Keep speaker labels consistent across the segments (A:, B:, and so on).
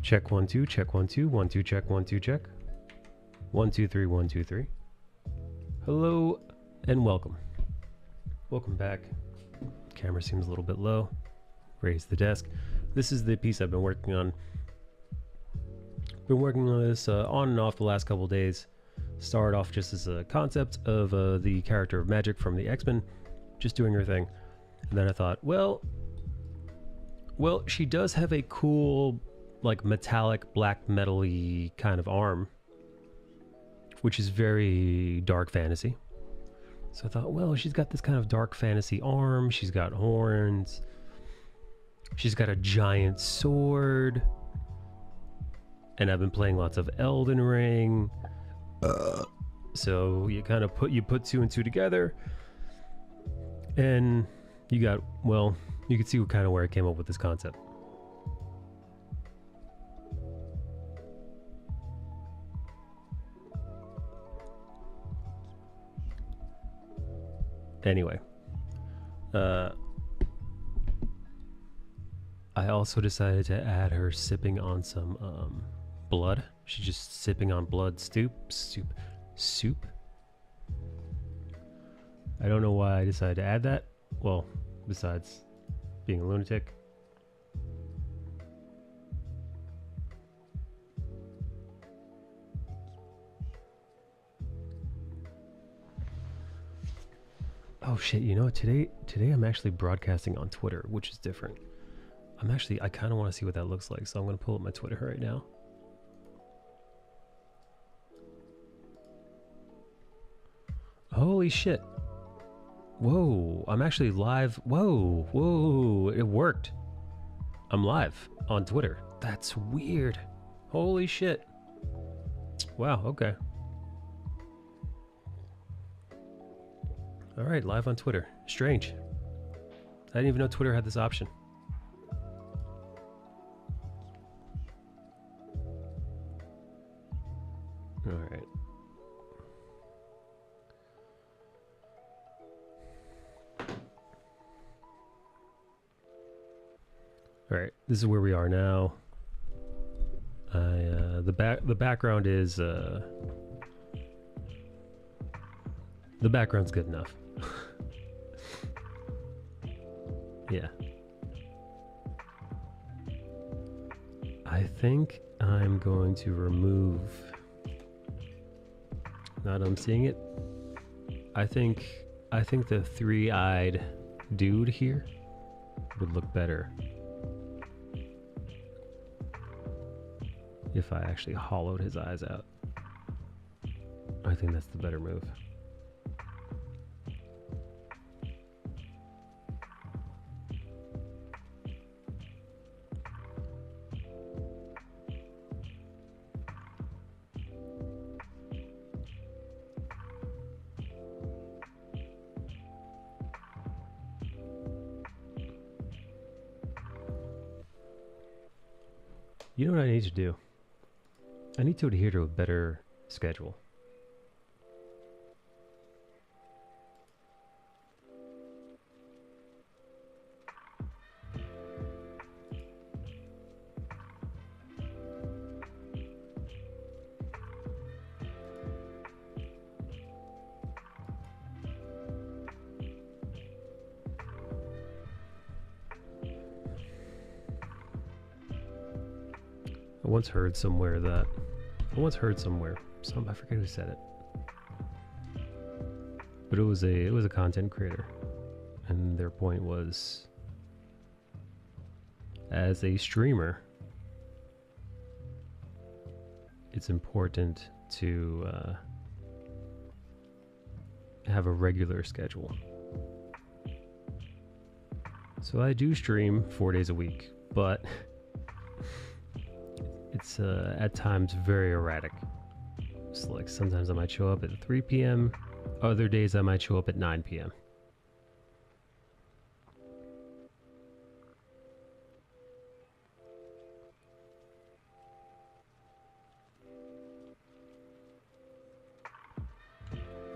A: Check 1 2, check 1 2, 1 2 check 1 2 check. 1 2 3 1 2 3. Hello and welcome. Welcome back. Camera seems a little bit low. Raise the desk. This is the piece I've been working on. Been working on this on and off the last couple days. Started off just as a concept of the character of Magic from the X-Men, just doing her thing. And then I thought, well, she does have a cool, like, metallic black metal-y kind of arm, which is very dark fantasy. So I thought, well, she's got this kind of dark fantasy arm. She's got horns. She's got a giant sword. And I've been playing lots of Elden Ring. So you kind of put two and two together, and you got, well, you can see kind of where I came up with this concept. Anyway, I also decided to add her sipping on some blood. She's just sipping on blood soup. I don't know why I decided to add that. Well, besides being a lunatic. Oh shit, you know, today I'm actually broadcasting on Twitter, which is different. I kind of want to see what that looks like, so I'm going to pull up my Twitter right now. Holy shit. Whoa, I'm actually live. Whoa, it worked. I'm live on Twitter. That's weird. Holy shit. Wow, okay. All right, live on Twitter. Strange. I didn't even know Twitter had this option. All right. All right, this is where we are now. The background is the background's good enough. Yeah. I think I'm going to remove. Now that I'm seeing it, I think the three-eyed dude here would look better if I actually hollowed his eyes out. I think that's the better move. You know what I need to do? I need to adhere to a better schedule. I once heard somewhere, I forget who said it, but it was a content creator, and their point was, as a streamer, it's important to have a regular schedule. So I do stream 4 days a week, but it's at times very erratic. It's like sometimes I might show up at 3 p.m. Other days I might show up at 9 p.m.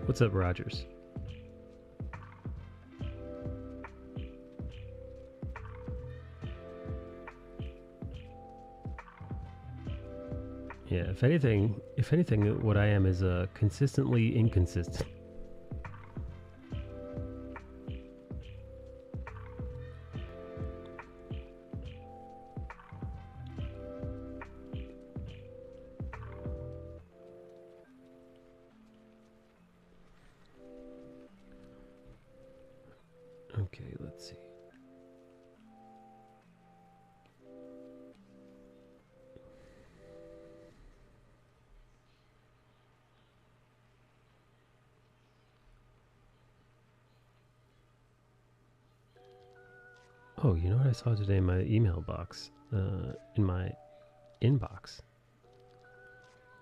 A: What's up, Rogers? Yeah, if anything, what I am is consistently inconsistent. Okay, let's see. Oh, you know what I saw today in my email box? In my inbox.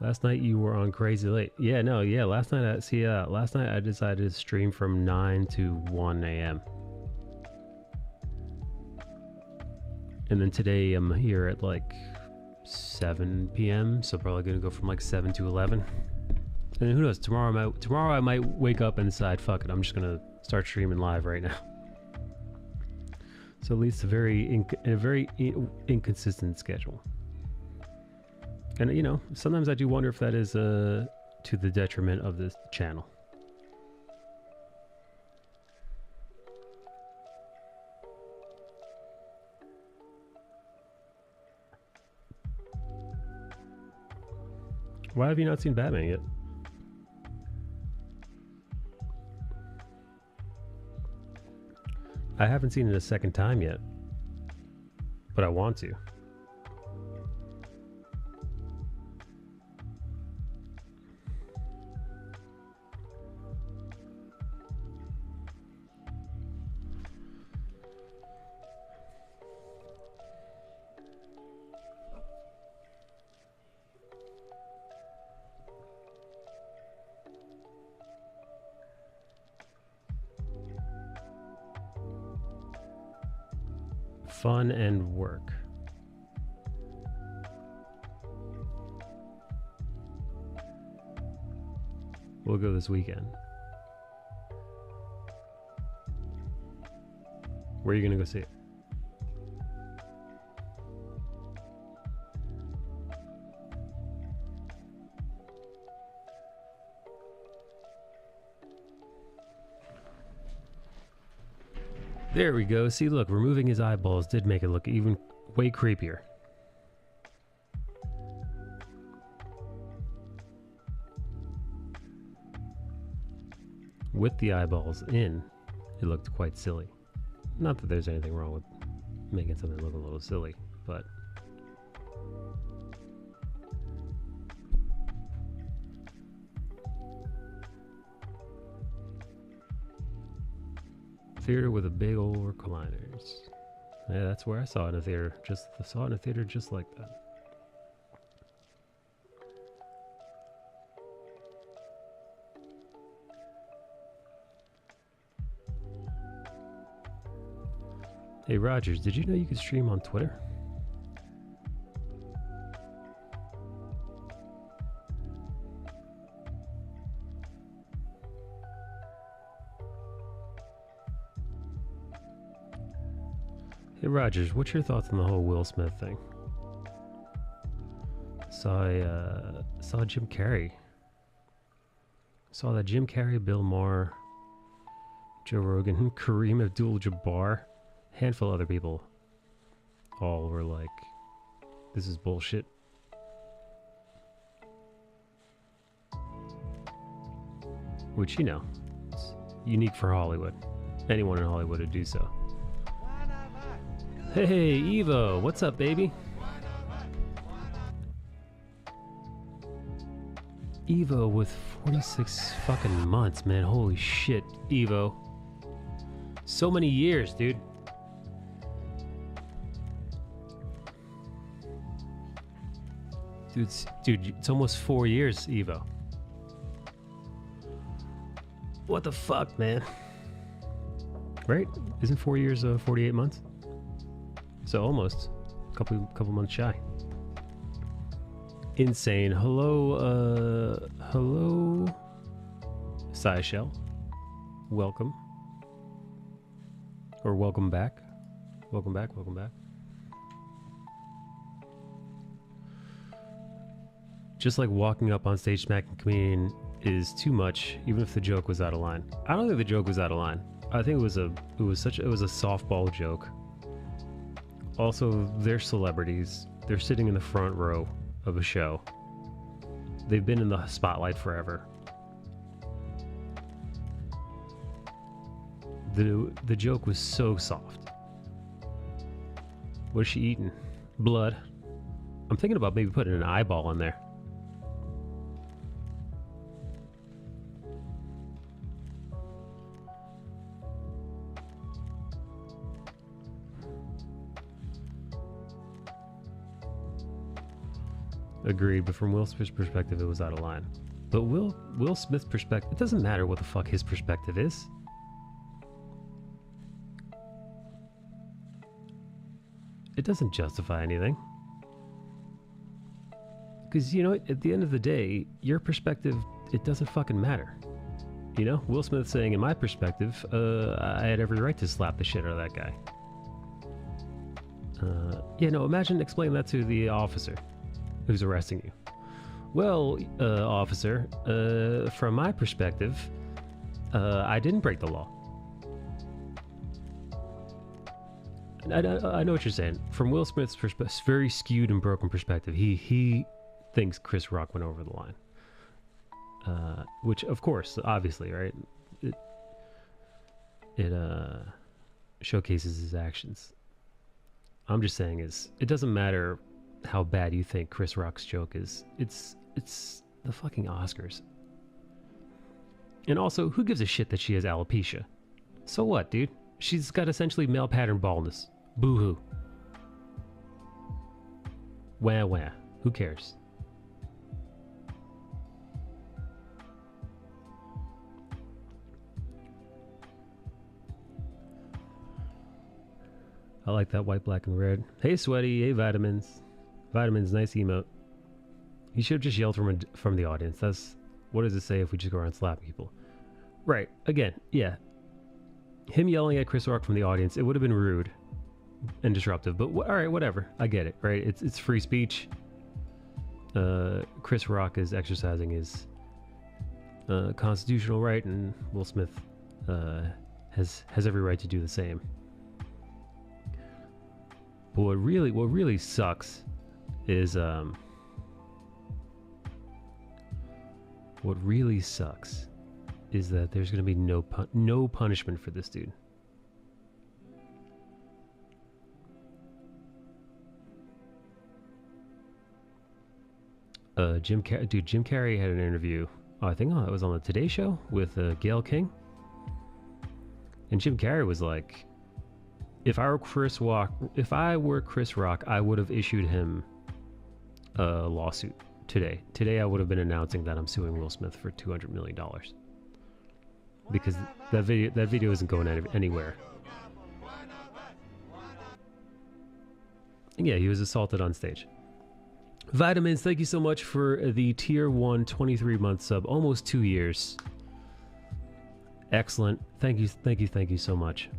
A: Last night you were on crazy late. Yeah, no, yeah. Last night I decided to stream from 9 to 1 a.m. And then today I'm here at like 7 p.m. So probably gonna go from like 7 to 11. And who knows? Tomorrow I might wake up and decide, fuck it, I'm just gonna start streaming live right now. So at least a very inconsistent schedule. And you know, sometimes I do wonder if that is to the detriment of this channel. Why have you not seen Batman yet? I haven't seen it a second time yet, but I want to. Fun and work. We'll go this weekend. Where are you gonna go see it? There we go. See, look, removing his eyeballs did make it look even way creepier. With the eyeballs in, it looked quite silly. Not that there's anything wrong with making something look a little silly, but... Theater with a big old recliners. Yeah, that's where I saw it in a theater. Saw it in a theater just like that. Hey Rogers, did you know you could stream on Twitter? Hey Rogers, what's your thoughts on the whole Will Smith thing? Saw Jim Carrey. Saw that Jim Carrey, Bill Maher, Joe Rogan, Kareem Abdul-Jabbar, handful of other people, all were like, "This is bullshit." Which, you know, it's unique for Hollywood. Anyone in Hollywood would do so. Hey, Evo, what's up, baby? Evo with 46 fucking months, man. Holy shit, Evo. So many years, dude. Dude, it's almost 4 years, Evo. What the fuck, man? Right? Isn't 4 years 48 months? So almost a couple months shy. Insane. Hello, Seychelles. Welcome. Or welcome back. Welcome back. just like walking up on stage smacking a comedian is too much, even if the joke was out of line. I don't think the joke was out of line. I think it was a softball joke. Also, they're celebrities. They're sitting in the front row of a show. They've been in the spotlight forever. The joke was so soft. What is she eating? Blood. I'm thinking about maybe putting an eyeball in there. Agreed, but from Will Smith's perspective, it was out of line. But Will Smith's perspective, it doesn't matter what the fuck his perspective is. It doesn't justify anything. Because, you know, at the end of the day, your perspective, it doesn't fucking matter. You know, Will Smith saying, in my perspective, I had every right to slap the shit out of that guy. Yeah, no, imagine explaining that to the officer who's arresting you. Well, officer, from my perspective, I didn't break the law. I know what you're saying. From Will Smith's perspective, very skewed and broken perspective, he thinks Chris Rock went over the line. Which, of course, obviously, right? It showcases his actions. I'm just saying it doesn't matter how bad you think Chris Rock's joke is. It's the fucking Oscars. And also, who gives a shit that she has alopecia? So what, dude? She's got essentially male pattern baldness. Boo-hoo. Wah wah. Who cares? I like that white, black, and red. Hey, Sweaty. Hey, Vitamins. Vitamins, nice emote. He should have just yelled from the audience. What does it say if we just go around slapping people? Right. Again, yeah. Him yelling at Chris Rock from the audience, it would have been rude and disruptive. But all right, whatever. I get it, right? It's free speech. Chris Rock is exercising his constitutional right, and Will Smith has every right to do the same. But what really sucks is that there's going to be no punishment for this dude. Jim Carrey had an interview. I think it was on the Today Show with Gayle King, and Jim Carrey was like, If I were Chris Rock, I would have issued him a lawsuit today. Today, I would have been announcing that I'm suing Will Smith for $200 million because that video isn't going anywhere. And yeah, he was assaulted on stage. Vitamins, thank you so much for the tier 1 23-month sub, almost 2 years. Excellent. Thank you so much.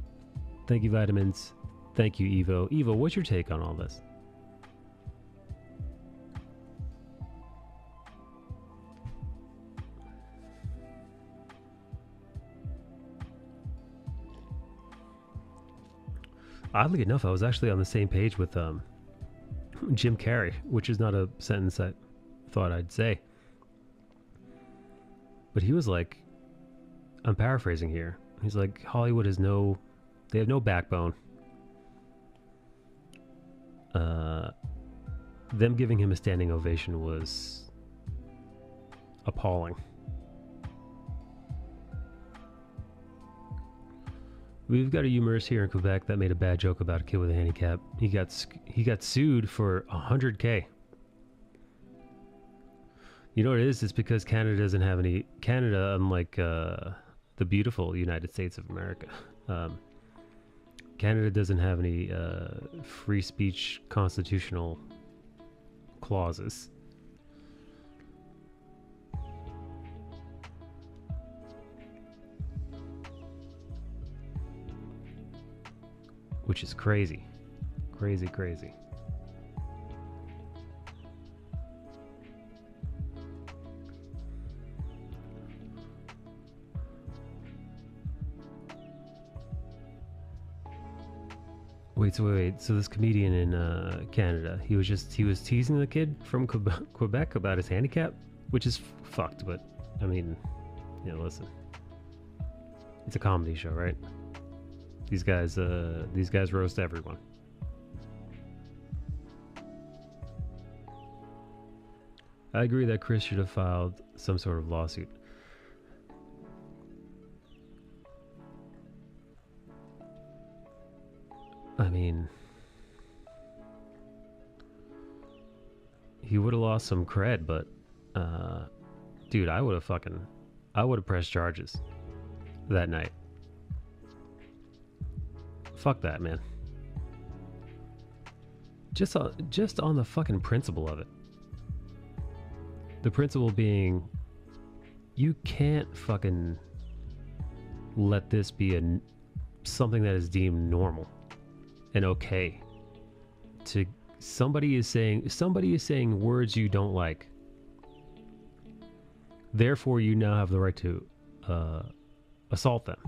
A: Thank you, Vitamins. Thank you, Evo. Evo, what's your take on all this? Oddly enough, I was actually on the same page with Jim Carrey, which is not a sentence I thought I'd say. But he was like, I'm paraphrasing here. He's like, Hollywood has they have no backbone. Them giving him a standing ovation was appalling. We've got a humorist here in Quebec that made a bad joke about a kid with a handicap. He got sued for $100K. You know what it is? It's because Canada doesn't have any. Canada, unlike the beautiful United States of America, Canada doesn't have any free speech constitutional clauses. Which is crazy. Crazy. Wait, so this comedian in Canada, he was teasing the kid from Quebec about his handicap, which is fucked, but I mean, yeah, listen. It's a comedy show, right? These guys roast everyone. I agree that Chris should have filed some sort of lawsuit. I mean, he would have lost some cred, but dude, I would have pressed charges that night. Fuck that, man. Just on the fucking principle of it. The principle being, you can't fucking let this be something that is deemed normal and okay. To somebody is saying words you don't like. Therefore, you now have the right to assault them.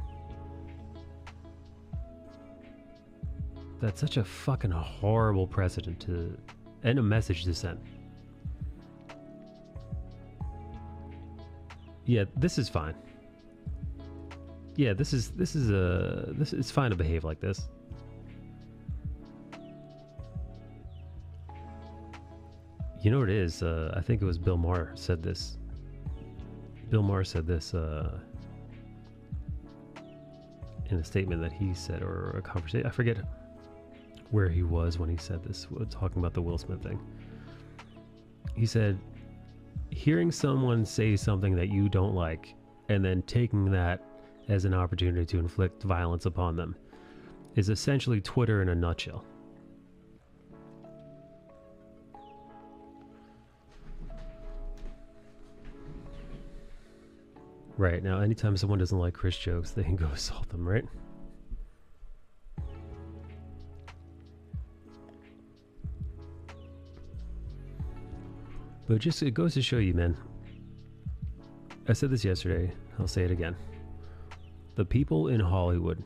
A: That's such a fucking horrible precedent and a message to send. Yeah, this is fine. Yeah, this is it's fine to behave like this. You know what it is? I think it was Bill Maher said this. Bill Maher said this in a statement that he said, or a conversation. I forget where he was when he said this, talking about the Will Smith thing. He said, hearing someone say something that you don't like and then taking that as an opportunity to inflict violence upon them is essentially Twitter in a nutshell. Right, now anytime someone doesn't like Chris jokes, they can go assault them, right? But it goes to show you, man. I said this yesterday, I'll say it again. The people in Hollywood,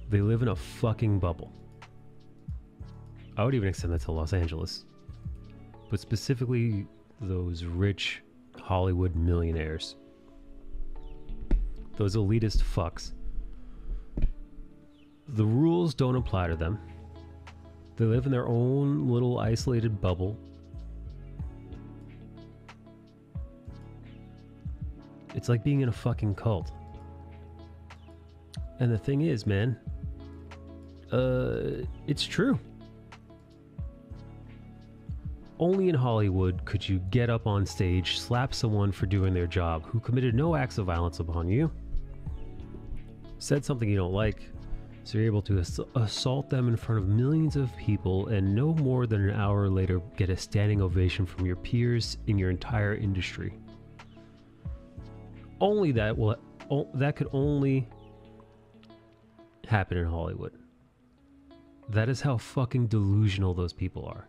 A: they live in a fucking bubble. I would even extend that to Los Angeles. But specifically, those rich Hollywood millionaires. Those elitist fucks. The rules don't apply to them. They live in their own little isolated bubble. It's like being in a fucking cult. And the thing is, man, it's true. Only in Hollywood could you get up on stage, slap someone for doing their job who committed no acts of violence upon you, said something you don't like, so you're able to assault them in front of millions of people, and no more than an hour later get a standing ovation from your peers in your entire industry. Only that could only happen in Hollywood. That is how fucking delusional those people are.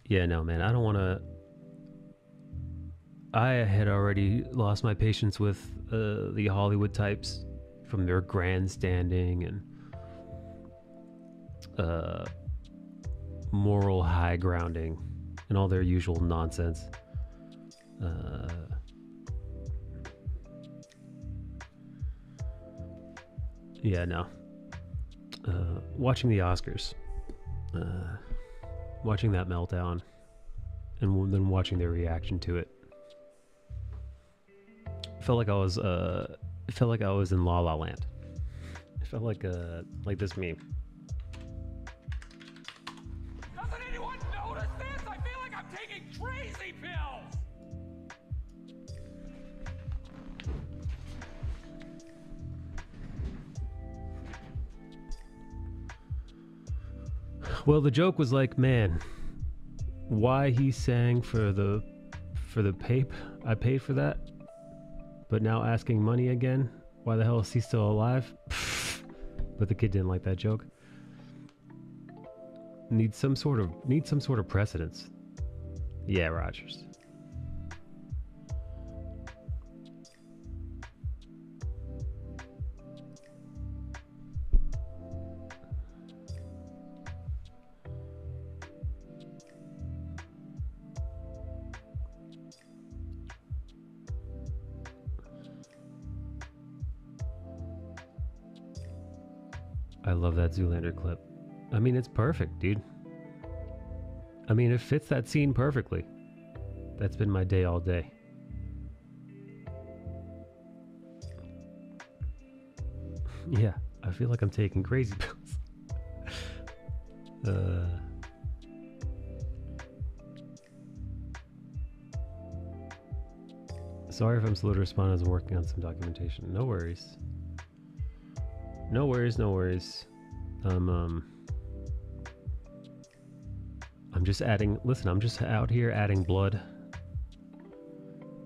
A: Yeah, no, man, I don't want to... I had already lost my patience with the Hollywood types from their grandstanding and moral high grounding and all their usual nonsense. Yeah, no. Watching the Oscars, watching that meltdown, and then watching their reaction to it, felt like I was it felt like I was in La La Land. It felt like this meme.
B: Doesn't anyone notice this? I feel like I'm taking crazy pills.
A: Well, the joke was like, man, why he sang for the pape? I paid for that, but now asking money again. Why the hell is he still alive? But the kid didn't like that joke. Need some sort of precedence. Yeah, Rogers. I love that Zoolander clip. I mean, it's perfect, dude. I mean, it fits that scene perfectly. That's been my day all day. Yeah, I feel like I'm taking crazy pills. Sorry if I'm slow to respond as I'm working on some documentation. No worries. No worries, no worries. I'm just adding, listen, I'm just out here adding blood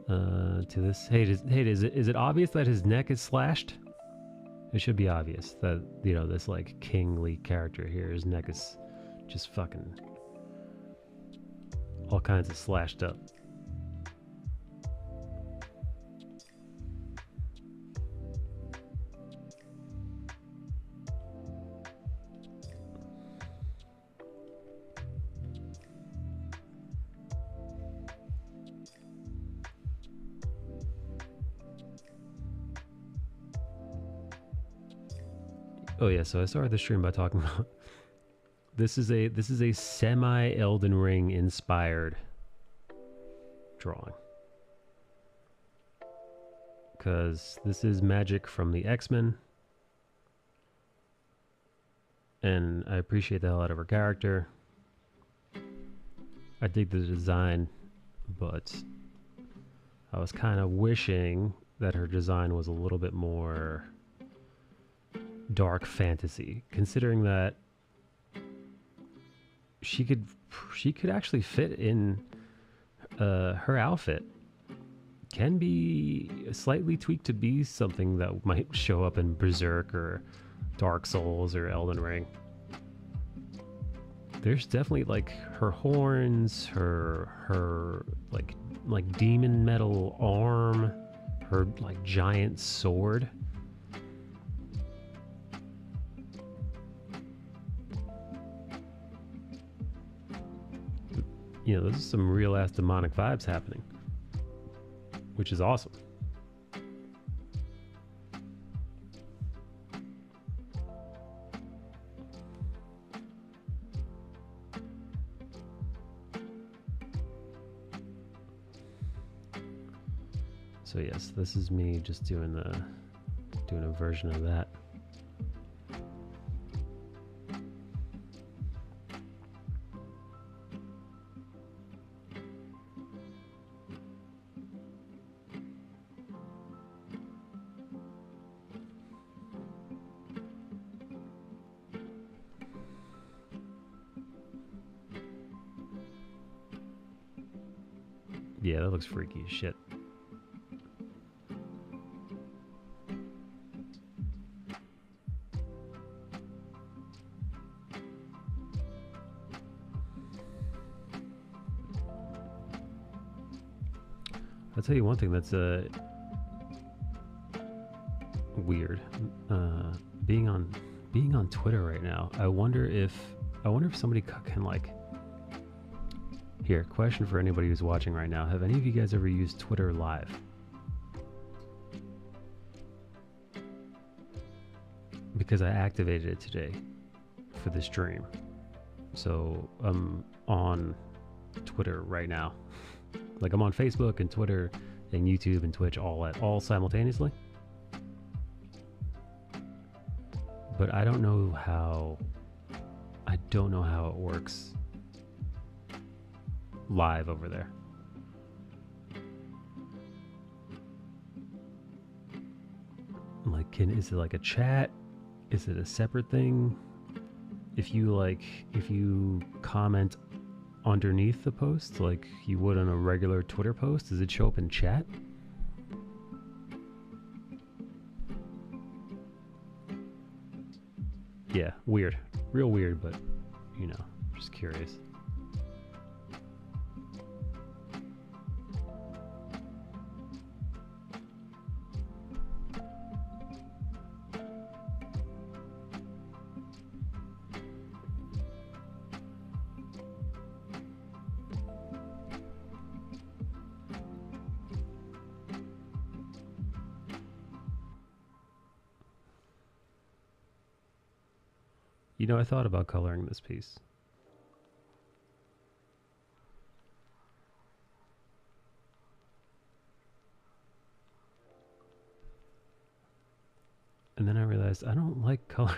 A: to this. Hey, is it obvious that his neck is slashed? It should be obvious that, you know, this like kingly character here, his neck is just fucking all kinds of slashed up. Oh yeah, so I started the stream by talking about this is a semi Elden Ring inspired drawing. Cause this is magic from the X-Men. And I appreciate the hell out of her character. I dig the design, but I was kind of wishing that her design was a little bit more dark fantasy, considering that she could actually fit in her outfit can be slightly tweaked to be something that might show up in Berserk or Dark Souls or Elden Ring. There's definitely like her horns, her like demon metal arm, her like giant sword. You know, there's some real ass demonic vibes happening, which is awesome. So yes, this is me just doing a version of that. Yeah, that looks freaky as shit. I'll tell you one thing that's weird. Being on Twitter right now, I wonder if somebody can like. Here, question for anybody who's watching right now: have any of you guys ever used Twitter Live? Because I activated it today for the stream, so I'm on Twitter right now. Like I'm on Facebook and Twitter and YouTube and Twitch all simultaneously. But I don't know how it works live over there. Like, is it like a chat? Is it a separate thing? If you comment underneath the post like you would on a regular Twitter post, does it show up in chat? Yeah, weird. Real weird, but you know, just curious. You know, I thought about coloring this piece. And then I realized I don't like coloring.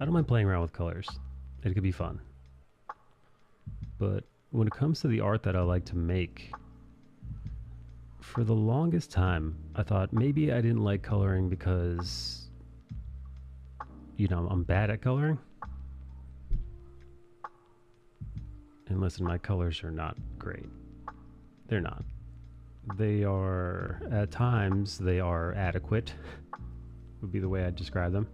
A: I don't mind playing around with colors. It could be fun. But when it comes to the art that I like to make, for the longest time, I thought maybe I didn't like coloring because, you know, I'm bad at coloring. And listen, my colors are not great. They're not. They are, at times, they are adequate, would be the way I'd describe them.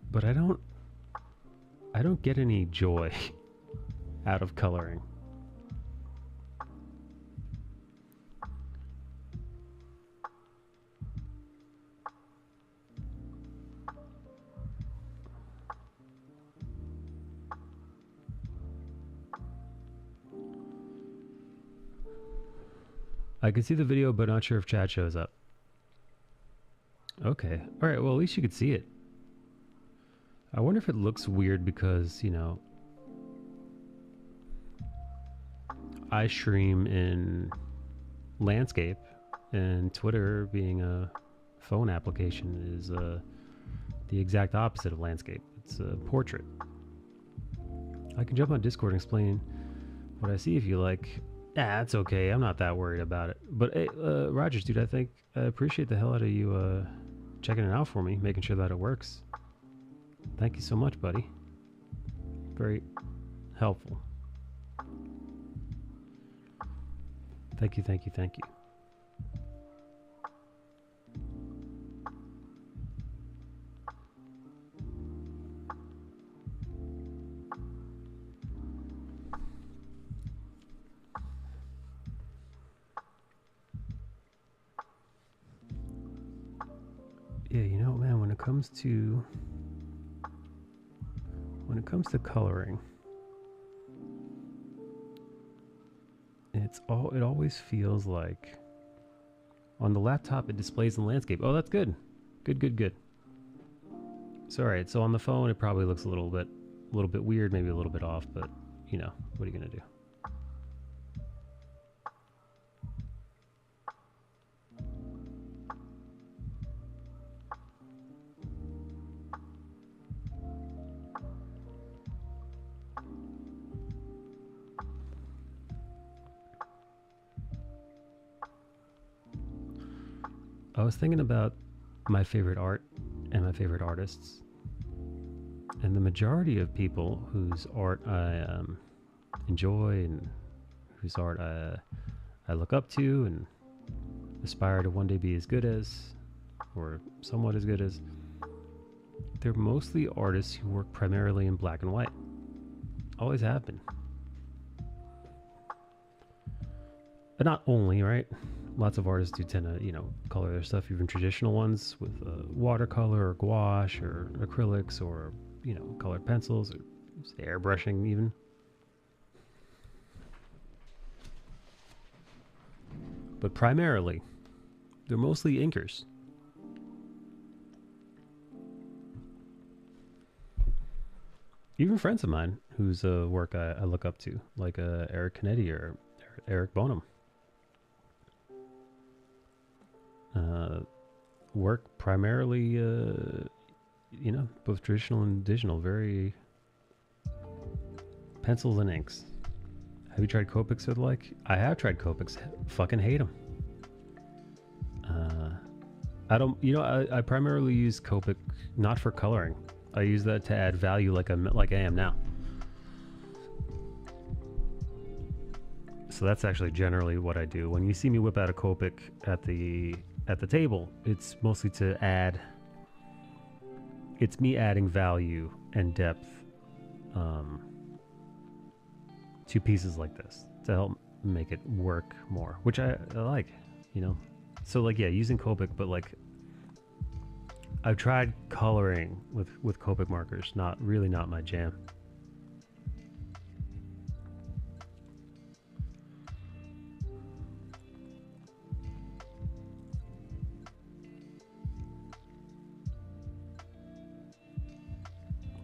A: But I don't get any joy out of coloring. I can see the video, but not sure if chat shows up. Okay. All right. Well, at least you could see it. I wonder if it looks weird because, you know, I stream in landscape, and Twitter, being a phone application, is the exact opposite of landscape. It's a portrait. I can jump on Discord and explain what I see if you like. That's okay. I'm not that worried about it. But hey, Rogers, dude, I appreciate the hell out of you checking it out for me, making sure that it works. Thank you so much, buddy. Very helpful. Thank you, thank you, thank you. Yeah, you know, man, when it comes to coloring, it always feels like on the laptop it displays the landscape. Oh, that's good. Good. So all right, so on the phone it probably looks a little bit weird, maybe a little bit off, but you know, what are you gonna do? I was thinking about my favorite art and my favorite artists, and the majority of people whose art I enjoy and whose art I look up to and aspire to one day be as good as, or somewhat as good as, they're mostly artists who work primarily in black and white. Always have been. But not only, right? Lots of artists do tend to, you know, color their stuff, even traditional ones, with watercolor or gouache or acrylics or, you know, colored pencils or airbrushing even. But primarily, they're mostly inkers. Even friends of mine whose work I look up to, like Eric Canetti or Eric Bonham. Work primarily, you know, both traditional and digital, very pencils and inks. Have you tried Copics or the like? I have tried Copics. Fucking hate them. I don't, you know, I primarily use Copic not for coloring. I use that to add value like I am now. So that's actually generally what I do. When you see me whip out a Copic at the table, it's mostly to add, it's me adding value and depth to pieces like this to help make it work more, which I like, you know. So like, yeah, using Copic, but like I've tried coloring with Copic markers, not my jam.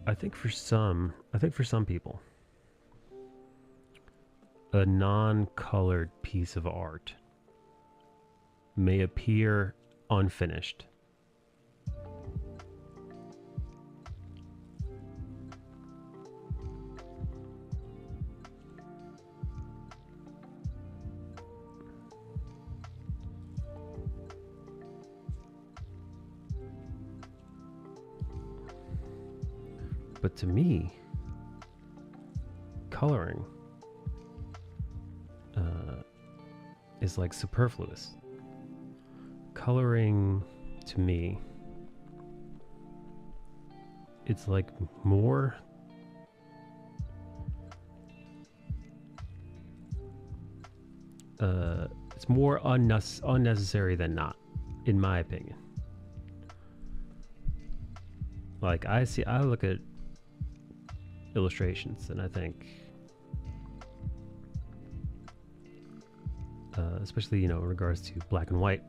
A: I think for some people, a non-colored piece of art may appear unfinished. But to me, coloring is like superfluous. Coloring, to me, it's like more it's more unnecessary than not, in my opinion. Like I look at illustrations and I think, especially, you know, in regards to black and white,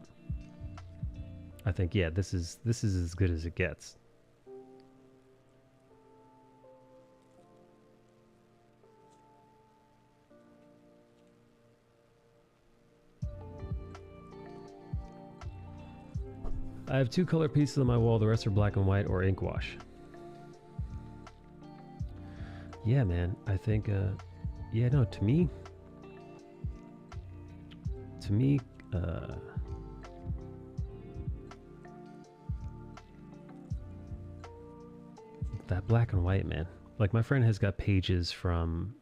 A: I think, yeah, this is as good as it gets. I have 2 color pieces on my wall. The rest are black and white or ink wash. Yeah, man. I think, yeah, no, to me, that black and white, man. Like my friend has got pages from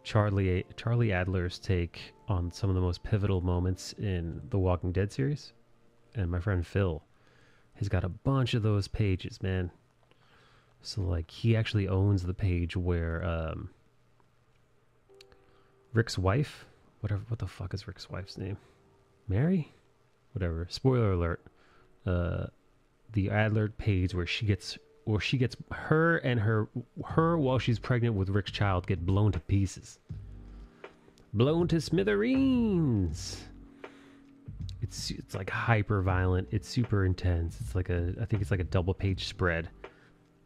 A: Charlie Adler's take on some of the most pivotal moments in the Walking Dead series, and my friend Phil has got a bunch of those pages, man. So like he actually owns the page where Rick's wife, what the fuck is Rick's wife's name? Mary? Whatever. Spoiler alert. The Adler page where she gets her while she's pregnant with Rick's child get blown to pieces. Blown to smithereens. It's like hyper violent. It's super intense. It's like I think it's like a double page spread.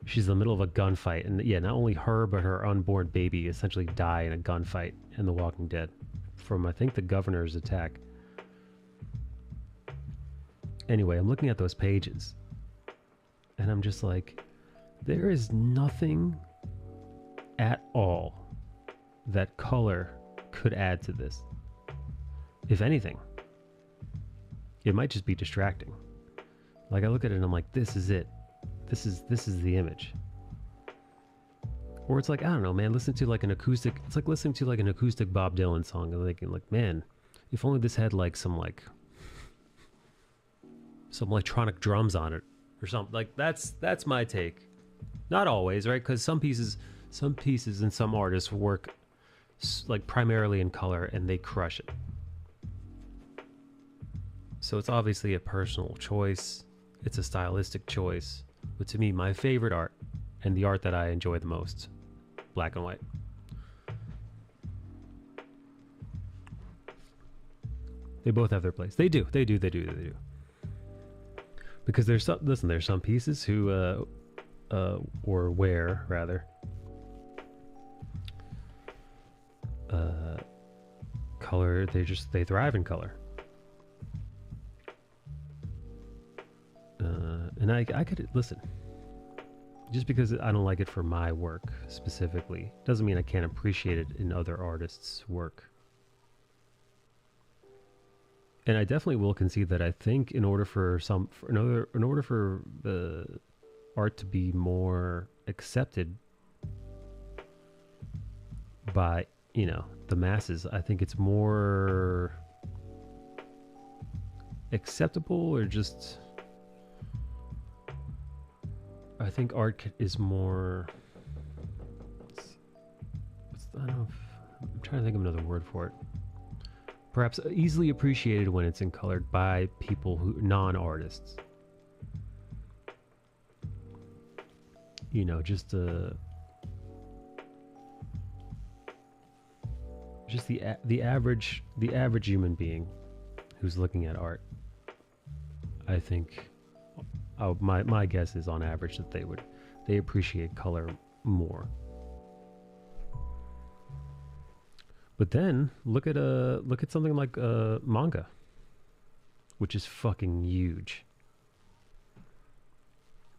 A: She's in the middle of a gunfight, and yeah, not only her but her unborn baby essentially die in a gunfight in The Walking Dead from, I think, the governor's attack. Anyway, I'm looking at those pages and I'm just like, there is nothing at all that color could add to this. If anything, it might just be distracting. Like I look at it and I'm like, this is it. This is the image. Or it's like, I don't know, man, listen to like an acoustic, it's like listening to like an acoustic Bob Dylan song and thinking like, man, if only this had like some electronic drums on it or something. Like that's my take. Not always, right? Because some pieces and some artists work like primarily in color and they crush it. So it's obviously a personal choice. It's a stylistic choice. But to me, my favorite art and the art that I enjoy the most, black and white. They both have their place. They do. Because there's some pieces who or where rather color, they thrive in color. And I could listen. Just because I don't like it for my work specifically doesn't mean I can't appreciate it in other artists' work. And I definitely will concede that I think in order for the art to be more accepted by, you know, the masses, I think it's more acceptable, or just, I think art is more, I don't know, I'm trying to think of another word for it. Perhaps easily appreciated when it's in colored by people who, non-artists. You know, just the average human being who's looking at art. I think my guess is on average that they appreciate color more. But then look at something like manga, which is fucking huge.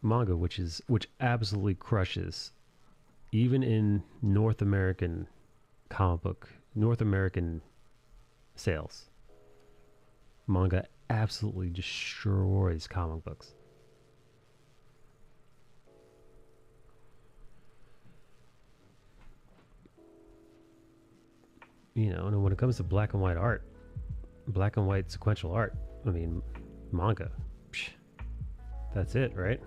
A: Manga, which absolutely crushes, even in North American sales. Manga absolutely destroys comic books. You know, and when it comes to black and white art, black and white sequential art, I mean, manga, psh, that's it, right?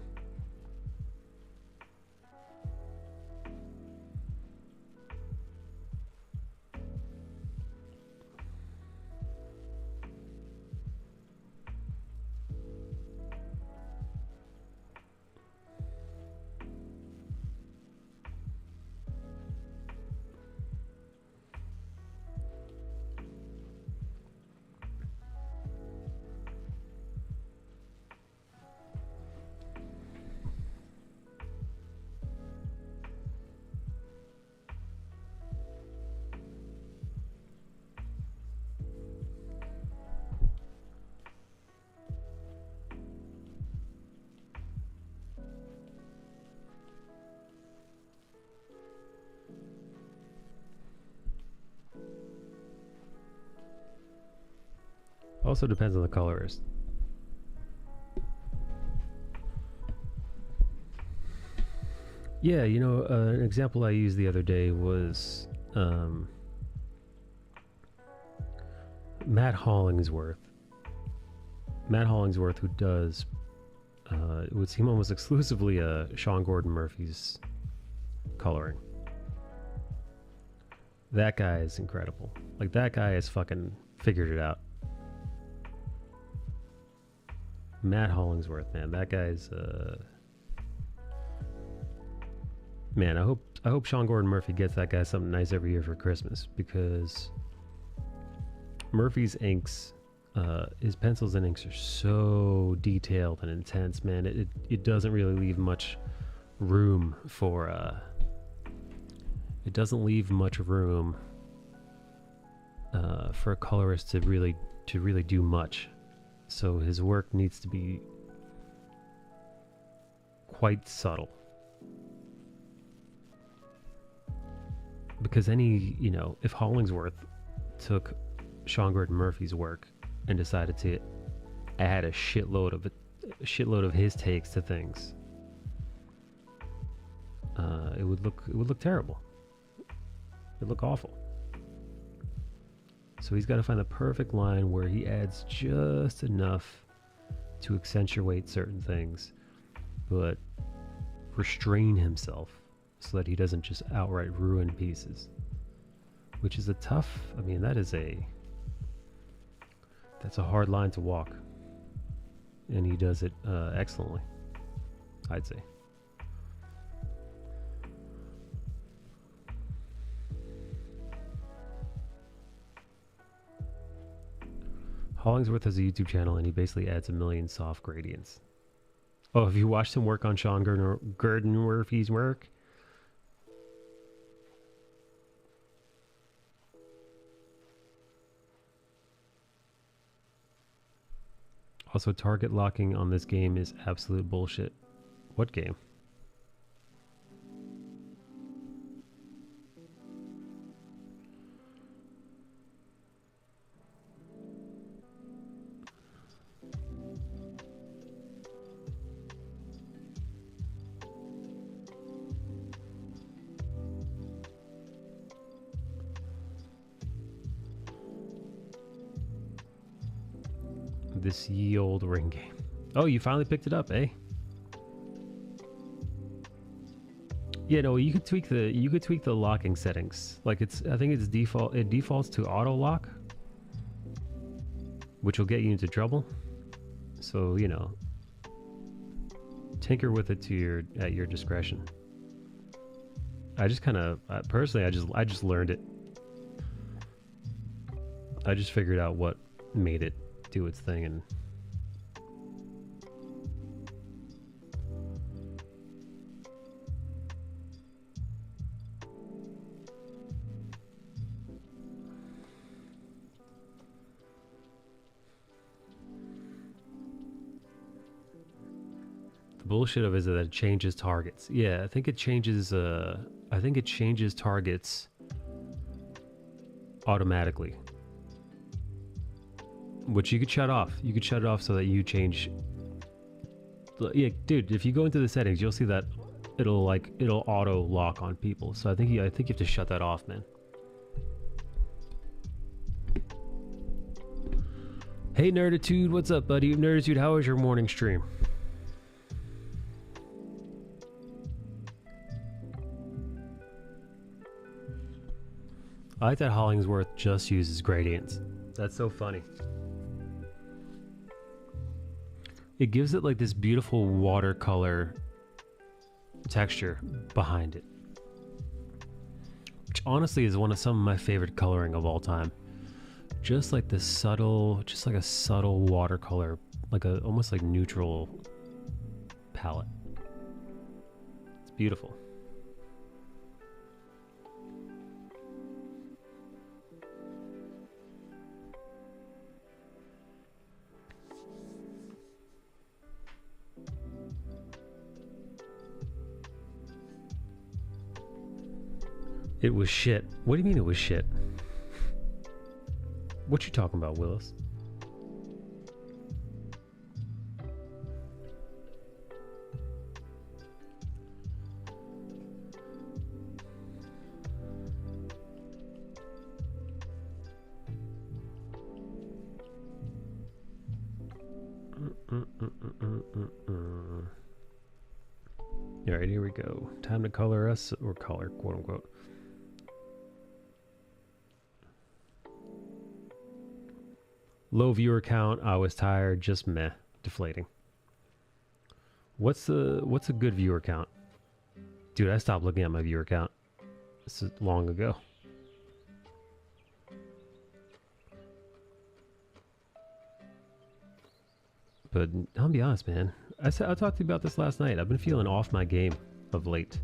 A: Also depends on the colorist. Yeah, you know, an example I used the other day was Matt Hollingsworth. Matt Hollingsworth, who does it would seem almost exclusively Sean Gordon Murphy's coloring. That guy is incredible. Like, that guy has fucking figured it out. Matt Hollingsworth, man, that guy's man. I hope Sean Gordon Murphy gets that guy something nice every year for Christmas, because Murphy's inks, his pencils and inks are so detailed and intense, man. It doesn't really leave much room for for a colorist to really do much. So his work needs to be quite subtle. Because if Hollingsworth took Sean Gordon Murphy's work and decided to add a shitload of his takes to things, it would look terrible. It'd look awful. So he's got to find the perfect line where he adds just enough to accentuate certain things, but restrain himself so that he doesn't just outright ruin pieces. Which is that's a hard line to walk. And he does it excellently, I'd say. Hollingsworth has a YouTube channel, and he basically adds 1 million soft gradients. Oh, have you watched him work on Sean Gordon Murphy's work? Also, target locking on this game is absolute bullshit. What game? This ye old ring game. Oh, you finally picked it up, eh? Yeah, no, you could tweak the locking settings. Like, I think it defaults to auto lock, which will get you into trouble. So, tinker with it at your discretion. I just kind of personally, I just learned it. I just figured out what made it do its thing, and bullshit of it is that it changes targets. Yeah, I think it changes. I think it changes targets automatically, which you could shut off. You could shut it off so that you change. Yeah, dude. If you go into the settings, you'll see that it'll auto lock on people. So I think you have to shut that off, man. Hey Nerditude, what's up, buddy? Nerditude, how was your morning stream? I like that Hollingsworth just uses gradients. That's so funny. It gives it like this beautiful watercolor texture behind it, which honestly is some of my favorite coloring of all time. Just like this subtle, just like a subtle watercolor, like a almost like neutral palette. It's beautiful. It was shit. What do you mean it was shit? What you talking about, Willis? All right, here we go. Time to color us, or color, quote unquote. Low viewer count. I was tired. Just meh. Deflating. What's a good viewer count? Dude, I stopped looking at my viewer count. This is long ago. But I'll be honest, man. I talked to you about this last night. I've been feeling off my game of late.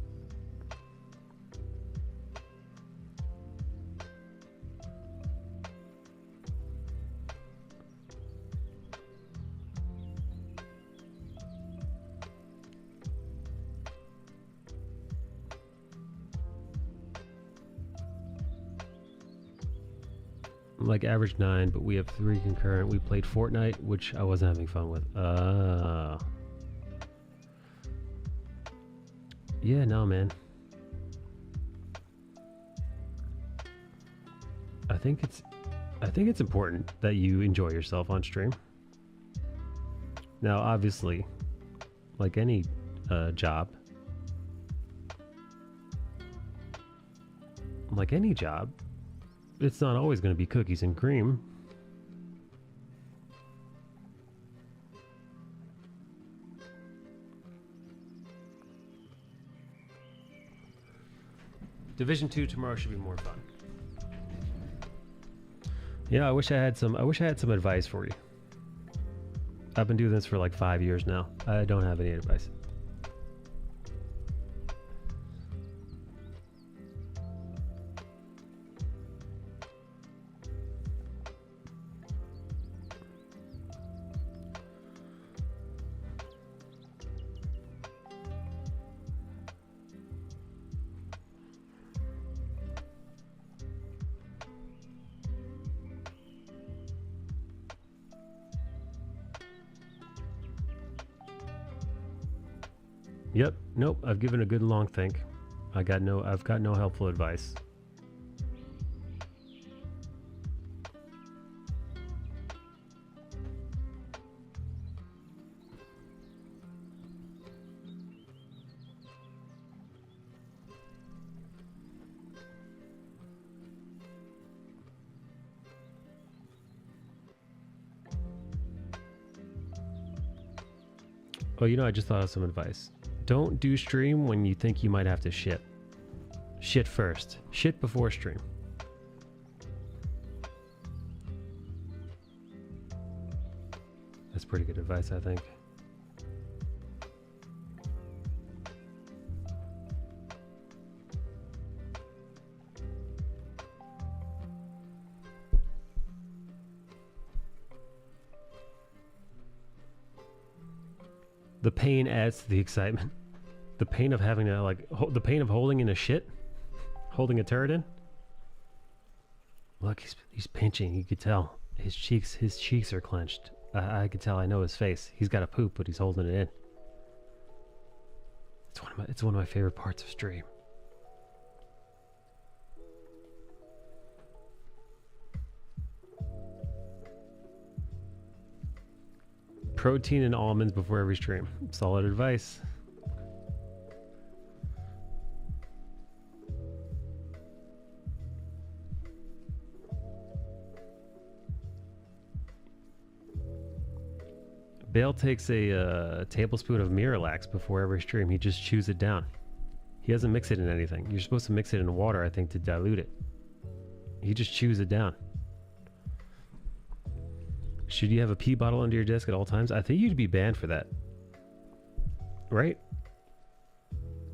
A: Like average 9, but we have 3 concurrent. We played Fortnite, which I wasn't having fun with. Yeah, no, man. I think it's important that you enjoy yourself on stream. Now, obviously, like any job, it's not always going to be cookies and cream. Division 2 tomorrow should be more fun. Yeah, I wish I had some advice for you. I've been doing this for like 5 years now. I don't have any advice. Yep. Nope. I've given a good long think. I've got no helpful advice. Oh, I just thought of some advice. Don't do stream when you think you might have to shit. Shit first. Shit before stream. That's pretty good advice, I think. The pain adds to the excitement. The pain of having to, like, the pain of holding in a shit? Holding a turd in? Look, he's pinching. You could tell. His cheeks are clenched. I could tell. I know his face. He's got a poop, but he's holding it in. It's one of my favorite parts of stream. Protein and almonds before every stream. Solid advice. Bale takes a tablespoon of Miralax before every stream. He just chews it down. He doesn't mix it in anything. You're supposed to mix it in water, I think, to dilute it. He just chews it down. Should you have a pee bottle under your desk at all times? I think you'd be banned for that. Right?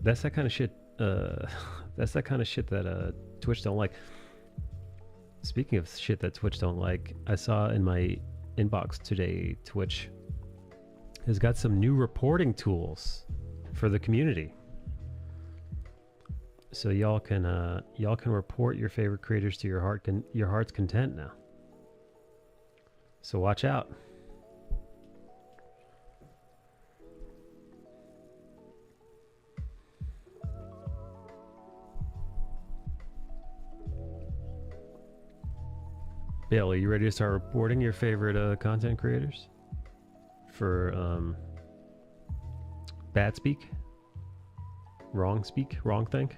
A: That's that kind of shit. That's that kind of shit that Twitch don't like. Speaking of shit that Twitch don't like, I saw in my inbox today, Twitch has got some new reporting tools for the community. So y'all can report your favorite creators to your heart's content now. So watch out. Bill, are you ready to start reporting your favorite content creators? For bad speak? Wrong speak? Wrong think?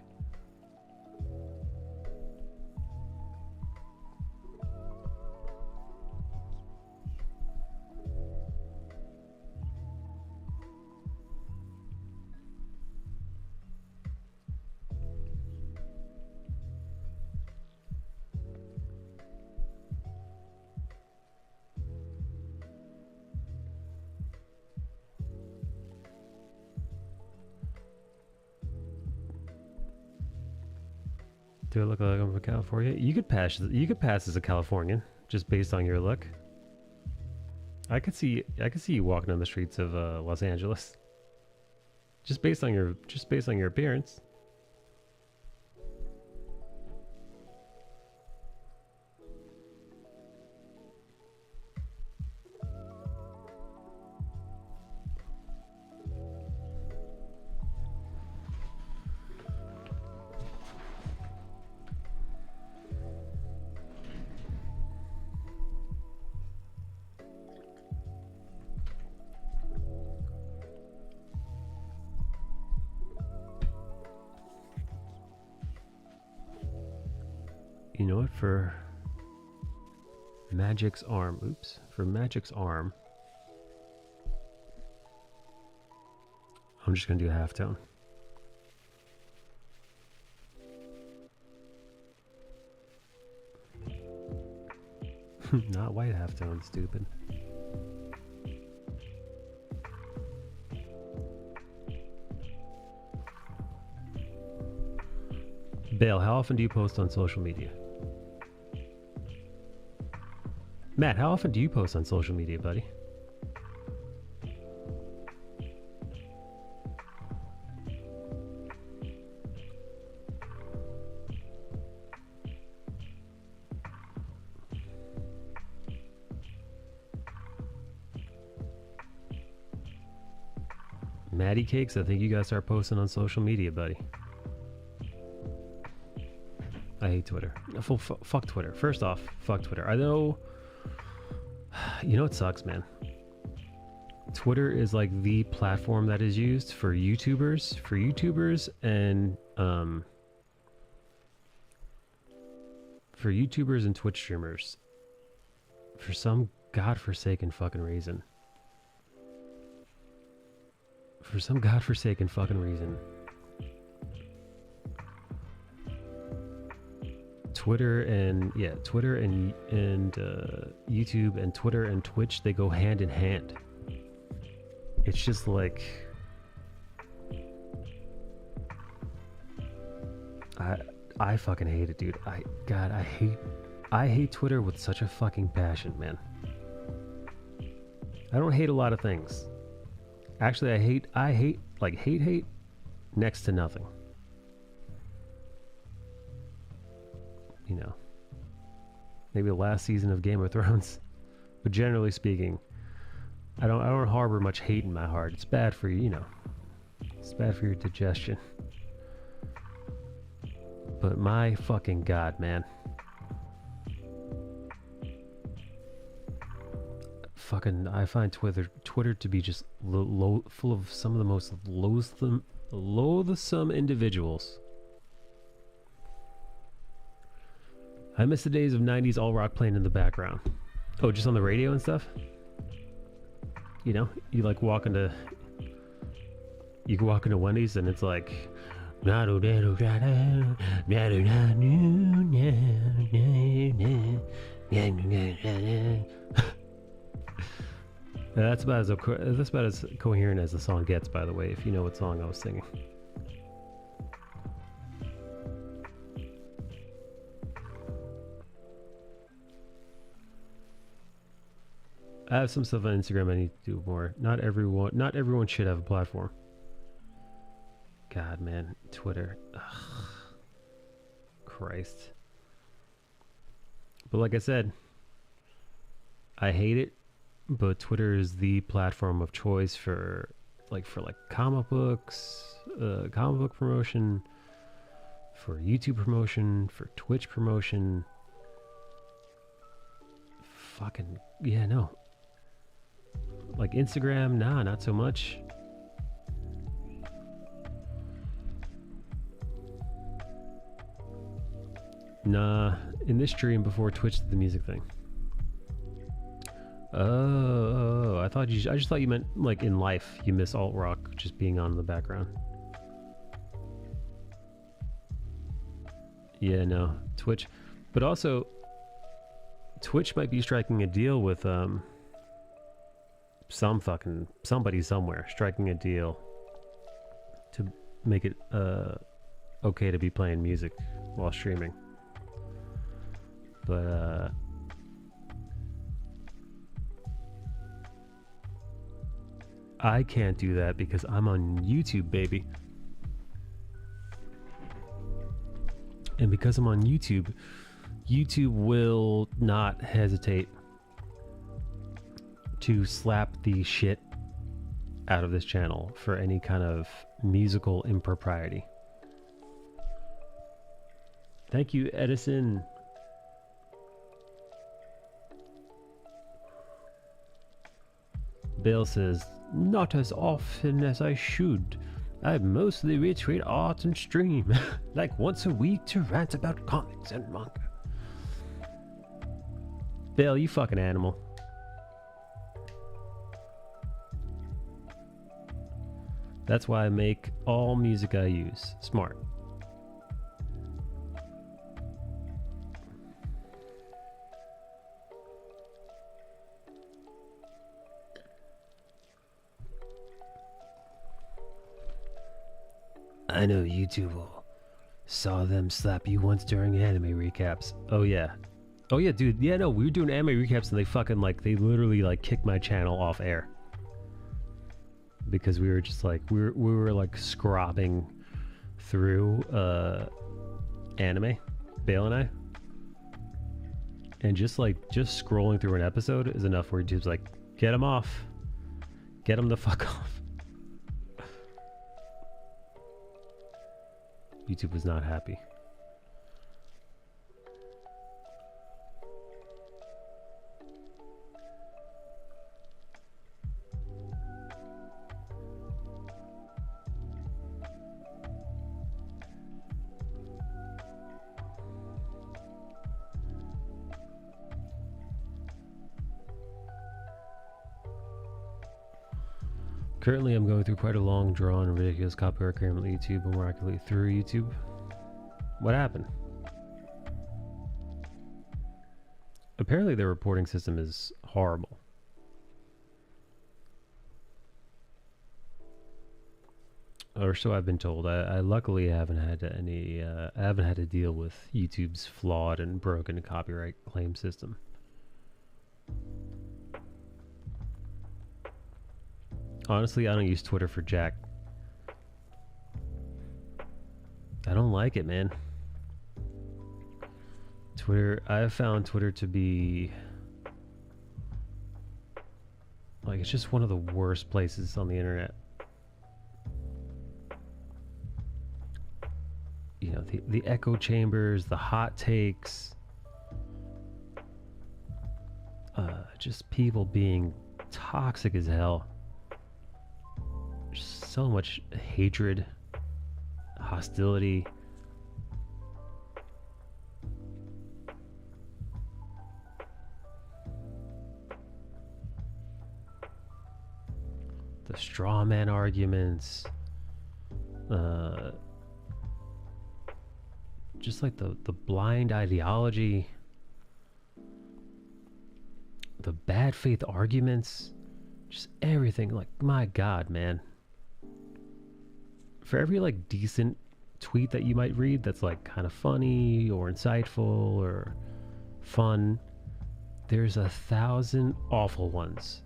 A: Do I look like I'm from California? You could pass as a Californian just based on your look. I could see you walking on the streets of Los Angeles. Just based on your appearance. You know what? For Magic's arm, I'm just gonna do a halftone. Not white halftone, stupid. Bale, how often do you post on social media? Matt, how often do you post on social media, buddy? Maddie Cakes, I think you gotta start posting on social media, buddy. I hate Twitter. Fuck Twitter. First off, fuck Twitter. I know... You know what sucks, man? Twitter is like the platform that is used for YouTubers. And... for YouTubers and Twitch streamers. For some godforsaken fucking reason. Twitter and YouTube and Twitter and Twitch, they go hand in hand. It's just like I fucking hate it, dude. I hate Twitter with such a fucking passion, man. I don't hate a lot of things. Actually, I hate, like hate next to nothing. You know, maybe the last season of Game of Thrones, but generally speaking, I don't harbor much hate in my heart. It's bad for you, you know. It's bad for your digestion. But my fucking god, man. Fucking, I find Twitter to be just full of some of the most loathsome individuals. I miss the days of 90s all rock playing in the background. Oh, just on the radio and stuff? You know, you like walk into Wendy's and it's like that's about as coherent as the song gets, by the way, if you know what song I was singing. I have some stuff on Instagram I need to do more. Not everyone should have a platform. God, man, Twitter. Ugh. Christ. But like I said, I hate it, but Twitter is the platform of choice for comic books, comic book promotion, for YouTube promotion, for Twitch promotion. Fucking, yeah, no. Like Instagram, nah, not so much. Nah, in this stream before Twitch did the music thing. Oh, I just thought you meant like in life you miss alt rock just being on in the background. Yeah, no, Twitch, but also Twitch might be striking a deal with somebody somewhere striking a deal to make it okay to be playing music while streaming. But I can't do that because I'm on YouTube, baby. And because I'm on YouTube, YouTube will not hesitate to slap the shit out of this channel for any kind of musical impropriety. Thank you, Edison. Bill says, not as often as I should. I mostly retweet art and stream, like once a week to rant about comics and manga. Bill, you fucking animal. That's why I make all music I use. Smart. I know YouTube saw them slap you once during anime recaps. Oh yeah. Oh yeah, dude. Yeah, no, we were doing anime recaps and they fucking they literally kicked my channel off air. Because we were just we were scrobbing through anime, Bale and I. And just scrolling through an episode is enough where YouTube's like, get him off. Get him the fuck off. YouTube was not happy. Currently, I'm going through quite a long, drawn, and ridiculous copyright claim on YouTube and miraculously through YouTube. What happened? Apparently, their reporting system is horrible. Or so I've been told. I luckily haven't had any. I haven't had to deal with YouTube's flawed and broken copyright claim system. Honestly, I don't use Twitter for jack. I don't like it, man. Twitter, I've found Twitter to be like, it's just one of the worst places on the internet. You know, the echo chambers, the hot takes, just people being toxic as hell. Just so much hatred, hostility. The straw man arguments, just like the blind ideology, the bad faith arguments, just everything. Like, my God, man. For every like decent tweet that you might read that's like kind of funny or insightful or fun, there's 1,000 awful ones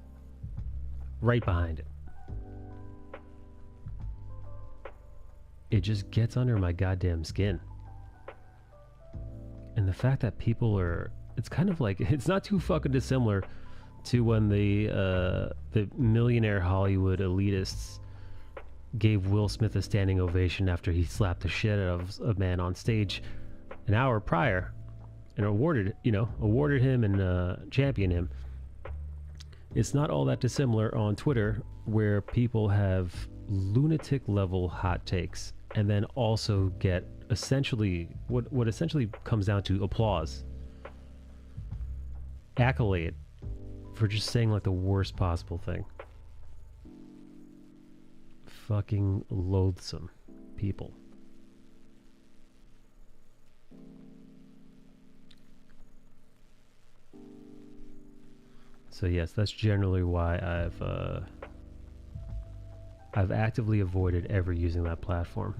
A: right behind it. It just gets under my goddamn skin. And the fact that people are, it's kind of like, it's not too fucking dissimilar to when the millionaire Hollywood elitists gave Will Smith a standing ovation after he slapped the shit out of a man on stage an hour prior and awarded him and championed him. It's not all that dissimilar on Twitter, where people have lunatic level hot takes and then also get essentially what essentially comes down to applause, accolade for just saying like the worst possible thing. Fucking loathsome people. So yes, that's generally why I've actively avoided ever using that platform.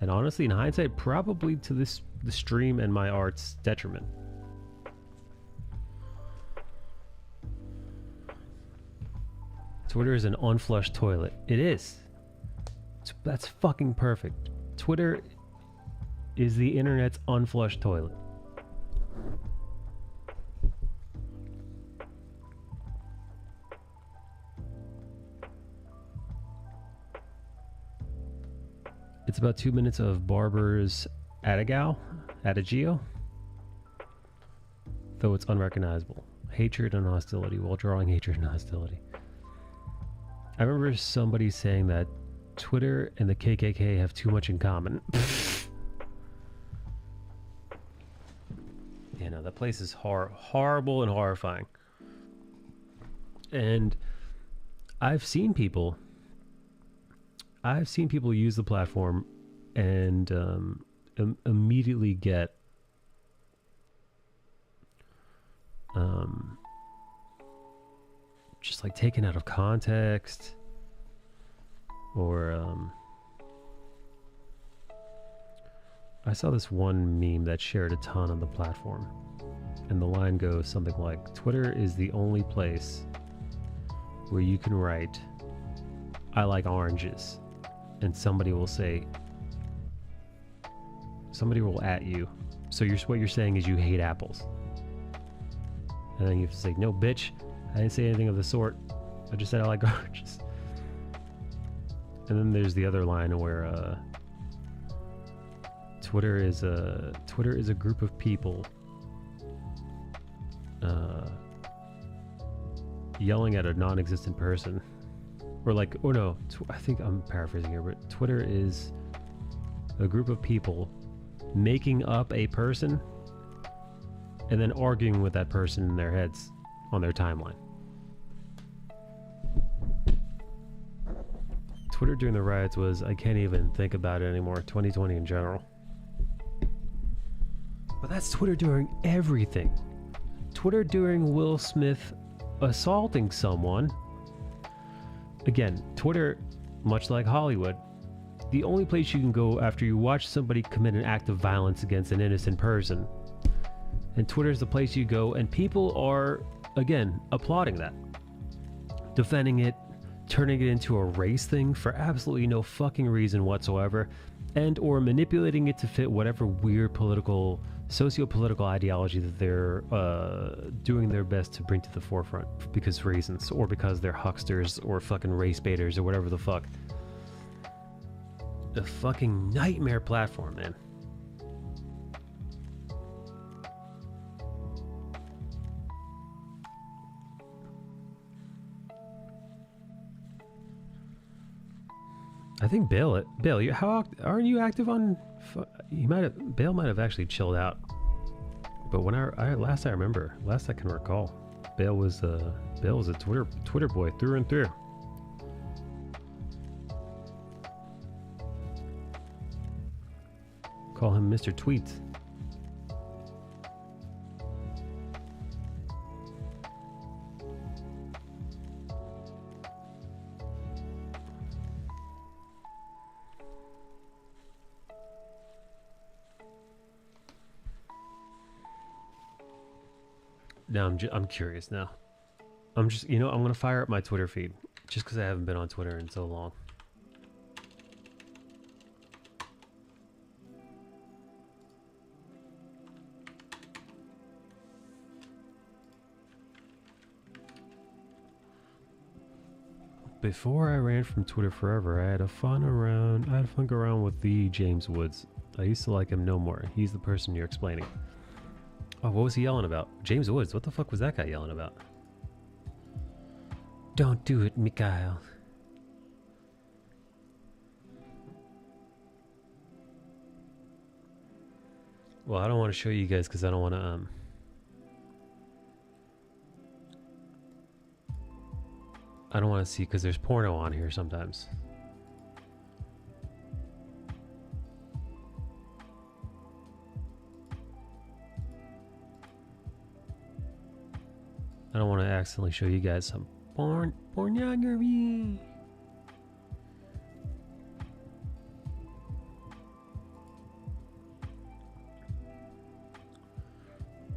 A: And honestly, in hindsight, probably to the stream and my art's detriment. Twitter is an unflushed toilet. It is. That's fucking perfect. Twitter is the internet's unflushed toilet. It's about 2 minutes of Barber's Adagio, though it's unrecognizable. Hatred and hostility while drawing hatred and hostility. I remember somebody saying that Twitter and the KKK have too much in common. You know, that place is horrible and horrifying. And I've seen people use the platform and immediately get just like taken out of context, or I saw this one meme that shared a ton on the platform, and the line goes something like, Twitter is the only place where you can write, I like oranges, and somebody will at you, so what you're saying is you hate apples. And then you have to say, no bitch, I didn't say anything of the sort, I just said I like oranges. And then there's the other line where Twitter is a group of people yelling at a non-existent person, or like, oh no, I think I'm paraphrasing here, but Twitter is a group of people making up a person and then arguing with that person in their heads on their timeline. Twitter during the riots was, I can't even think about it anymore, 2020 in general. But that's Twitter during everything. Twitter during Will Smith assaulting someone. Again, Twitter, much like Hollywood, the only place you can go after you watch somebody commit an act of violence against an innocent person. And Twitter is the place you go, and people are, again, applauding that, defending it, turning it into a race thing for absolutely no fucking reason whatsoever, and or manipulating it to fit whatever weird political, socio-political ideology that they're doing their best to bring to the forefront because reasons, or because they're hucksters or fucking race baiters or whatever the fuck. A fucking nightmare platform, man. I think Bale, how aren't you active on? Bale might have actually chilled out. But when last I can recall, Bale was a Twitter boy through and through. Call him Mr. Tweets. Now I'm curious now. I'm gonna fire up my Twitter feed just because I haven't been on Twitter in so long. Before I ran from Twitter forever, I had fun around with the James Woods. I used to like him no more. He's the person you're explaining. Oh, what was he yelling about? James Woods, what the fuck was that guy yelling about? Don't do it, Mikhail. Well, I don't want to show you guys because I don't want to, I don't want to see because there's porno on here sometimes. I don't want to accidentally show you guys some pornography.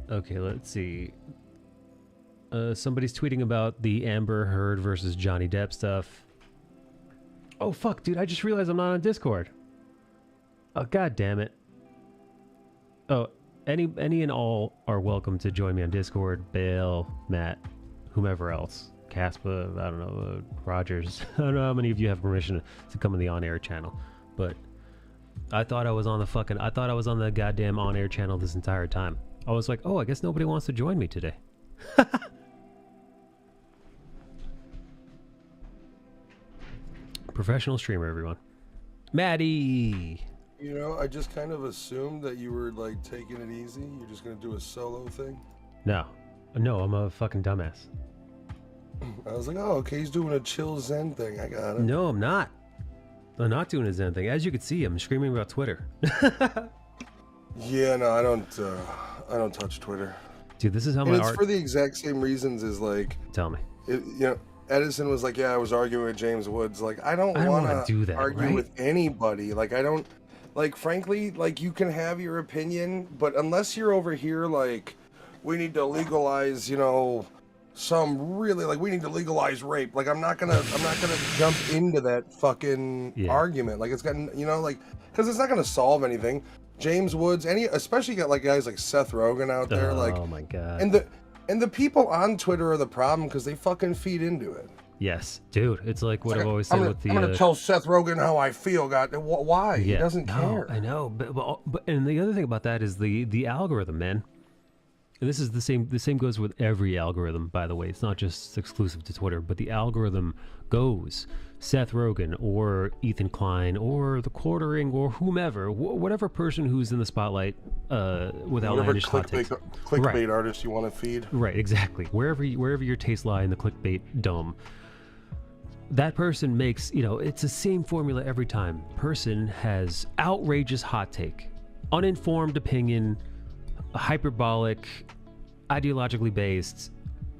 A: Okay, let's see. Somebody's tweeting about the Amber Heard versus Johnny Depp stuff. Oh fuck, dude! I just realized I'm not on Discord. Oh god damn it. Oh. Any and all are welcome to join me on Discord. Bale, Matt, whomever else. Caspa, I don't know, Rogers. I don't know how many of you have permission to come on the on-air channel. But I thought I was on the goddamn on-air channel this entire time. I was like, oh, I guess nobody wants to join me today. Professional streamer, everyone. Maddie!
C: You know, I just kind of assumed that you were, like, taking it easy. You're just going to do a solo thing.
A: No, I'm a fucking dumbass.
C: I was like, oh, okay, he's doing a chill Zen thing. I got it.
A: No, I'm not. I'm not doing a Zen thing. As you can see, I'm screaming about Twitter.
C: Yeah, no, I don't touch Twitter.
A: Dude, this is how
C: and
A: my
C: it's
A: art...
C: for the exact same reasons as, like...
A: Tell me.
C: Edison was like, yeah, I was arguing with James Woods. Like, I don't want to argue with anybody. Like, I don't... Like, frankly, like, you can have your opinion, but unless you're over here, like, we need to legalize, we need to legalize rape. Like, I'm not gonna jump into that fucking argument. Like, it's got, because it's not gonna solve anything. James Woods, especially got, like, guys like Seth Rogen out there,
A: oh my god.
C: And the people on Twitter are the problem because they fucking feed into it.
A: Yes, dude. It's like what I've always said with the...
C: I'm going to tell Seth Rogen how I feel. God, why? Yeah, he doesn't care.
A: I know. But and the other thing about that is the algorithm, man. And this is the same goes with every algorithm, by the way. It's not just exclusive to Twitter, but the algorithm goes Seth Rogen or Ethan Klein or the Quartering or whomever, whatever person who's in the spotlight with outlandish hot takes.
C: Clickbait artist you want to feed.
A: Right, exactly. Wherever your tastes lie in the clickbait dome. That person makes, it's the same formula every time. Person has outrageous hot take, uninformed opinion, hyperbolic, ideologically based,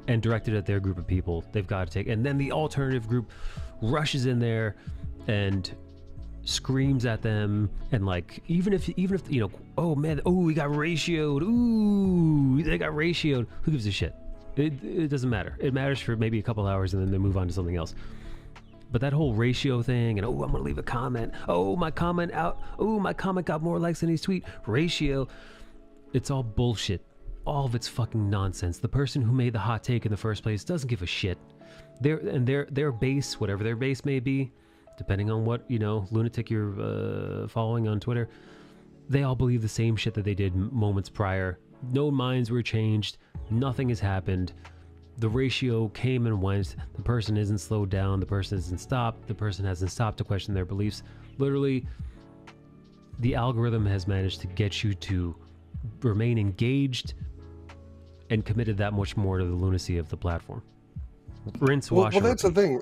A: and directed at their group of people. They've got to take, and then the alternative group rushes in there and screams at them, and like even if oh man, oh we got ratioed, ooh they got ratioed. Who gives a shit? It doesn't matter. It matters for maybe a couple hours, and then they move on to something else. But that whole ratio thing, and I'm gonna leave a comment. My comment got more likes than his tweet. Ratio, it's all bullshit. All of it's fucking nonsense. The person who made the hot take in the first place doesn't give a shit. Their base, whatever their base may be, depending on what lunatic you're following on Twitter, they all believe the same shit that they did moments prior. No minds were changed. Nothing has happened. The ratio came and went. The person isn't slowed down. The person isn't stopped. The person hasn't stopped to question their beliefs. Literally, the algorithm has managed to get you to remain engaged and committed that much more to the lunacy of the platform. Rinse, wash,
C: well, that's the thing.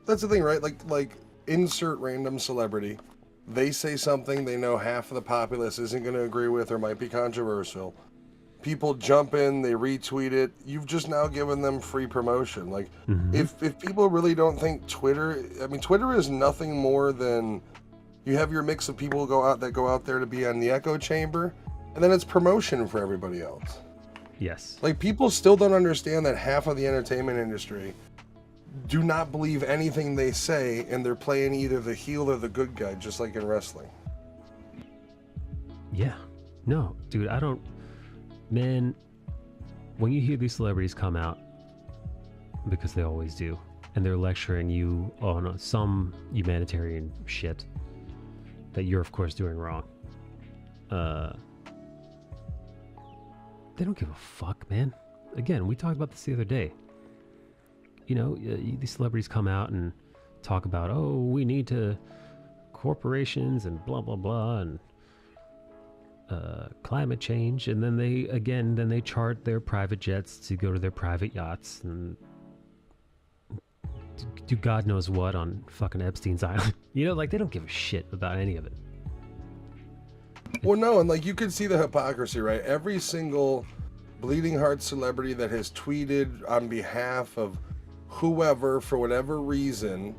C: That's the thing, right? Like insert random celebrity. They say something they know half of the populace isn't going to agree with or might be controversial. People jump in, they retweet it. You've just now given them free promotion. Like, if people really don't think Twitter, I mean, Twitter is nothing more than you have your mix of people go out there to be on the echo chamber, and then it's promotion for everybody else.
A: Yes.
C: Like, people still don't understand that half of the entertainment industry do not believe anything they say, and they're playing either the heel or the good guy, just like in wrestling.
A: Yeah. No, dude, I don't... Man, when you hear these celebrities come out, because they always do, and they're lecturing you on some humanitarian shit that you're, of course, doing wrong, they don't give a fuck, man. Again, we talked about this the other day. These celebrities come out and talk about, we need to corporations and blah, blah, blah, and climate change, and then they chart their private jets to go to their private yachts and do God knows what on fucking Epstein's Island. They don't give a shit about any of it.
C: Well, no, and like you can see the hypocrisy, right? Every single bleeding heart celebrity that has tweeted on behalf of whoever for whatever reason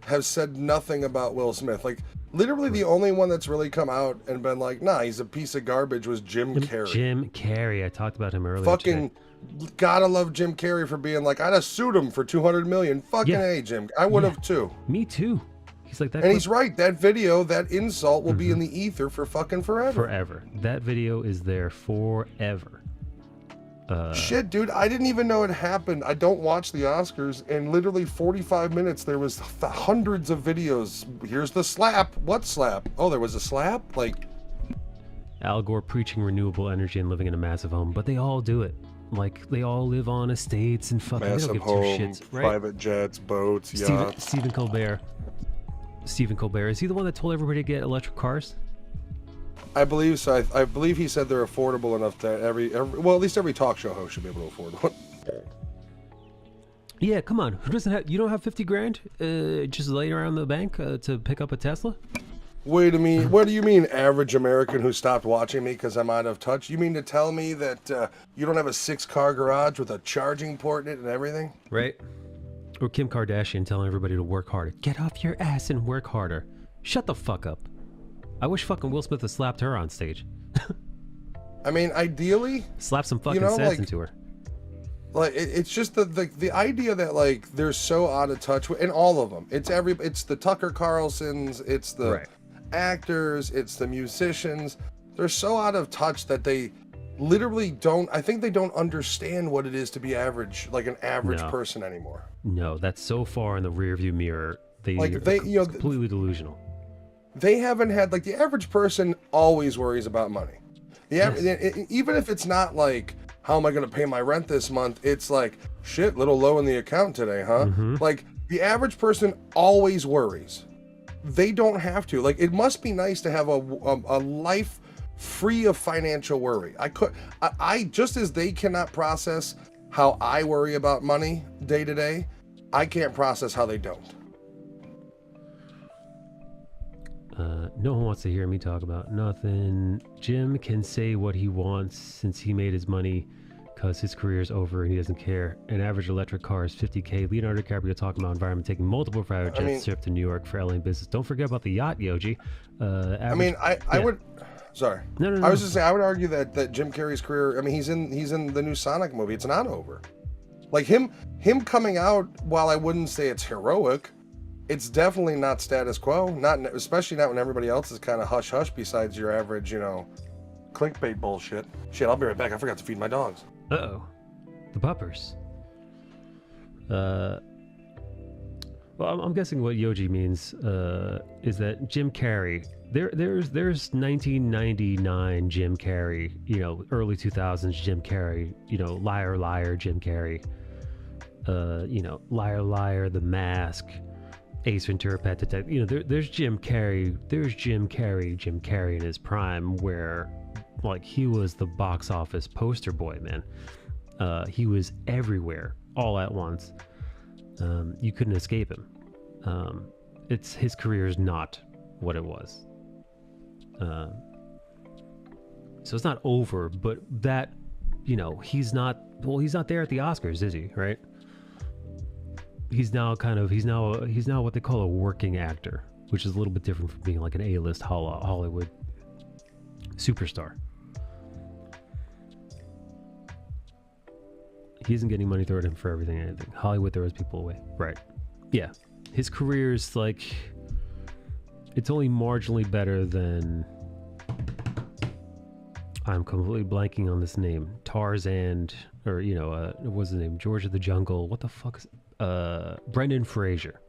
C: has said nothing about Will Smith. Like, literally the only one that's really come out and been like, nah, he's a piece of garbage was Jim Carrey.
A: Jim Carrey, I talked about him earlier.
C: Fucking gotta love Jim Carrey for being like, I'd have sued him for $200 million. Fucking A, Jim. I would have too.
A: Me too. He's like that.
C: And he's right. That video, that insult will be in the ether for fucking forever.
A: Forever. That video is there forever.
C: Shit, dude, I didn't even know it happened. I don't watch the Oscars, and literally 45 minutes there was hundreds of videos. Here's the slap. What slap? Oh, there was a slap? Like,
A: Al Gore preaching renewable energy and living in a massive home, but they all do it. Like, they all live on estates and fucking
C: massive homes, right? Private jets, boats, yachts.
A: Stephen Colbert, is he the one that told everybody to get electric cars?
C: I believe so. I believe he said they're affordable enough that at least every talk show host should be able to afford one.
A: Yeah, come on. Who doesn't have? You don't have 50 grand just laying around the bank to pick up a Tesla?
C: Wait a minute. What do you mean, average American who stopped watching me because I'm out of touch? You mean to tell me that you don't have a 6-car garage with a charging port in it and everything?
A: Right. Or Kim Kardashian telling everybody to work harder. Get off your ass and work harder. Shut the fuck up. I wish fucking Will Smith had slapped her on stage.
C: I mean, ideally,
A: slap some fucking sense into her.
C: Like, it's just the idea that like they're so out of touch with, and all of them. It's the Tucker Carlsons, it's the actors, it's the musicians. They're so out of touch that they literally don't. I think they don't understand what it is to be average, like an average person anymore. No, that's so far in the rearview mirror. They completely delusional. They haven't had, like, the average person always worries about money. Even if it's not like, how am I going to pay my rent this month? It's like, shit, little low in the account today, huh? Like, the average person always worries. They don't have to. Like, it must be nice to have a life free of financial worry. I just as they cannot process how I worry about money day to day, I can't process how they don't. No one wants to hear me talk about nothing. Jim can say what he wants since he made his money because his career's over and he doesn't care. An average electric car is $50K. Leonardo DiCaprio talking about environment, taking multiple private jets trip to New York for LA business. Don't forget about the yacht, Yoji. I would... Sorry. No. I was just saying, I would argue that Jim Carrey's career, I mean, he's in the new Sonic movie. It's not over. Like, him coming out, while I wouldn't say it's heroic, it's definitely not status quo. Especially not when everybody else is kind of hush hush. Besides your average, clickbait bullshit. Shit, I'll be right back. I forgot to feed my dogs.
A: Uh-oh. The puppers. Well, I'm guessing what Yoji means is that Jim Carrey. There's 1999 Jim Carrey, early 2000s Jim Carrey, Liar Liar Jim Carrey, Liar Liar, The Mask, Ace Ventura, Pet Detective. There's Jim Carrey. There's Jim Carrey in his prime, where like he was the box office poster boy, man. He was everywhere all at once. You couldn't escape him. His career is not what it was. So it's not over, but that, he's not there at the Oscars, is he? Right? He's now what they call a working actor, which is a little bit different from being like an A-list Hollywood superstar. He isn't getting money thrown at him for everything and anything. Hollywood throws people away. Right. Yeah. His career is like, it's only marginally better than, I'm completely blanking on this name. Tarzan, or, what's his name? George of the Jungle. What the fuck is, Brendan Fraser.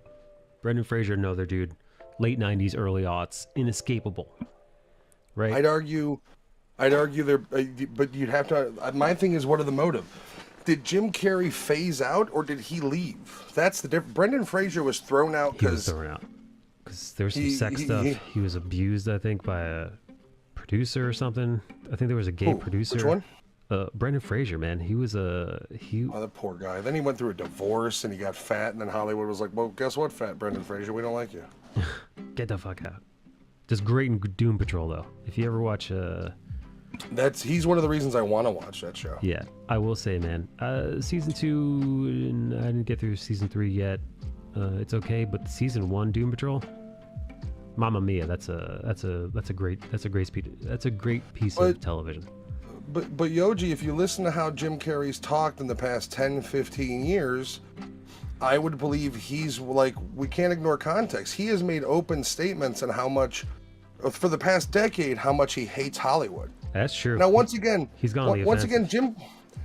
A: Brendan Fraser, another dude. Late 90s, early aughts. Inescapable. Right?
C: I'd argue there, but you'd have to, my thing is, what are the motive? Did Jim Carrey phase out, or did he leave? That's the difference. Brendan Fraser was thrown out because
A: there was some sex stuff. He was abused, I think, by a producer or something. I think there was a gay producer.
C: Which one?
A: Brendan Fraser, man. He was
C: Oh, the poor guy. Then he went through a divorce and he got fat, and then Hollywood was like, "Well, guess what, fat Brendan Fraser? We don't like you.
A: Get the fuck out." Just great in Doom Patrol, though. If you ever watch,
C: he's one of the reasons I want to watch that show.
A: Yeah, I will say, man. Season 2, and I didn't get through season 3 yet. It's okay, but season 1 Doom Patrol, Mamma Mia, that's a great piece of television.
C: But Yoji, if you listen to how Jim Carrey's talked in the past 10, 15 years, I would believe he's like, we can't ignore context. He has made open statements on how much, for the past decade, how much he hates Hollywood.
A: That's true.
C: Now, once again,
A: Jim,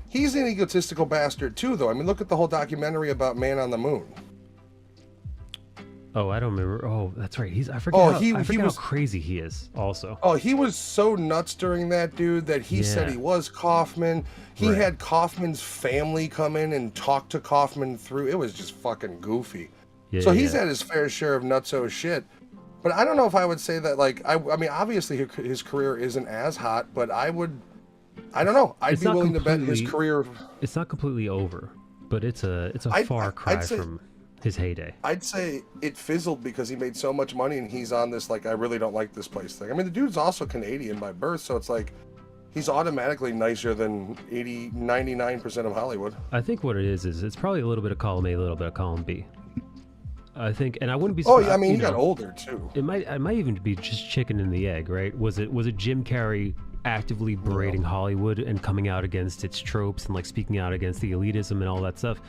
C: he's an egotistical bastard too, though. I mean, look at the whole documentary about Man on the Moon.
A: Oh, I don't remember. Oh, that's right. I forget how crazy he is also.
C: Oh, he was so nuts during that, dude, that he said he was Kaufman. He had Kaufman's family come in and talk to Kaufman through. It was just fucking goofy. Yeah, so he's had his fair share of nutso shit. But I don't know if I would say that, like, I mean, obviously his career isn't as hot, but I don't know. I'd be willing to bet his career.
A: It's not completely over, but it's a far cry from his heyday.
C: I'd say it fizzled because he made so much money and he's on this, like, I really don't like this place thing. I mean, the dude's also Canadian by birth, so it's like, he's automatically nicer than 99% of Hollywood.
A: I think what it is it's probably a little bit of column A, a little bit of column B. I think, and I wouldn't be surprised.
C: Oh, yeah, I mean, he got older too.
A: It might even be just chicken and the egg, right? Was it Jim Carrey actively berating Hollywood and coming out against its tropes and like speaking out against the elitism and all that stuff,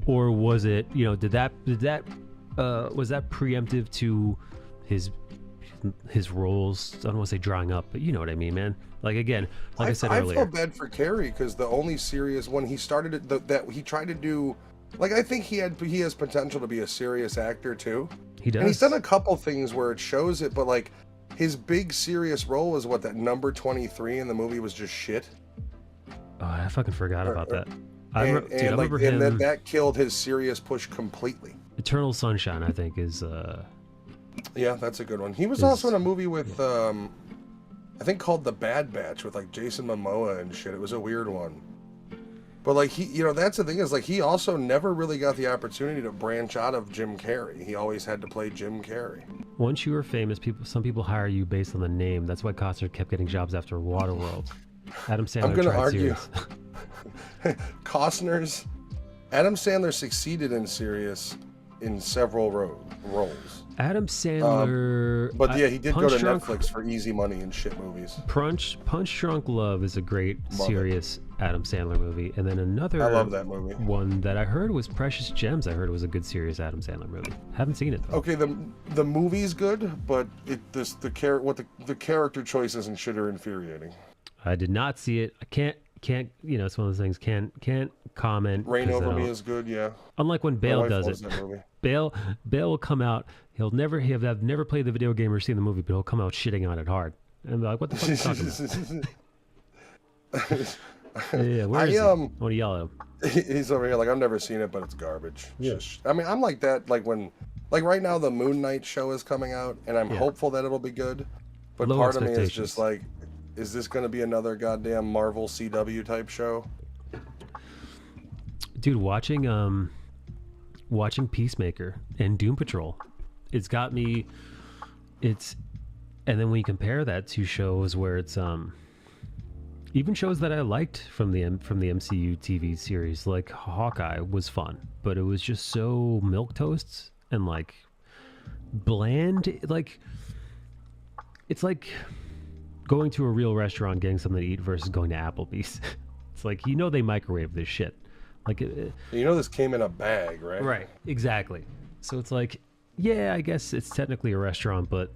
A: or was it, was that preemptive to his roles? I don't want to say drying up, but you know what I mean, man. Like, again, like I said earlier,
C: I feel bad for Carrey because the only serious when he started it, that he tried to do. Like, I think he has potential to be a serious actor too.
A: He does.
C: And he's done a couple things where it shows it, but like his big serious role was that number 23 in the movie was just shit.
A: Oh, I fucking forgot about that.
C: I remember him. And then that killed his serious push completely.
A: Eternal Sunshine, I think, is
C: yeah, that's a good one. He was also in a movie with I think called The Bad Batch with like Jason Momoa and shit. It was a weird one. But like he, that's the thing is like he also never really got the opportunity to branch out of Jim Carrey. He always had to play Jim Carrey.
A: Once you were famous, some people hire you based on the name. That's why Costner kept getting jobs after Waterworld. Adam Sandler.
C: I'm going to argue. Adam Sandler succeeded in Serious in several roles.
A: Adam Sandler.
C: But yeah, he did go to Netflix for easy money and shit movies.
A: Punch Drunk Love is a great, serious Adam Sandler movie. And then another
C: I love that movie.
A: One that I heard was Precious Gems. I heard it was a good, serious Adam Sandler movie. Haven't seen it, though.
C: Okay, the movie's good, but the character choices and shit are infuriating.
A: I did not see it. I can't it's one of those things, can't comment.
C: Reign Over Me is good, yeah.
A: Unlike when Bale does it. Bale will come out, he'll have never played the video game or seen the movie, but he'll come out shitting on it hard. And be like, what the fuck are you talking about? Yeah, where is he? I want to yell at him.
C: He's over here like, I've never seen it, but it's garbage. Yeah. I mean, I'm like that, like right now the Moon Knight show is coming out, and I'm hopeful that it'll be good. But part of me is just like, is this going to be another goddamn Marvel CW type show?
A: Dude, watching Peacemaker and Doom Patrol, it's got me. And then when you compare that to shows where it's even shows that I liked from the MCU TV series, like Hawkeye was fun, but it was just so milquetoast and like bland. Like it's like going to a real restaurant, getting something to eat versus going to Applebee's. It's like, they microwave this shit. Like,
C: this came in a bag, right?
A: Right, exactly. So it's like, yeah, I guess it's technically a restaurant, but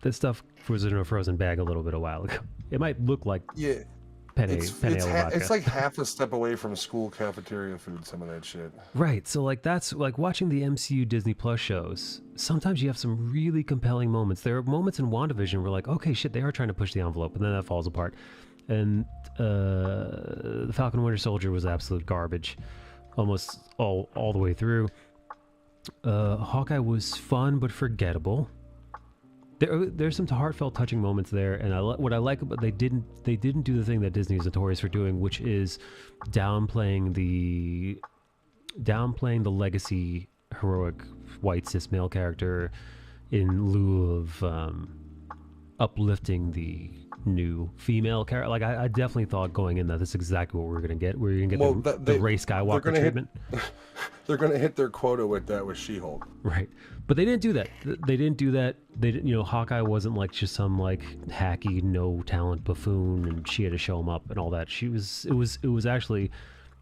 A: this stuff was in a frozen bag a little bit a while ago. It might look like penne
C: it's like half a step away from school cafeteria food, some of that shit.
A: Right, so like that's like watching the MCU Disney Plus shows. Sometimes you have some really compelling moments. There are moments in WandaVision where like, okay, shit, they are trying to push the envelope, and then that falls apart. And the Falcon Winter Soldier was absolute garbage, almost all the way through. Hawkeye was fun but forgettable. There's some heartfelt, touching moments there, and what I like about they didn't do the thing that Disney is notorious for doing, which is downplaying the legacy heroic white cis male character in lieu of uplifting the new female character. Like I definitely thought going in that this is exactly what we're gonna get. We're gonna get the Rey Skywalker treatment.
C: They're gonna hit their quota with that with She-Hulk.
A: Right. But they didn't do that. They didn't, Hawkeye wasn't like just some like hacky, no talent buffoon, and she had to show him up and all that. It was actually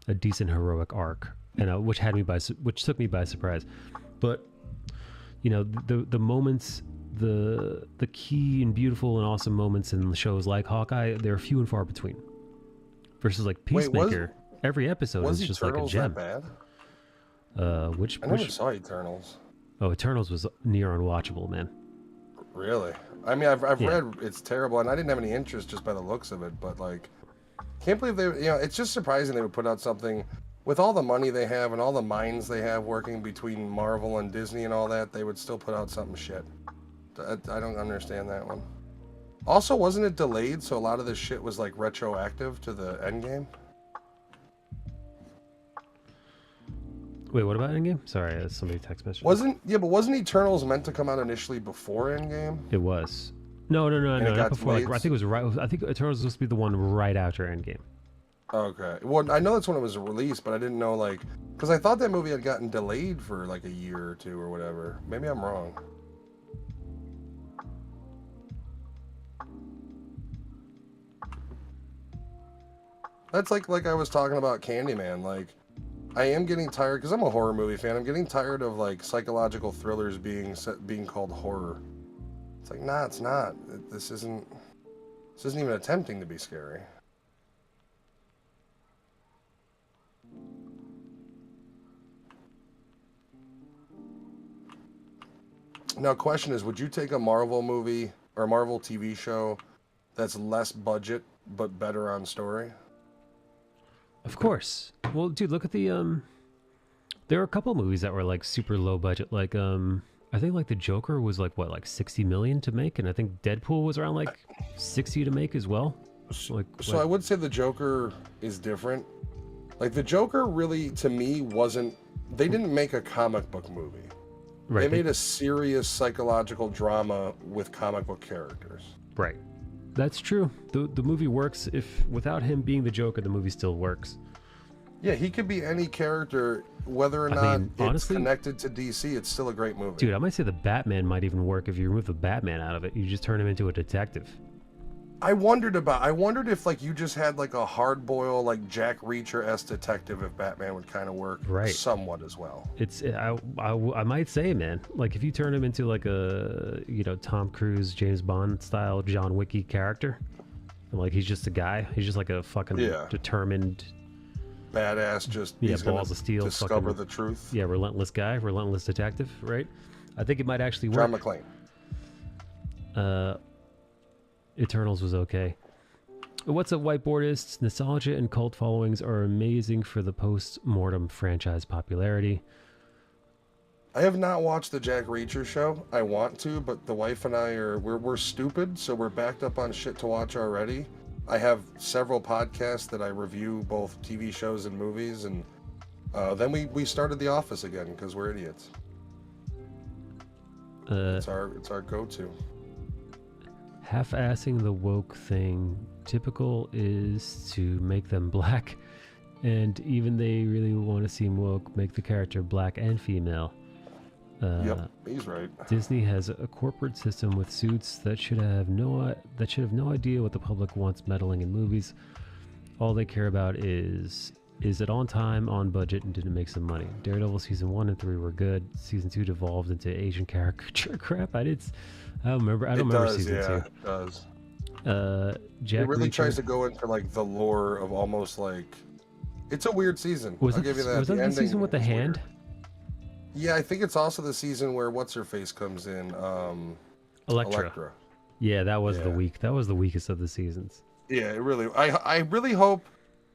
A: a decent heroic arc, and which took me by surprise. But the moments, the key and beautiful and awesome moments in shows like Hawkeye, they're few and far between. Versus like Peacemaker, every episode is just like a gem.
C: That bad?
A: I
C: never saw Eternals.
A: Oh, Eternals was near unwatchable, man.
C: Really? I mean, I've read it's terrible, and I didn't have any interest just by the looks of it. But like, can't believe they. It's just surprising they would put out something with all the money they have and all the minds they have working between Marvel and Disney and all that. They would still put out something shit. I don't understand that one. Also, wasn't it delayed? So a lot of this shit was like retroactive to the Endgame.
A: Wait, what about Endgame? Sorry, somebody text message.
C: Wasn't Eternals meant to come out initially before Endgame?
A: It was. No, not before. Like, I think it was right. I think Eternals was supposed to be the one right after Endgame.
C: Okay. Well, I know that's when it was released, but I didn't know because I thought that movie had gotten delayed for like a year or two or whatever. Maybe I'm wrong. That's like I was talking about Candyman, like. I am getting tired because I'm a horror movie fan. I'm getting tired of like psychological thrillers being called horror. It's like, nah, it's not. This isn't even attempting to be scary. Now, question is, would you take a Marvel movie or a Marvel TV show that's less budget but better on story?
A: Of course. Well, dude, look at the there are a couple movies that were like super low budget. Like I think like the Joker was like what, like 60 million to make, and I think Deadpool was around like 60 to make as well.
C: So I would say the Joker is different. Like the Joker really, to me, they didn't make a comic book movie. Right. They made a serious psychological drama with comic book characters.
A: Right. That's true. The movie works. If without him being the Joker, the movie still works.
C: Yeah, he could be any character, whether or not it's connected to DC. It's still a great movie.
A: Dude, I might say the Batman might even work if you remove the Batman out of it. You just turn him into a detective.
C: I wondered if like you just had like a hard-boiled like Jack Reacher-esque detective, if Batman would kind of work somewhat as well.
A: I might say, man, like if you turn him into like a Tom Cruise, James Bond style John Wicky character, and like he's just a guy, he's just like a fucking determined
C: badass, just
A: balls of steel,
C: discover the truth.
A: Yeah, relentless guy, relentless detective, right? I think it might actually work.
C: John McClane.
A: Eternals was okay. What's Up, Whiteboardists? Nostalgia and cult followings are amazing for the post-mortem franchise popularity.
C: I have not watched the Jack Reacher show. I want to, but the wife and I we're stupid, so we're backed up on shit to watch already. I have several podcasts that I review both TV shows and movies, and then we started The Office again because we're idiots. It's our go-to.
A: Half-assing the woke thing. Typical is to make them black, and even they really want to seem woke, make the character black and female.
C: Yep, he's right.
A: Disney has a corporate system with suits that should have no idea what the public wants meddling in movies. All they care about is it on time, on budget, and did it make some money? Daredevil season 1 and 3 were good. Season 2 devolved into Asian caricature crap. I don't remember season 2.
C: It does.
A: Jack
C: it really
A: Reacher
C: tries to go into like the lore of almost like it's a weird season. I'll give you that.
A: Was that the season with the hand?
C: Weird. Yeah, I think it's also the season where what's her face comes in. Elektra.
A: Yeah, that was the weak. That was the weakest of the seasons.
C: Yeah, it really. I really hope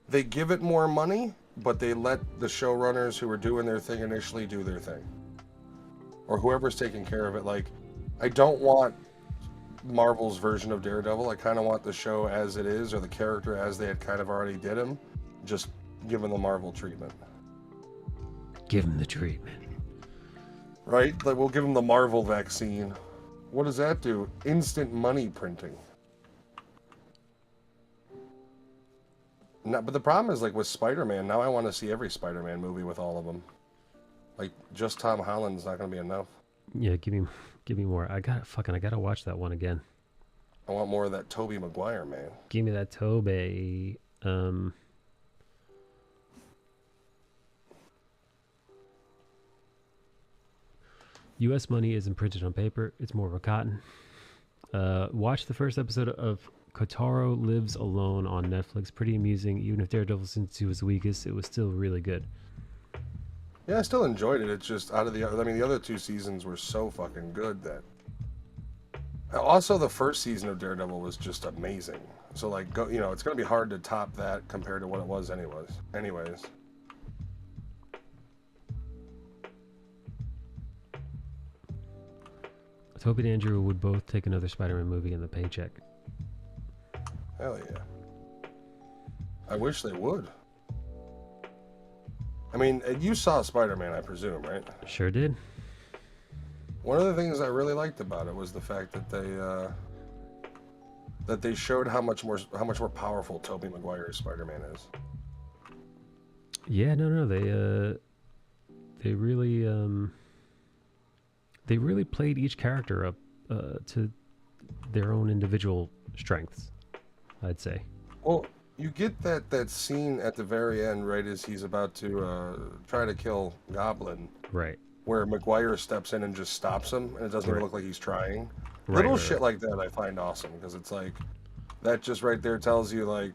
C: they give it more money, but they let the showrunners who were doing their thing initially do their thing, or whoever's taking care of it. Like, I don't want Marvel's version of Daredevil. I kind of want the show as it is, or the character as they had kind of already did him, just give him the Marvel treatment.
A: Give him the treatment.
C: Right? Like, we'll give him the Marvel vaccine. What does that do? Instant money printing. No, but the problem is, like, with Spider-Man, now I want to see every Spider-Man movie with all of them. Like, just Tom Holland's not going to be enough.
A: Yeah, give me more. I gotta watch that one again.
C: I want more of that Tobey Maguire, man.
A: Give me that Tobey. U.S. money isn't printed on paper. It's more of a cotton. Watch the first episode of Kotaro Lives Alone on Netflix. Pretty amusing. Even if Daredevil season 2 was the weakest, it was still really good.
C: Yeah, I still enjoyed it. It's just the other two seasons were so fucking good that. Also, the first season of Daredevil was just amazing. So, like, it's going to be hard to top that compared to what it was anyways.
A: Tobey and Andrew would both take another Spider-Man movie in the paycheck.
C: Hell yeah. I wish they would. I mean, you saw Spider-Man, I presume, right?
A: Sure did.
C: One of the things I really liked about it was the fact that they showed how much more powerful Tobey Maguire's Spider-Man is.
A: Yeah, no, they really played each character up to their own individual strengths, I'd say.
C: Well, you get that scene at the very end, right, as he's about to try to kill Goblin.
A: Right.
C: Where Maguire steps in and just stops him, and it doesn't even look like he's trying. Little shit like that I find awesome, because it's like, that just right there tells you, like,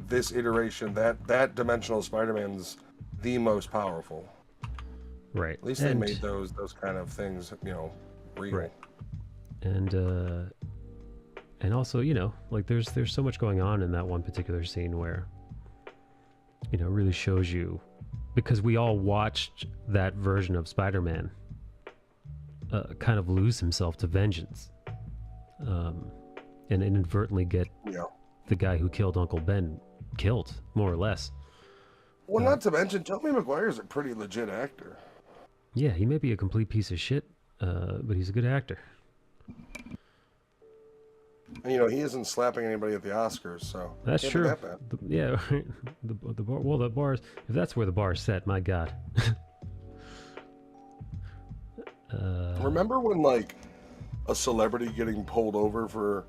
C: this iteration, that dimensional Spider-Man's the most powerful.
A: Right.
C: At least they made those kind of things, real.
A: Right. And also, like there's so much going on in that one particular scene where, it really shows you, because we all watched that version of Spider-Man kind of lose himself to vengeance, and inadvertently get the guy who killed Uncle Ben killed, more or less.
C: Well, not to mention, Tobey Maguire's a pretty legit actor.
A: Yeah, he may be a complete piece of shit, but he's a good actor.
C: And, he isn't slapping anybody at the Oscars, so
A: that's true.
C: That bad.
A: Yeah, the bar. Well, the bars. If that's where the bar is set, my God.
C: Remember when like a celebrity getting pulled over for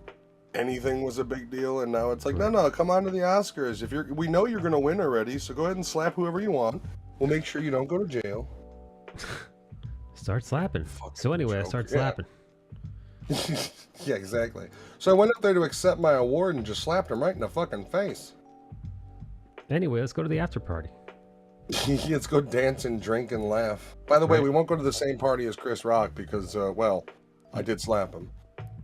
C: anything was a big deal, and now it's like, no, come on to the Oscars. We know you're gonna win already, so go ahead and slap whoever you want. We'll make sure you don't go to jail.
A: Start slapping. So anyway, I start slapping.
C: Yeah, exactly. So I went up there to accept my award and just slapped him right in the fucking face.
A: Anyway, let's go to the after party.
C: Let's go dance and drink and laugh. By the way, we won't go to the same party as Chris Rock because, I did slap him.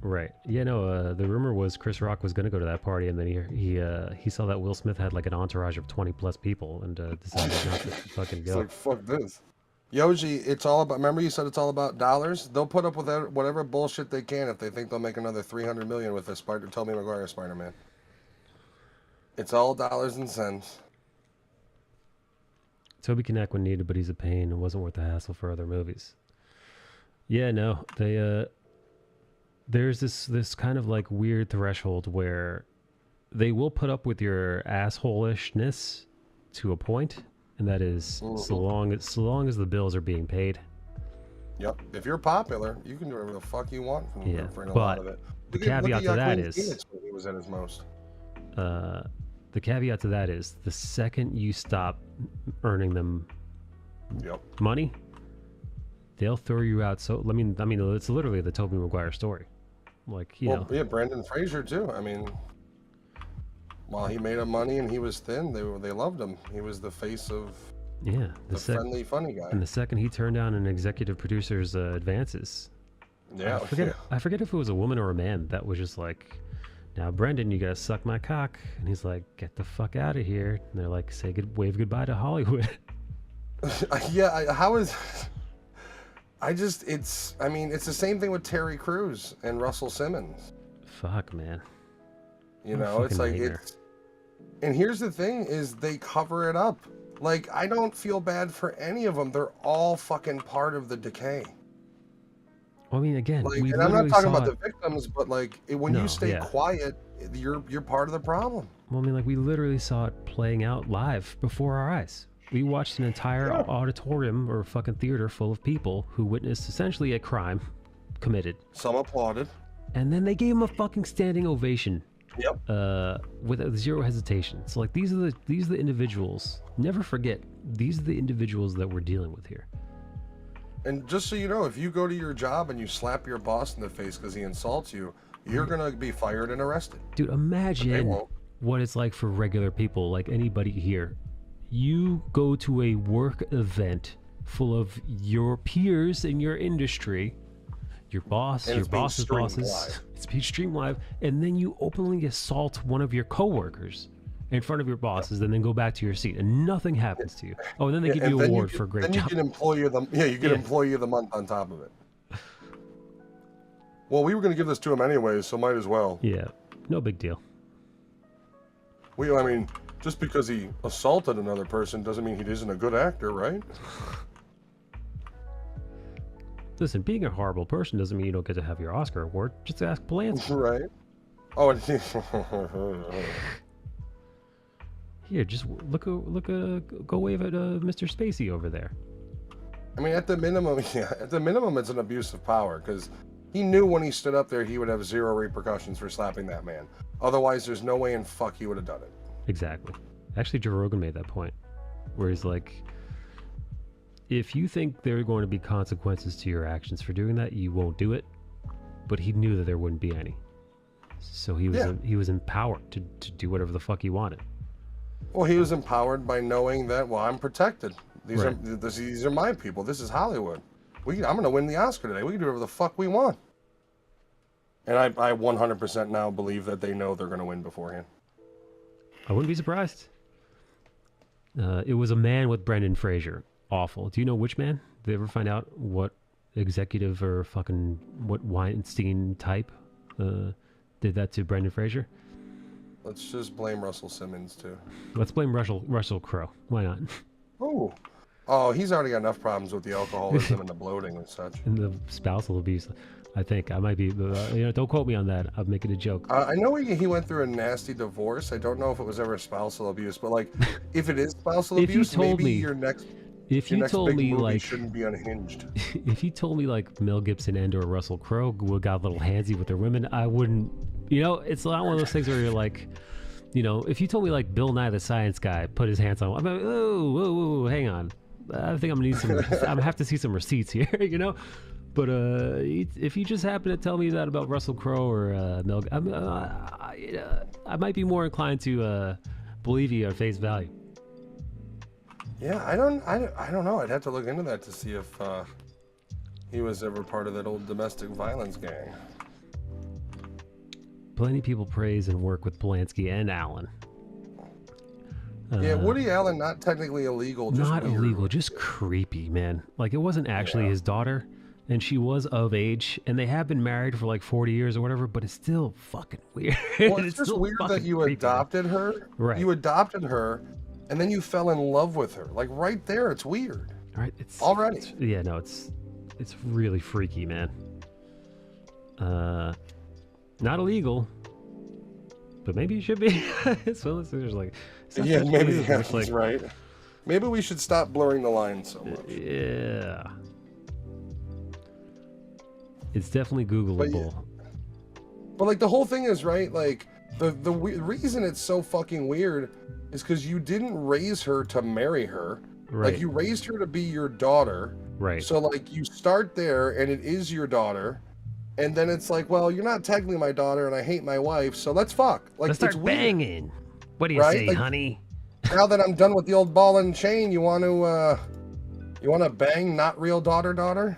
A: Right. Yeah, no, the rumor was Chris Rock was going to go to that party, and then he saw that Will Smith had like an entourage of 20 plus people and decided not to fucking go.
C: It's like, fuck this. Yoji, it's all about, remember you said it's all about dollars? They'll put up with whatever bullshit they can if they think they'll make another $300 million with this Tobey Maguire Spider-Man. It's all dollars and cents.
A: Toby can act when needed, but he's a pain and wasn't worth the hassle for other movies. Yeah, no, there's this kind of like weird threshold where they will put up with your assholishness to a point, and that is so long as the bills are being paid.
C: Yep. If you're popular, you can do whatever the fuck you want from a lot of it.
A: The caveat to that is
C: he was at his most.
A: The caveat to that is the second you stop earning them money, they'll throw you out. So I mean, it's literally the Tobey Maguire story. Like, yeah,
C: Brendan Fraser too. I mean, while he made him money and he was thin, they loved him. He was the face of the friendly, funny guy.
A: And the second he turned down an executive producer's advances, I forget if it was a woman or a man that was just like, now Brendan, you gotta suck my cock, and he's like, get the fuck out of here. And they're like, wave goodbye to Hollywood.
C: It's the same thing with Terry Crews and Russell Simmons.
A: Fuck, man.
C: It's like and here's the thing is they cover it up. Like, I don't feel bad for any of them. They're all fucking part of the decay.
A: Well, I mean, again,
C: and I'm not talking about the victims, but like when you stay quiet, you're part of the problem.
A: Well, I mean, like we literally saw it playing out live before our eyes. We watched an entire auditorium or fucking theater full of people who witnessed essentially a crime committed.
C: Some applauded.
A: And then they gave him a fucking standing ovation.
C: Yep.
A: With zero hesitation. So like these are the individuals. Never forget, these are the individuals that we're dealing with here.
C: And just so you know, if you go to your job and you slap your boss in the face because he insults you, you're gonna be fired and arrested.
A: Dude, imagine what it's like for regular people, like anybody here. You go to a work event full of your peers in your industry, your boss, your boss's bosses. It's being streamed live, and then you openly assault one of your coworkers in front of your bosses, and then go back to your seat, and nothing happens to you. Oh, and then they give you an award for a great job.
C: Then you get employee of the month on top of it. Well, we were going to give this to him anyways, so might as well.
A: Yeah, no big deal.
C: Just because he assaulted another person doesn't mean he isn't a good actor, right?
A: Listen, being a horrible person doesn't mean you don't get to have your Oscar award. Just ask Polanski.
C: Right. Oh, and
A: here, just go wave at Mr. Spacey over there.
C: I mean, at the minimum, it's an abuse of power, because he knew when he stood up there he would have zero repercussions for slapping that man. Otherwise, there's no way in fuck he would have done it.
A: Exactly. Actually, Joe Rogan made that point, where he's like, if you think there are going to be consequences to your actions for doing that, you won't do it. But he knew that there wouldn't be any. So he was empowered to do whatever the fuck he wanted.
C: Well, he was empowered by knowing that, I'm protected. These are my people. This is Hollywood. I'm going to win the Oscar today. We can do whatever the fuck we want. And I 100% now believe that they know they're going to win beforehand.
A: I wouldn't be surprised. It was a man with Brendan Fraser. Awful. Do you know which man? Did they ever find out what executive or fucking what Weinstein type did that to Brendan Fraser?
C: Let's just blame Russell Simmons too.
A: Let's blame Russell Crowe. Why not?
C: Oh, Oh, he's already got enough problems with the alcoholism and the bloating and such.
A: And the spousal abuse. I think I might be. Don't quote me on that. I'm making a joke.
C: I know he went through a nasty divorce. I don't know if it was ever spousal abuse, but like, if it is spousal abuse, maybe your next.
A: If you told me like
C: shouldn't be unhinged.
A: If you told me like Mel Gibson and or Russell Crowe got a little handsy with their women, I wouldn't. It's not one of those things where you're like, if you told me like Bill Nye the Science Guy put his hands on, I'm like, whoa, hang on. I think I'm gonna need some. I'm gonna have to see some receipts here, But if you just happen to tell me that about Russell Crowe or Mel, I might be more inclined to believe you at face value.
C: Yeah, I don't know. I'd have to look into that to see if he was ever part of that old domestic violence gang.
A: Plenty of people praise and work with Polanski and Allen.
C: Yeah, Woody Allen, not technically illegal. Just
A: not
C: weird.
A: illegal, just creepy, man. Like, it wasn't actually his daughter, and she was of age, and they have been married for like 40 years or whatever, but it's still fucking weird.
C: Well, it's just weird that you adopted her.
A: Right.
C: You adopted her, and then you fell in love with her. Like, right there, it's weird.
A: Right. It's
C: already.
A: It's really freaky, man. Not illegal, but maybe it should be. So there's like...
C: Yeah, maybe that's like, right. Maybe we should stop blurring the lines so much.
A: Yeah. It's definitely Googleable.
C: But like the whole thing is, right, like the reason it's so fucking weird is because you didn't raise her to marry her.
A: Right.
C: Like you raised her to be your daughter.
A: Right.
C: So like you start there and it is your daughter. And then it's like, well, you're not technically my daughter and I hate my wife, so let's fuck. Like,
A: let's start banging. What do you say,
C: like,
A: honey?
C: Now that I'm done with the old ball and chain, you want to bang not real daughter?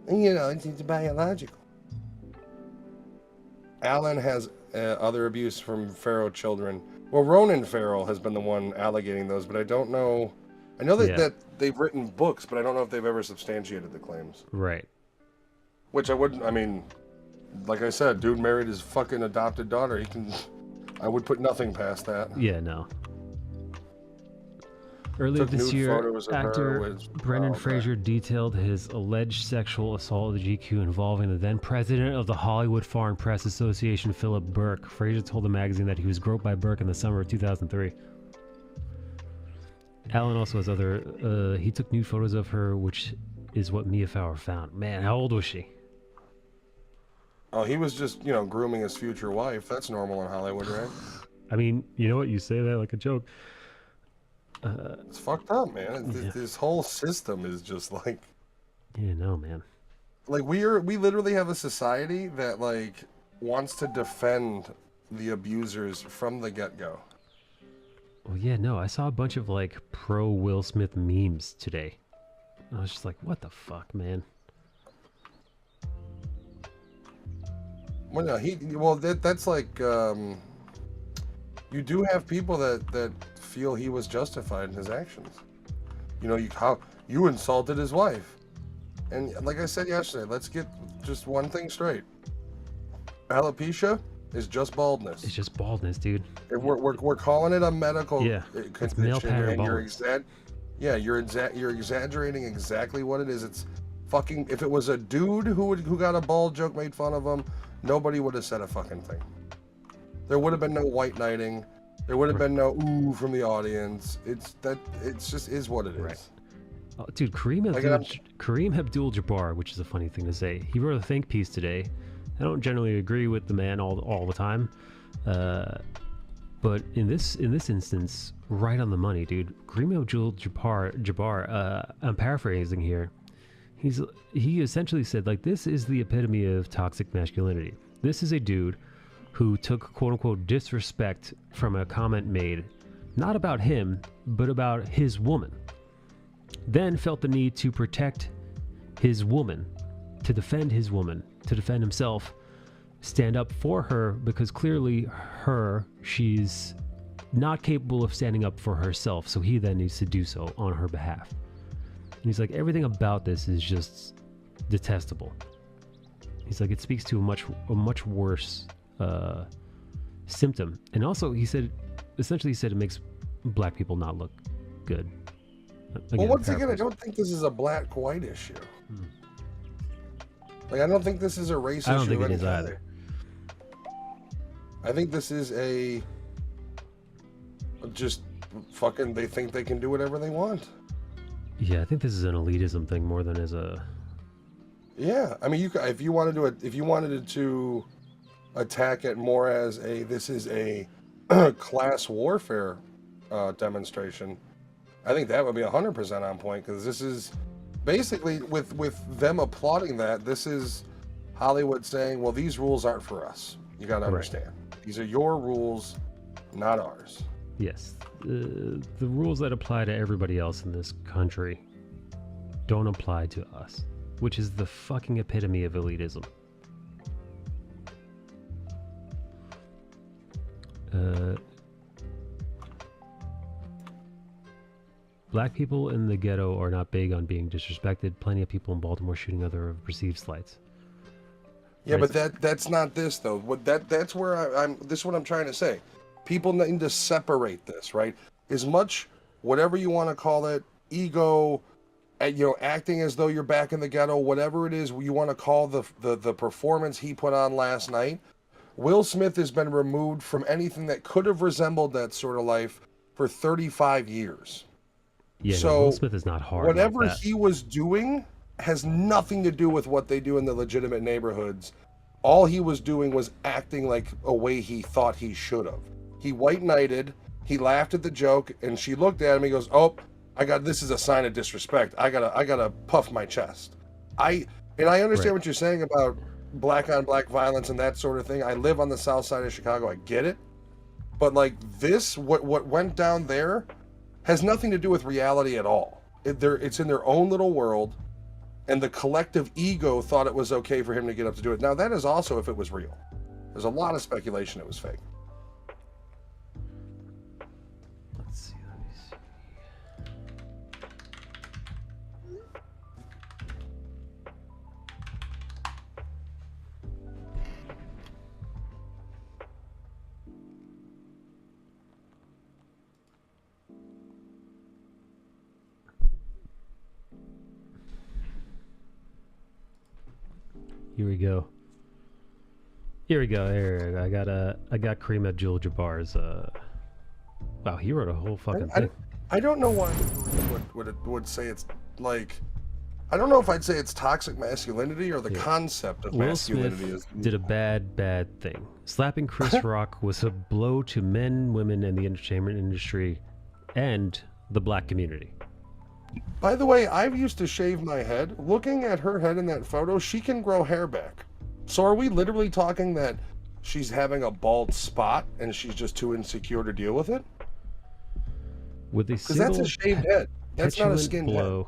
C: It's biological. Alan has other abuse from Pharaoh children. Well, Ronan Farrow has been the one alleging those, but I don't know. I know that they've written books, but I don't know if they've ever substantiated the claims.
A: Right.
C: Which I wouldn't. I mean, like I said, dude married his fucking adopted daughter. I would put nothing past that.
A: Yeah, no. Earlier this year, actor Brendan Fraser detailed his alleged sexual assault at the GQ involving the then president of the Hollywood Foreign Press Association, Philip Burke. Fraser told the magazine that he was groped by Burke in the summer of 2003. Allen also has other... he took nude photos of her, which is what Mia Farrow found. Man, how old was she?
C: Oh, he was just, grooming his future wife. That's normal in Hollywood, right?
A: I mean, you know what? You say that like a joke.
C: It's fucked up, man. This whole system is just like...
A: Yeah, no, man.
C: Like, we literally have a society that, like, wants to defend the abusers from the get-go.
A: Well, yeah, no, I saw a bunch of, like, pro Will Smith memes today. I was just like, what the fuck, man?
C: Well, no, that's like, you do have people that feel he was justified in his actions. You insulted his wife. And like I said yesterday, let's get just one thing straight. Alopecia is just baldness.
A: It's just baldness, dude.
C: We're calling it a medical
A: condition. Male pattern
C: baldness. You're exaggerating exactly what it is. It's fucking... If it was a dude who got a bald joke made fun of him, nobody would have said a fucking thing. There would have been no white knighting. There would have been no ooh from the audience. It's just is what it is.
A: Right. Oh, dude, Kareem Abdul-Jabbar, which is a funny thing to say, he wrote a think piece today. I don't generally agree with the man all the time, but in this instance, right on the money, dude. Kareem Abdul-Jabbar, I'm paraphrasing here. He essentially said, like, this is the epitome of toxic masculinity. This is a dude who took quote-unquote disrespect from a comment made, not about him, but about his woman. Then felt the need to protect his woman, to defend his woman, to defend himself, stand up for her, because clearly she's not capable of standing up for herself, so he then needs to do so on her behalf. And he's like, everything about this is just detestable. He's like, it speaks to a much worse symptom. And also, he said it makes black people not look good. Again,
C: well, once again, I don't think this is a black-white issue. Like, I don't think this is a race issue.
A: I don't think it is either.
C: I think this is a just fucking. They think they can do whatever they want.
A: Yeah, I think this is an elitism thing more than as a.
C: Yeah, I mean, if you wanted to attack it more as this is a class warfare demonstration, I think that would be 100% on point, because this is basically with them applauding that. This is Hollywood saying, well, these rules aren't for us. You got to understand. Right. These are your rules, not ours.
A: Yes. The rules that apply to everybody else in this country don't apply to us, which is the fucking epitome of elitism. Black people in the ghetto are not big on being disrespected. Plenty of people in Baltimore shooting other perceived slights.
C: Yeah, right. But that's not this though. That's where I'm. This is what I'm trying to say. People need to separate this, right? As much, whatever you want to call it, ego, acting as though you're back in the ghetto, whatever it is you want to call the performance he put on last night. Will Smith has been removed from anything that could have resembled that sort of life for 35 years.
A: Yeah,
C: so
A: no, Will Smith is not hard.
C: Whatever
A: like that.
C: he was doing has nothing to do with what they do in the legitimate neighborhoods. All he was doing was acting like a way he thought he should have. He white knighted, he laughed at the joke, and she looked at him, he goes, oh, this is a sign of disrespect. I gotta puff my chest. I understand what you're saying about black on black violence and that sort of thing. I live on the south side of Chicago, I get it. But like this, what went down there has nothing to do with reality at all. It's in their own little world, and the collective ego thought it was okay for him to get up to do it. Now that is also if it was real. There's a lot of speculation it was fake.
A: Let's see. Here we go. Here, I got Kareem Abdul-Jabbar's. Wow, he wrote a whole fucking thing.
C: I don't know why would say it's like. I don't know if I'd say it's toxic masculinity or the concept of masculinity.
A: Will Smith did a bad thing. Slapping Chris Rock was a blow to men, women, and the entertainment industry, and the black community.
C: By the way, I've used to shave my head. Looking at her head in that photo, she can grow hair back. So are we literally talking that she's having a bald spot and she's just too insecure to deal with it?
A: Because
C: that's a shaved head. That's not a skinned
A: blow.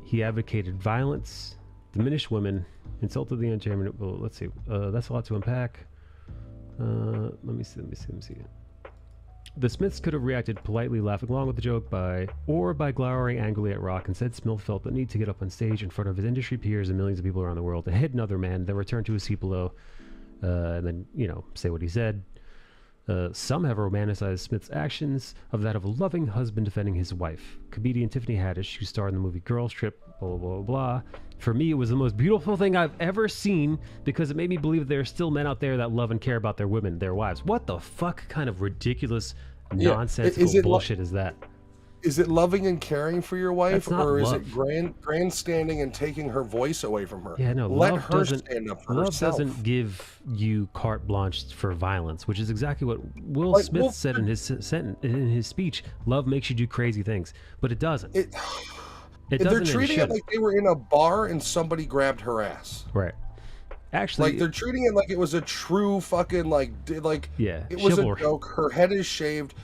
A: He advocated violence, diminished women, insulted the entertainment. Well, let's see. That's a lot to unpack. Let me see. The Smiths could have reacted politely, laughing along with the joke by glowering angrily at Rock. Instead, Smith felt the need to get up on stage in front of his industry peers and millions of people around the world to hit another man, then return to his seat below, and then, say what he said. Some have romanticized Smith's actions of that of a loving husband defending his wife. Comedian Tiffany Haddish, who starred in the movie Girls Trip, blah, blah, blah, blah. For me, it was the most beautiful thing I've ever seen because it made me believe there are still men out there that love and care about their women, their wives. What the fuck kind of ridiculous, nonsensical bullshit is that?
C: Is it loving and caring for your wife, or is
A: love.
C: it grandstanding and taking her voice away from her?
A: Yeah, no,
C: let her stand up for herself.
A: Love doesn't give you carte blanche for violence, which is exactly what Will Smith said in his speech. Love makes you do crazy things, but it doesn't. It doesn't.
C: They're treating it like they were in a bar and somebody grabbed her ass.
A: Right. Actually,
C: like they're treating it like it was a true fucking
A: yeah,
C: it was a joke. Her head is shaved.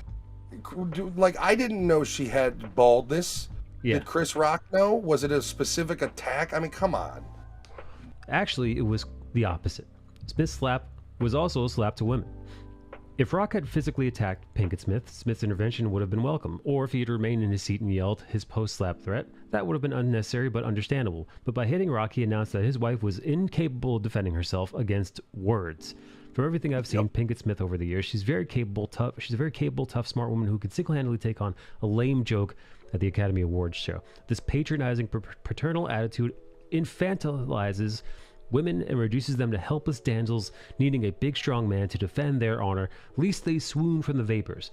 C: Like, I didn't know she had baldness. Yeah. Did Chris Rock know? Was it a specific attack? I mean, come on.
A: Actually, it was the opposite. Smith's slap was also a slap to women. If Rock had physically attacked Pinkett Smith, Smith's intervention would have been welcome. Or if he had remained in his seat and yelled his post-slap threat, that would have been unnecessary but understandable. But by hitting Rock, he announced that his wife was incapable of defending herself against words. From everything I've seen Pinkett Smith over the years, she's a very capable, tough, smart woman who can single-handedly take on a lame joke at the Academy Awards show. This patronizing paternal attitude infantilizes women and reduces them to helpless damsels needing a big strong man to defend their honor, lest they swoon from the vapors.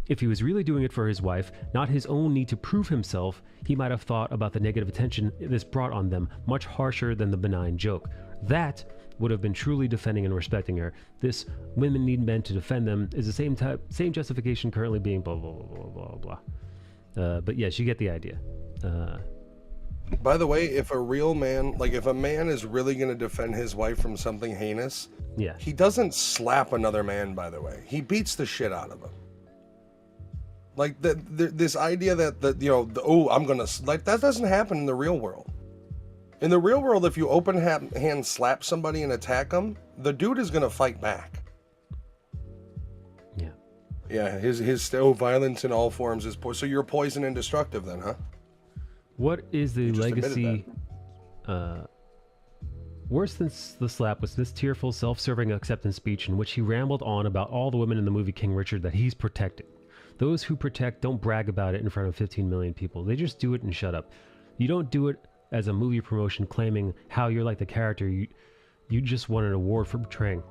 A: If he was really doing it for his wife, not his own need to prove himself, he might have thought about the negative attention this brought on them, much harsher than the benign joke. That would have been truly defending and respecting her. This women need men to defend them is the same justification currently being blah blah blah blah blah. But yes, you get the idea.
C: By the way, if a real man, like if a man is really going to defend his wife from something heinous,
A: yeah,
C: he doesn't slap another man. By the way, he beats the shit out of him. Like this idea that you know, I'm gonna, like, that doesn't happen in the real world. In the real world, if you open hand slap somebody and attack them, the dude is gonna fight back.
A: Yeah.
C: Yeah. His violence in all forms is so you're poison and destructive then, huh?
A: What is the legacy? Worse than the slap was this tearful, self-serving acceptance speech in which he rambled on about all the women in the movie King Richard that he's protecting. Those who protect don't brag about it in front of 15 million people. They just do it and shut up. You don't do it as a movie promotion claiming how you're like the character you just won an award for portraying.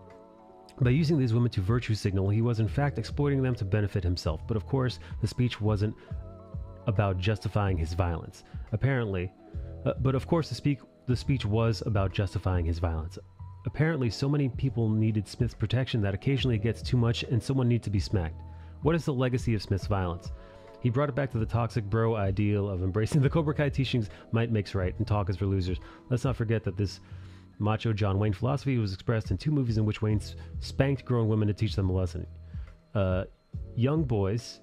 A: By using these women to virtue signal, he was in fact exploiting them to benefit himself. But of course, the speech wasn't about justifying his violence. Apparently, the speech was about justifying his violence. Apparently, so many people needed Smith's protection that occasionally it gets too much and someone needs to be smacked. What is the legacy of Smith's violence? He brought it back to the toxic bro ideal of embracing the Cobra Kai teachings, might makes right, and talk is for losers. Let's not forget that this macho John Wayne philosophy was expressed in 2 movies in which Wayne spanked grown women to teach them a lesson. Young boys,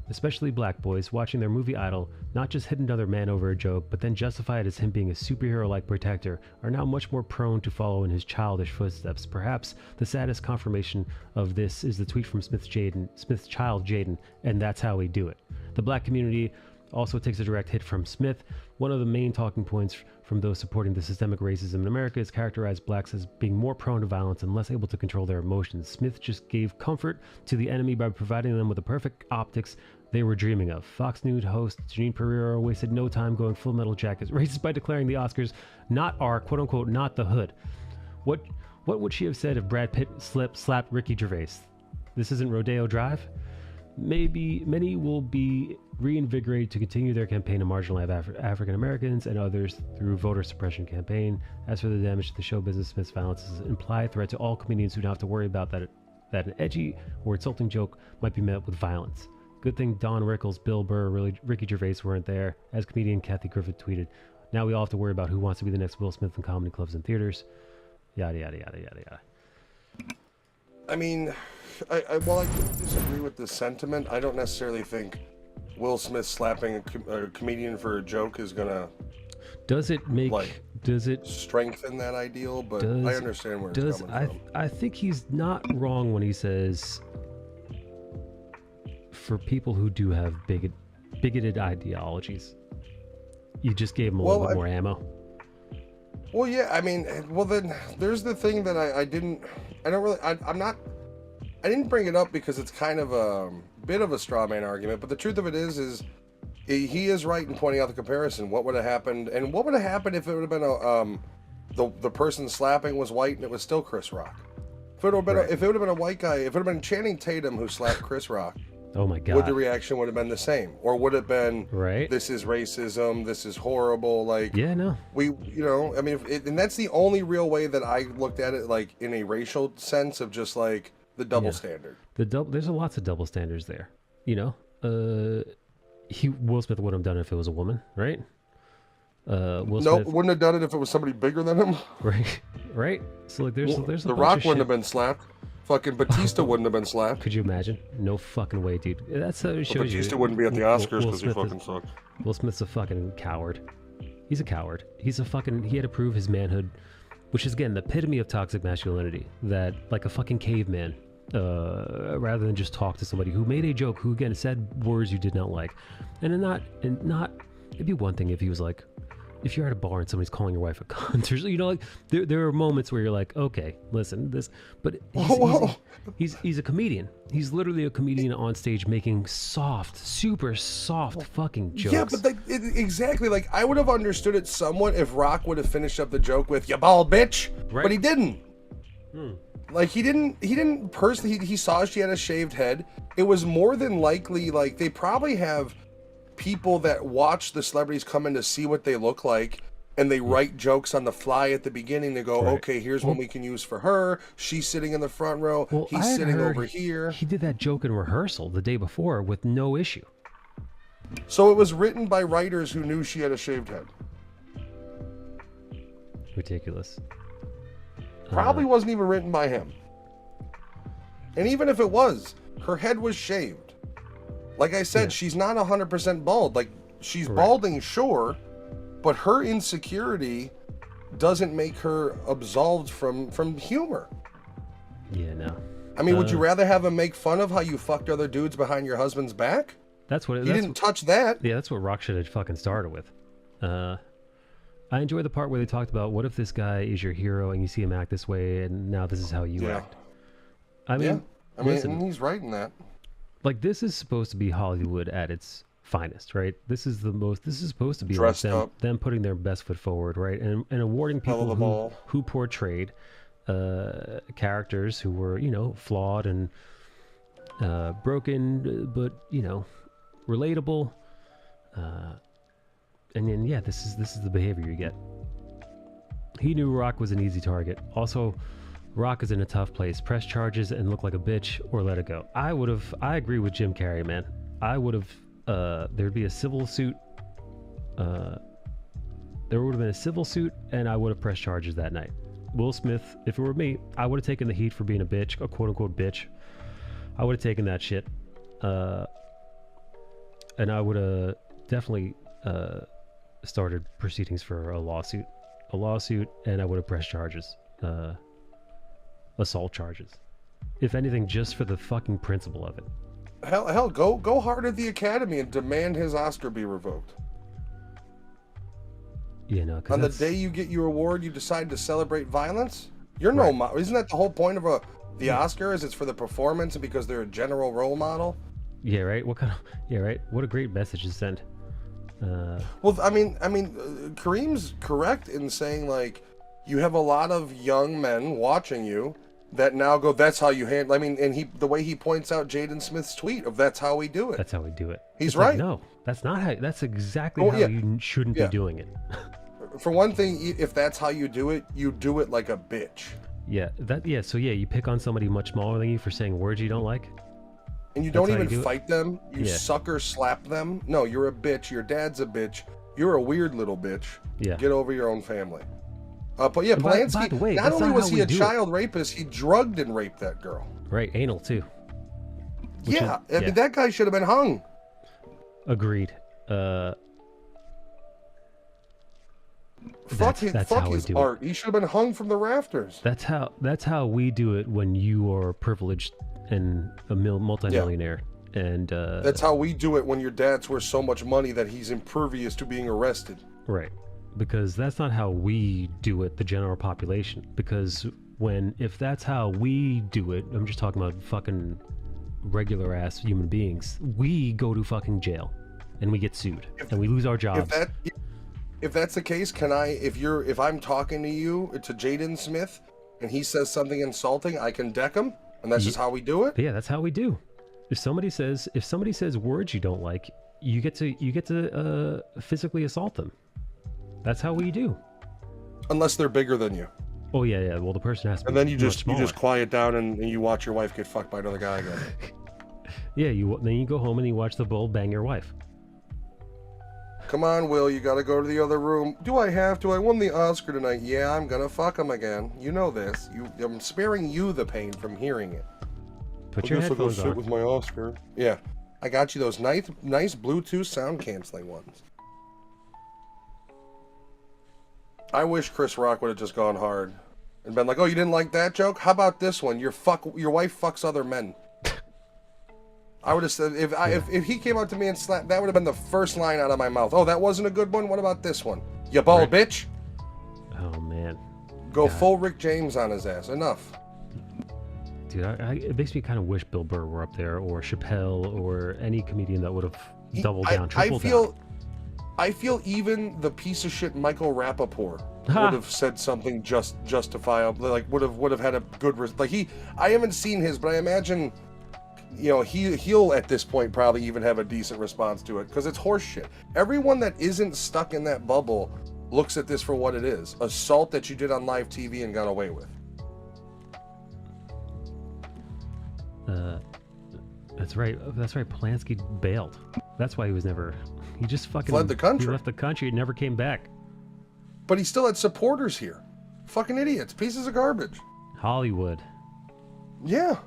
A: especially black boys, watching their movie idol not just hit another man over a joke, but then justify it as him being a superhero-like protector, are now much more prone to follow in his childish footsteps. Perhaps the saddest confirmation of this is the tweet from Smith's child Jaden, and that's how we do it. The black community also takes a direct hit from Smith. One of the main talking points from those supporting the systemic racism in America is characterized blacks as being more prone to violence and less able to control their emotions. Smith just gave comfort to the enemy by providing them with the perfect optics they were dreaming of. Fox News host Janine Pereira wasted no time going Full Metal Jacket racist by declaring the Oscars not our quote-unquote not the hood. What would she have said if Brad Pitt slapped Ricky Gervais? This isn't Rodeo Drive? Maybe many will be reinvigorated to continue their campaign to marginalize African Americans and others through voter suppression campaign. As for the damage to the show business, Smith's violence is an implied threat to all comedians who don't have to worry about that an edgy or insulting joke might be met with violence. Good thing Don Rickles, Bill Burr, Ricky Gervais weren't there. As comedian Kathy Griffith tweeted, now we all have to worry about who wants to be the next Will Smith in comedy clubs and theaters. Yada, yada, yada, yada, yada.
C: I mean, while I don't disagree with the sentiment, I don't necessarily think Will Smith slapping a comedian for a joke is gonna strengthen that ideal, but I understand where it's coming from.
A: I think he's not wrong when he says for people who do have bigoted ideologies, you just gave them a little bit more ammo.
C: Well, yeah, I mean, well then there's the thing that I didn't bring it up because it's kind of a bit of a straw man argument, but the truth of it is he is right in pointing out the comparison. What would have happened, and what would have happened if it would have been the person slapping was white and it was still Chris Rock? If it would have been a white guy, if it would have been Channing Tatum who slapped Chris Rock,
A: oh my God,
C: would the reaction would have been the same, or would it have been this is racism, this is horrible? Like,
A: yeah, no,
C: I mean, and that's the only real way that I looked at it, like in a racial sense of just like the double standard.
A: There's lots of double standards there. Will Smith wouldn't have done it if it was a woman, right? Smith
C: wouldn't have done it if it was somebody bigger than him.
A: Right. So like, there's
C: The Rock wouldn't have been slapped. Fucking Batista wouldn't have been slapped.
A: Could you imagine? No fucking way, dude. That's how it shows you.
C: Batista wouldn't be at the Oscars because he fucking sucked.
A: Will Smith's a fucking coward. He's a coward. He had to prove his manhood, which is again the epitome of toxic masculinity. That like a fucking caveman. Rather than just talk to somebody who made a joke, who again said words you did not like, it'd be one thing if he was like, if you're at a bar and somebody's calling your wife a cunt, you know, like there are moments where you're like, okay, listen, this, but he's a comedian. He's literally a comedian on stage making soft, super soft fucking jokes.
C: Yeah, but exactly, like I would have understood it somewhat if Rock would have finished up the joke with "you bald bitch," right. But he didn't. Like he didn't personally. He saw she had a shaved head. It was more than likely like they probably have people that watch the celebrities come in to see what they look like, and they write jokes on the fly at the beginning. They go, okay, here's one we can use for her. She's sitting in the front row. He's sitting over here.
A: He did that joke in rehearsal the day before with no issue.
C: So it was written by writers who knew she had a shaved head.
A: Ridiculous.
C: Probably wasn't even written by him. And even if it was, her head was shaved. Like I said, she's not 100% bald. Like, she's balding, sure, but her insecurity doesn't make her absolved from humor.
A: Yeah, no.
C: I mean, would you rather have him make fun of how you fucked other dudes behind your husband's back?
A: That's what
C: he didn't touch that.
A: Yeah, that's what Rock should have fucking started with. I enjoy the part where they talked about what if this guy is your hero and you see him act this way, and now this is how you act. I mean,
C: listen, he's right in that.
A: Like, this is supposed to be Hollywood at its finest, right? This is supposed to be like them putting their best foot forward, right? And awarding people who portrayed characters who were, you know, flawed and broken, but, you know, relatable. And then, yeah, this is the behavior you get. He knew Rock was an easy target. Also, Rock is in a tough place. Press charges and look like a bitch, or let it go. I agree with Jim Carrey, man. I would have, there'd be a civil suit. There would have been a civil suit, and I would have pressed charges that night. Will Smith, if it were me, I would have taken the heat for being a bitch, a quote-unquote bitch. I would have taken that shit. And I would have definitely started proceedings for a lawsuit, and I would have pressed charges, assault charges, if anything, just for the fucking principle of it.
C: Hell, go hard at the Academy and demand his Oscar be revoked.
A: Yeah, no.
C: On the day you get your award, you decide to celebrate violence. You're no model. Isn't that the whole point of the Oscar? Is it's for the performance and because they're a general role model?
A: Yeah, right. What a great message to send.
C: Well, I mean, Kareem's correct in saying, like, you have a lot of young men watching you that now go, that's how you handle. I mean, and the way he points out Jaden Smith's tweet of that's how we do it.
A: That's how we do it.
C: He's right.
A: Like, no, that's not how. That's exactly how you shouldn't be doing it.
C: For one thing, if that's how you do it like a bitch.
A: Yeah, So you pick on somebody much smaller than you for saying words you don't like.
C: And you don't even fight them. You sucker slap them. No, you're a bitch. Your dad's a bitch. You're a weird little bitch.
A: Yeah.
C: Get over your own family. But yeah, Polanski, by the way, not only was he a child rapist, he drugged and raped that girl.
A: Right, anal too.
C: I mean, that guy should have been hung.
A: Agreed.
C: Fuck his art. He should have been hung from the rafters.
A: That's how we do it when you are privileged and a multimillionaire. And
C: that's how we do it when your dad's worth so much money that he's impervious to being arrested.
A: Right. Because that's not how we do it, the general population. Because if that's how we do it, I'm just talking about fucking regular ass human beings, we go to fucking jail and we get sued and we lose our jobs.
C: If that's the case, if I'm talking to you, to Jaden Smith, and he says something insulting, I can deck him, and that's just how we do it?
A: Yeah, that's how we do. If somebody says words you don't like, you get to physically assault them. That's how we do. Unless
C: they're bigger than you.
A: Oh yeah. Well, the person has to.
C: And then you just quiet down and you watch your wife get fucked by another guy again.
A: Yeah, then you go home and you watch the bull bang your wife.
C: Come on, Will, you gotta go to the other room. Do I have to? I won the Oscar tonight. Yeah, I'm gonna fuck him again. You know this. I'm sparing you the pain from hearing it.
A: Put your headphones on.
C: I'll go sit with my Oscar. Yeah, I got you those nice Bluetooth sound canceling ones. I wish Chris Rock would have just gone hard and been like, "Oh, you didn't like that joke? How about this one? Your wife fucks other men." I would have said if he came out to me and slapped, that would have been the first line out of my mouth. Oh, that wasn't a good one. What about this one? You bald bitch.
A: Oh man.
C: Go full Rick James on his ass. Enough.
A: Dude, it makes me kind of wish Bill Burr were up there, or Chappelle, or any comedian that would have doubled down, tripled down.
C: I feel even the piece of shit Michael Rappaport would have said something justifiable, like would have had a good I haven't seen his, but I imagine, you know, he'll at this point probably even have a decent response to it, because it's horse shit. Everyone that isn't stuck in that bubble looks at this for what it is: assault that you did on live TV and got away with.
A: That's right. Polanski bailed. That's why he was never. He just fucking
C: fled the country.
A: He left the country and never came back.
C: But he still had supporters here. Fucking idiots. Pieces of garbage.
A: Hollywood.
C: Yeah.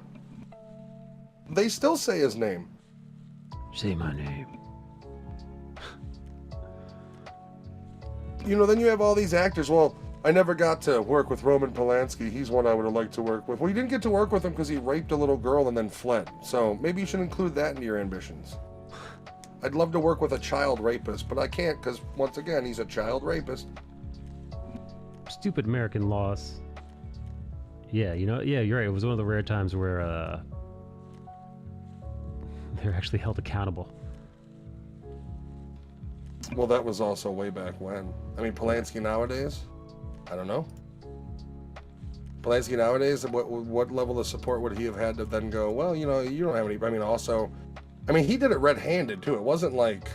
C: They still say his name.
A: Say my name.
C: You know, then you have all these actors. Well, I never got to work with Roman Polanski. He's one I would have liked to work with. Well, you didn't get to work with him because he raped a little girl and then fled. So maybe you should include that in your ambitions. I'd love to work with a child rapist, but I can't because, once again, he's a child rapist.
A: Stupid American laws. Yeah, you know, yeah, you're right. It was one of the rare times where they're actually held accountable.
C: Well, that was also way back when. I mean, Polanski nowadays, I don't know. Polanski nowadays, what level of support would he have had to then go, well, you know, you don't have any, I mean, also, I mean, he did it red-handed, too. It wasn't like,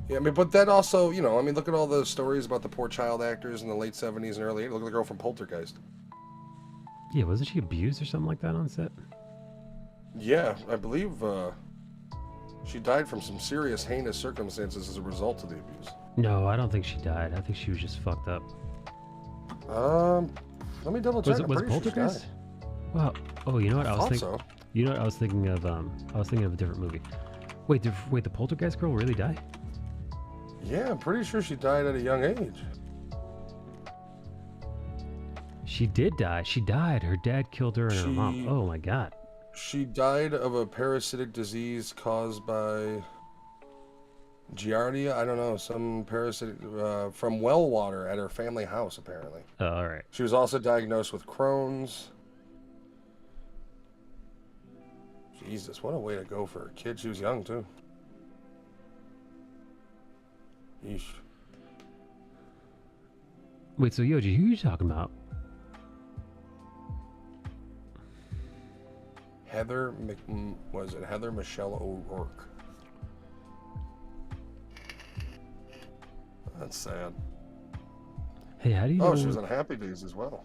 C: yeah, I mean, but that also, you know, I mean, look at all the stories about the poor child actors in the late 70s and early 80s. Look at the girl from Poltergeist.
A: Yeah, wasn't she abused or something like that on set?
C: Yeah, I believe she died from some serious, heinous circumstances as a result of the abuse.
A: No, I don't think she died. I think she was just fucked up.
C: Let me double check.
A: Was it Poltergeist? Sure. Well, oh, you know what? I was thinking. So. You know what? I was thinking of a different movie. Wait, the Poltergeist girl really die?
C: Yeah, I'm pretty sure she died at a young age.
A: She did die. She died. Her dad killed her and her mom. Oh my god.
C: She died of a parasitic disease caused by Giardia. I don't know, some parasitic from well water at her family house, apparently.
A: Oh, all right.
C: She was also diagnosed with Crohn's. Jesus, what a way to go for a kid. She was young, too. Yeesh.
A: Wait, so Yoji, who are you talking about?
C: Heather Michelle O'Rourke. That's sad.
A: Hey, how do you know?
C: Oh, she was on Happy Days as well.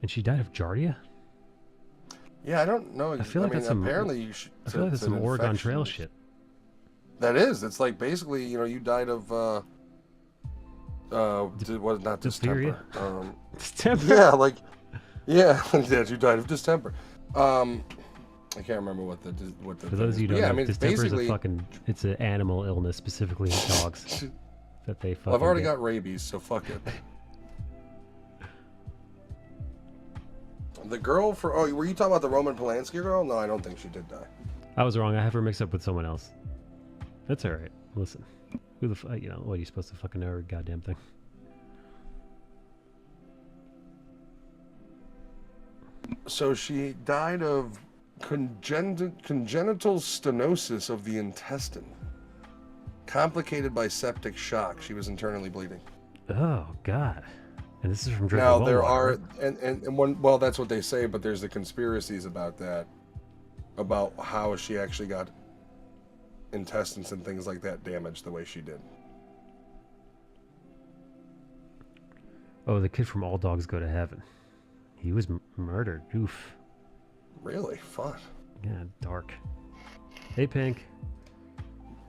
A: And she died of Giardia?
C: Yeah, I don't know.
A: I feel like that's some,
C: apparently you should,
A: I feel like that's some Oregon Trail shit.
C: That is. It's like basically, you know, you died of not distemper.
A: Distemper.
C: Yeah, like yeah, you died of distemper. I can't remember what the
A: For those of you who don't know,
C: I mean,
A: distemper is it's an animal illness, specifically in dogs. That they fucking
C: I've already got rabies, so fuck it. The girl were you talking about the Roman Polanski girl? No, I don't think she did die.
A: I was wrong. I have her mixed up with someone else. That's all right. Listen, who the you know, what are you supposed to fucking know every goddamn thing?
C: So she died of congenital stenosis of the intestine, complicated by septic shock. She was internally bleeding.
A: Oh God! And this is from drinking
C: now there
A: water.
C: are and one, well, that's what they say, but there's the conspiracies about that, about how she actually got intestines and things like that damaged the way she did.
A: Oh, the kid from All Dogs Go to Heaven. He was murdered. Oof.
C: Really? Fuck.
A: Yeah, dark. Hey, Pink.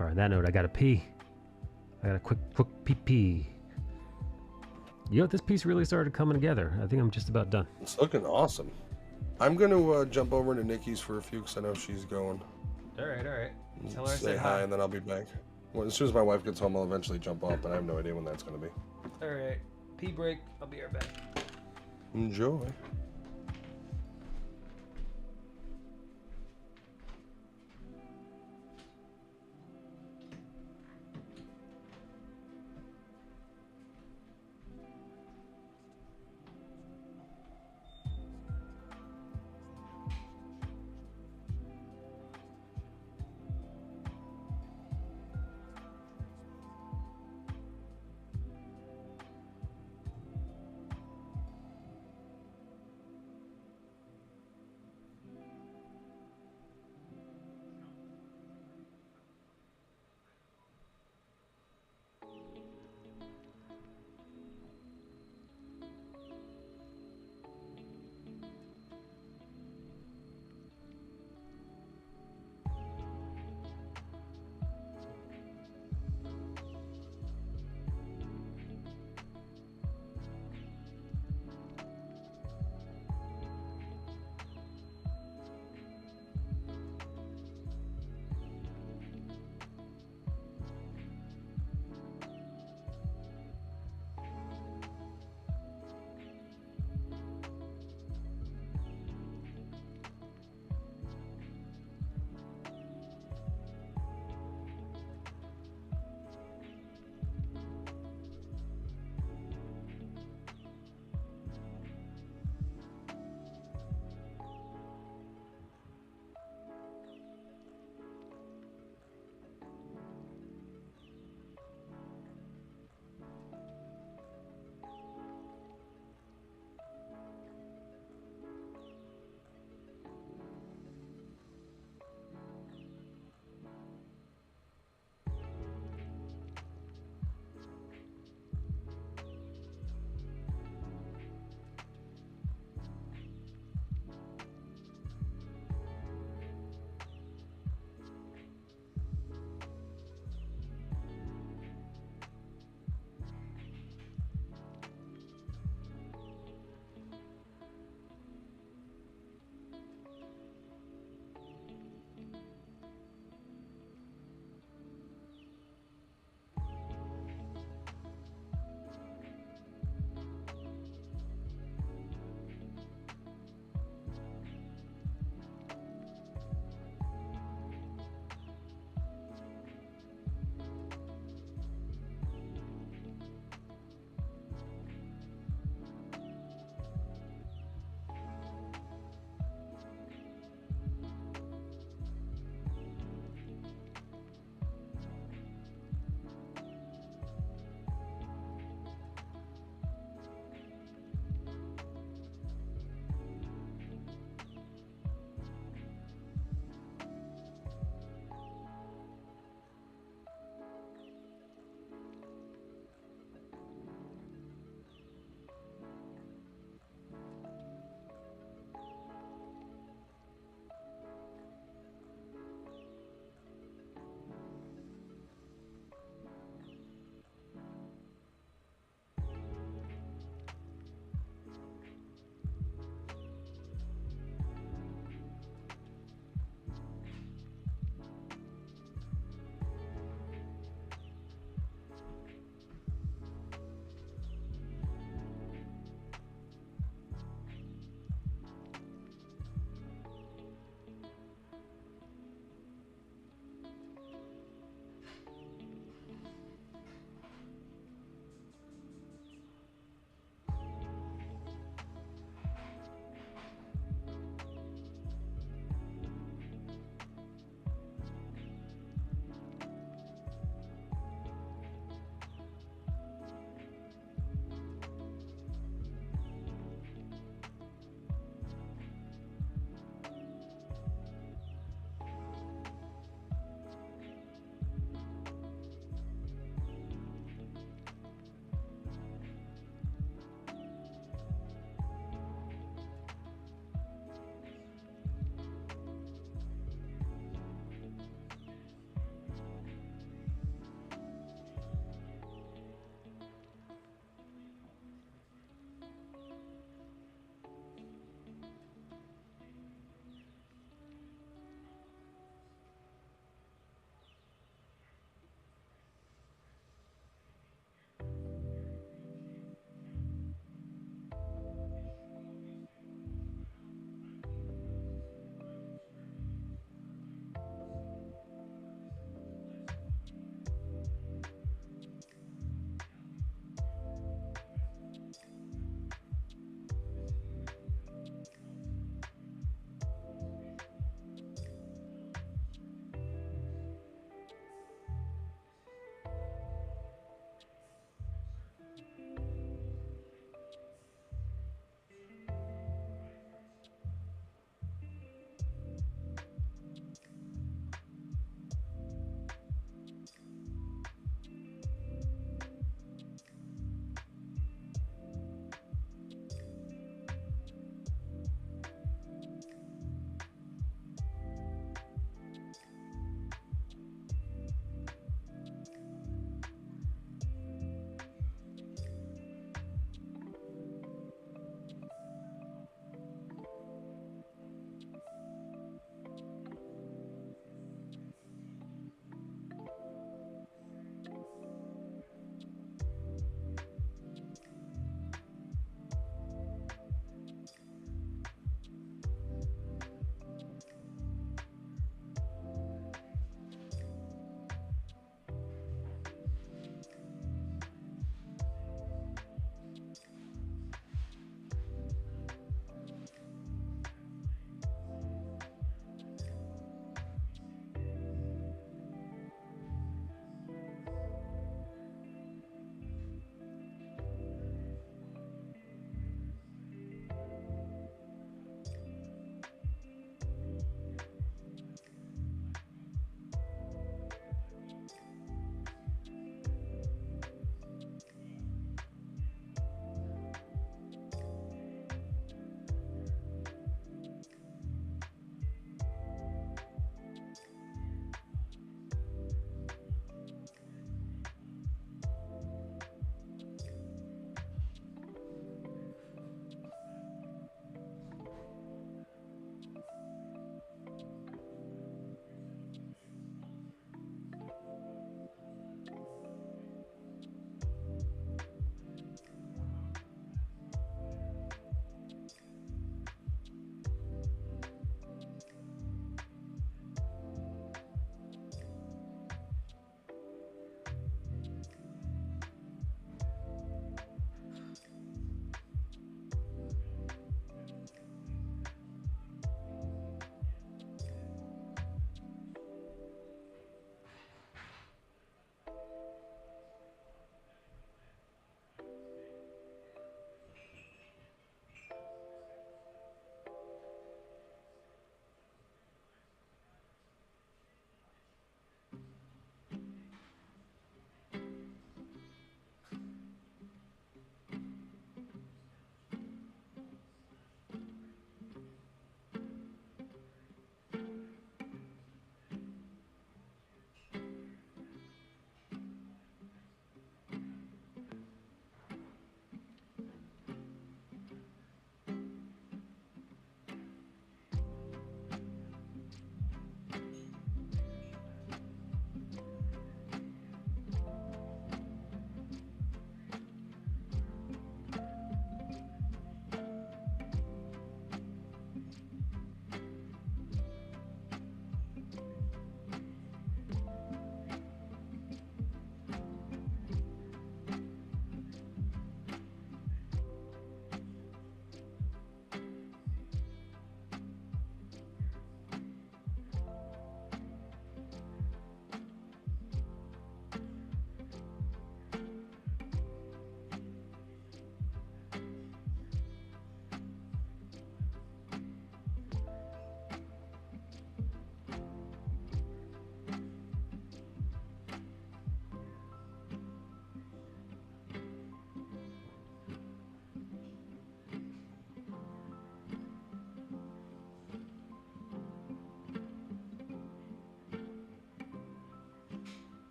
A: All right, on that note, I gotta pee. I got a quick pee. You know, this piece really started coming together. I think I'm just about done.
C: It's looking awesome. I'm going to jump over to Nikki's for a few because I know she's going.
B: All right. Tell her I
C: say hi, and then I'll be back. Well, as soon as my wife gets home, I'll eventually jump off, but I have no idea when that's going to be.
B: All right. Pee break. I'll be right back.
C: Enjoy.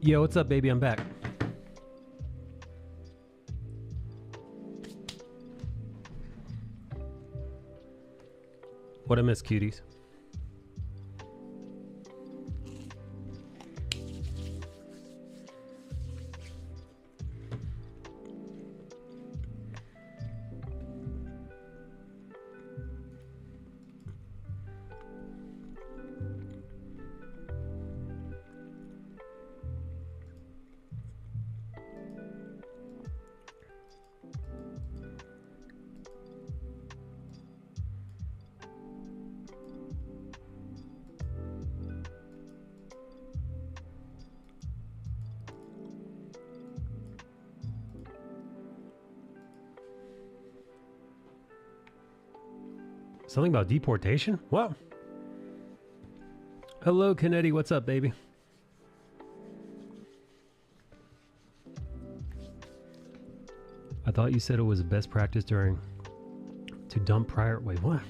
A: Yo, what's up, baby? I'm back. What I miss, cuties? Something about deportation? What? Hello, Kennedy. What's up, baby? I thought you said it was best practice to dump prior. Wait, what?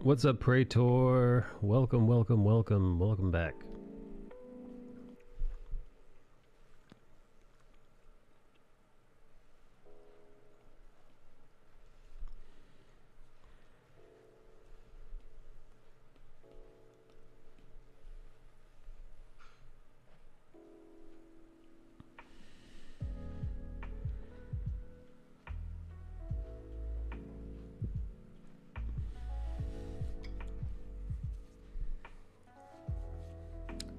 A: What's up, Praetor? Welcome, welcome, welcome, welcome back.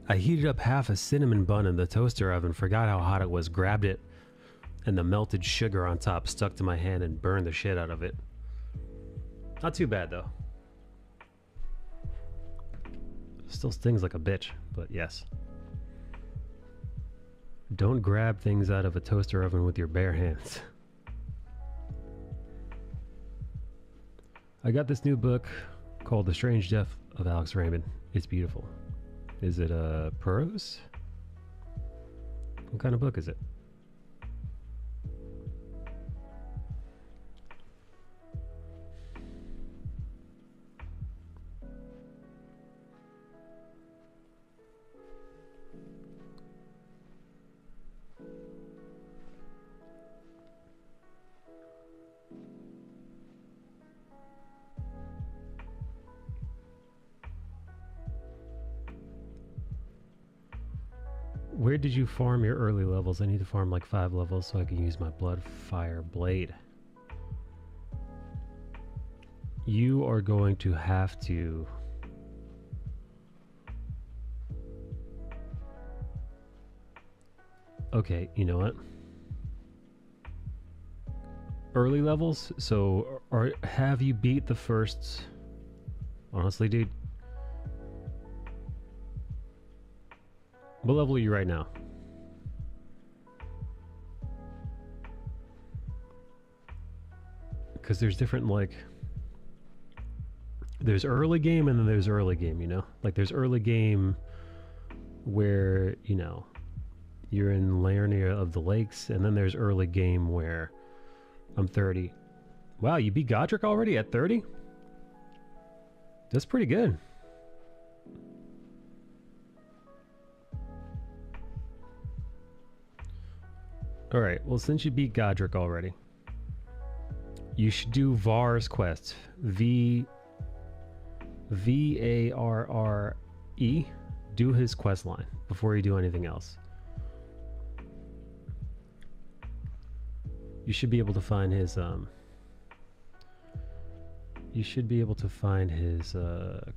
A: I heated up half a cinnamon bun in the toaster oven, forgot how hot it was, grabbed it, and the melted sugar on top stuck to my hand and burned the shit out of it. Not too bad, though. Still stings like a bitch, but yes. Don't grab things out of a toaster oven with your bare hands. I got this new book called The Strange Death of Alex Raymond. It's beautiful. Is it a prose? What kind of book is it? Where did you farm your early levels? I need to farm like 5 levels so I can use my blood fire blade. You are going to have to... Okay, you know what? Early levels? So, have you beat the first... Honestly, dude. What level are you right now? Because there's different, like... There's early game and then there's early game, you know? Like, there's early game where, you know, you're in Laernia of the Lakes, and then there's early game where I'm 30. Wow, you beat Godric already at 30? That's pretty good. Alright, well, since you beat Godric already, you should do Var's quest. V-A-R-R-E. Do his quest line before you do anything else. You should be able to find his,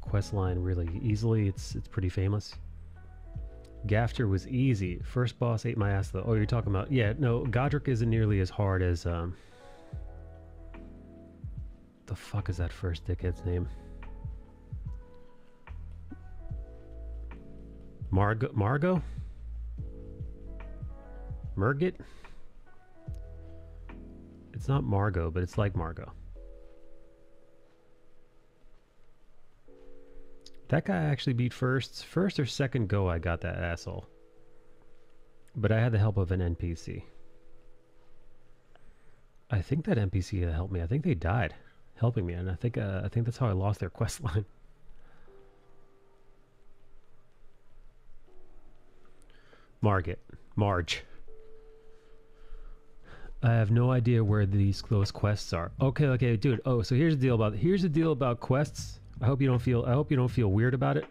A: quest line really easily. It's pretty famous. Gafter was easy. First boss ate my ass though. Oh, you're talking about... Yeah, no, Godric isn't nearly as hard as... The fuck is that first dickhead's name? Margot? Murgit? It's not Margot, but it's like Margot. That guy actually beat first or second go I got that asshole. But I had the help of an NPC. I think that NPC helped me. I think they died helping me, and I think that's how I lost their quest line. Marge. I have no idea where those quests are. Okay, dude. Oh, so here's the deal about quests. I hope you don't feel weird about it.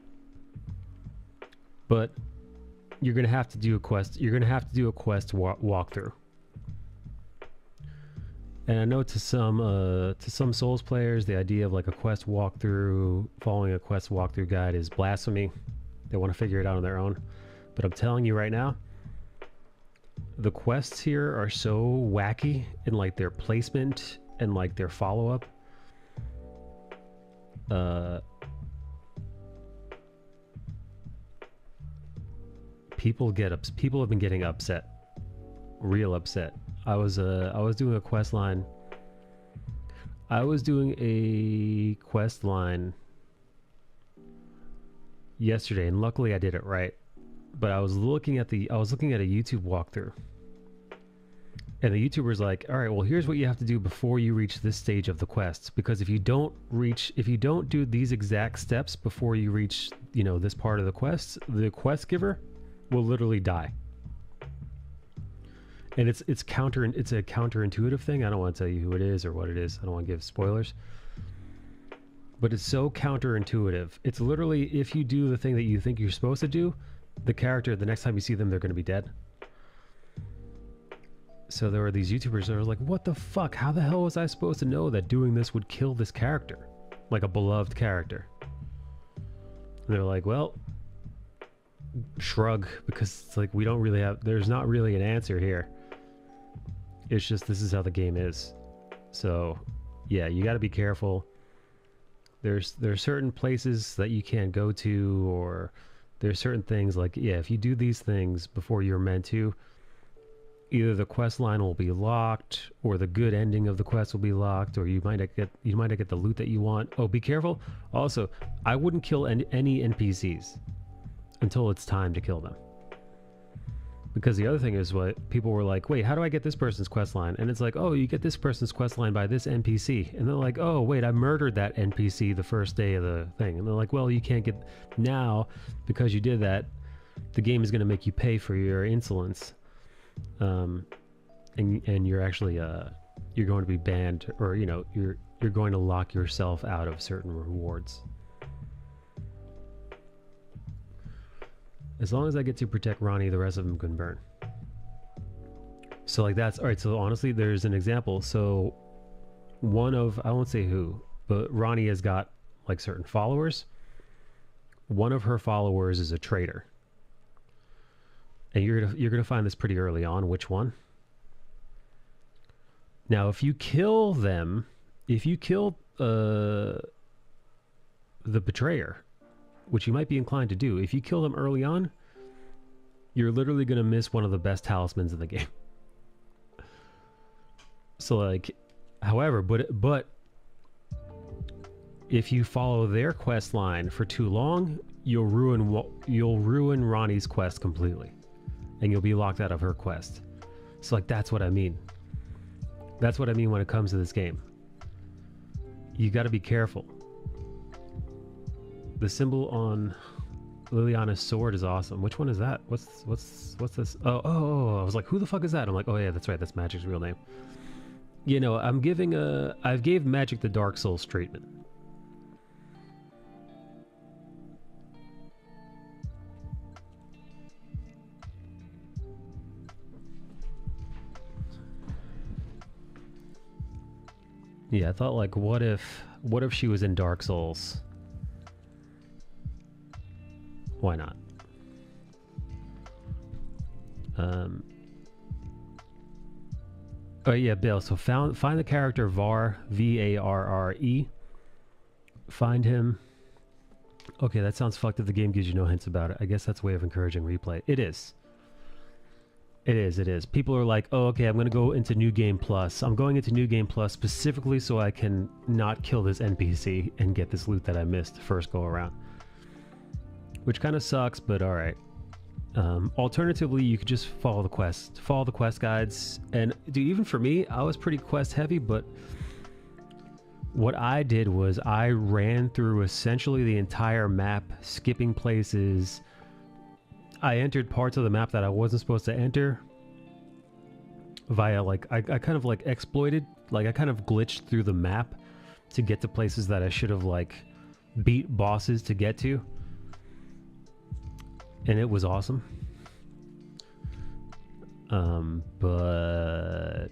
A: But you're gonna have to do a quest. You're gonna have to do a quest walkthrough. And I know to some Souls players, the idea of like a quest walkthrough, following a quest walkthrough guide is blasphemy. They want to figure it out on their own. But I'm telling you right now, the quests here are so wacky in like their placement and like their follow-up. People have been getting upset, real upset. I was doing a quest line. Yesterday, and luckily I did it right. But I was looking at a YouTube walkthrough, and the YouTuber's like, "All right, well, here's what you have to do before you reach this stage of the quest. Because if you don't do these exact steps before you reach, this part of the quest giver will literally die." And it's a counterintuitive thing. I don't want to tell you who it is or what it is. I don't want to give spoilers. But it's so counterintuitive. It's literally, if you do the thing that you think you're supposed to do, the character, the next time you see them, they're going to be dead. So there were these YouTubers that were like, what the fuck? How the hell was I supposed to know that doing this would kill this character? Like a beloved character. And they're like, well, shrug, because it's like there's not really an answer here. It's just, this is how the game is. So yeah, you got to be careful. There's certain places that you can't go to, or there's certain things like, yeah, if you do these things before you're meant to, either the quest line will be locked, or the good ending of the quest will be locked, or you might not get the loot that you want. Oh, be careful. Also, I wouldn't kill any NPCs until it's time to kill them. Because the other thing is, what people were like, wait, how do I get this person's quest line? And it's like, oh, you get this person's quest line by this NPC. And they're like, oh, wait, I murdered that NPC the first day of the thing. And they're like, well, you can't get now, because you did that, the game is going to make you pay for your insolence. And you're actually you're going to be banned, or you're going to lock yourself out of certain rewards. As long as I get to protect Ronnie, the rest of them can burn. So like that's all right. So honestly, there's an example. So I won't say who, but Ronnie has got like certain followers. One of her followers is a traitor. And you're gonna find this pretty early on, which one. Now, if you kill them, the betrayer, which you might be inclined to do, if you kill them early on, you're literally gonna miss one of the best talismans in the game. So like, however, but if you follow their quest line for too long, you'll ruin Ronnie's quest completely. And you'll be locked out of her quest. So like, that's what I mean. That's what I mean when it comes to this game. You got to be careful. The symbol on Liliana's sword is awesome. Which one is that? What's this? Oh, I was like, who the fuck is that? I'm like, oh yeah, that's right. That's Magic's real name. I've gave Magic the Dark Souls treatment. Yeah, I thought like, what if she was in Dark Souls? Why not? Oh yeah, Bill. So find the character Var, Varre. Find him. Okay, that sounds fucked if the game gives you no hints about it. I guess that's a way of encouraging replay. It is. It is, it is. People are like, oh, okay, I'm going to go into New Game Plus. I'm going into New Game Plus specifically so I can not kill this NPC and get this loot that I missed first go around. Which kind of sucks, but alright. Alternatively, you could just follow the quest guides. And dude, even for me, I was pretty quest heavy, but what I did was I ran through essentially the entire map, skipping places. I entered parts of the map that I wasn't supposed to enter via, like, I kind of like exploited, like I kind of glitched through the map to get to places that I should have like beat bosses to get to. And it was awesome. But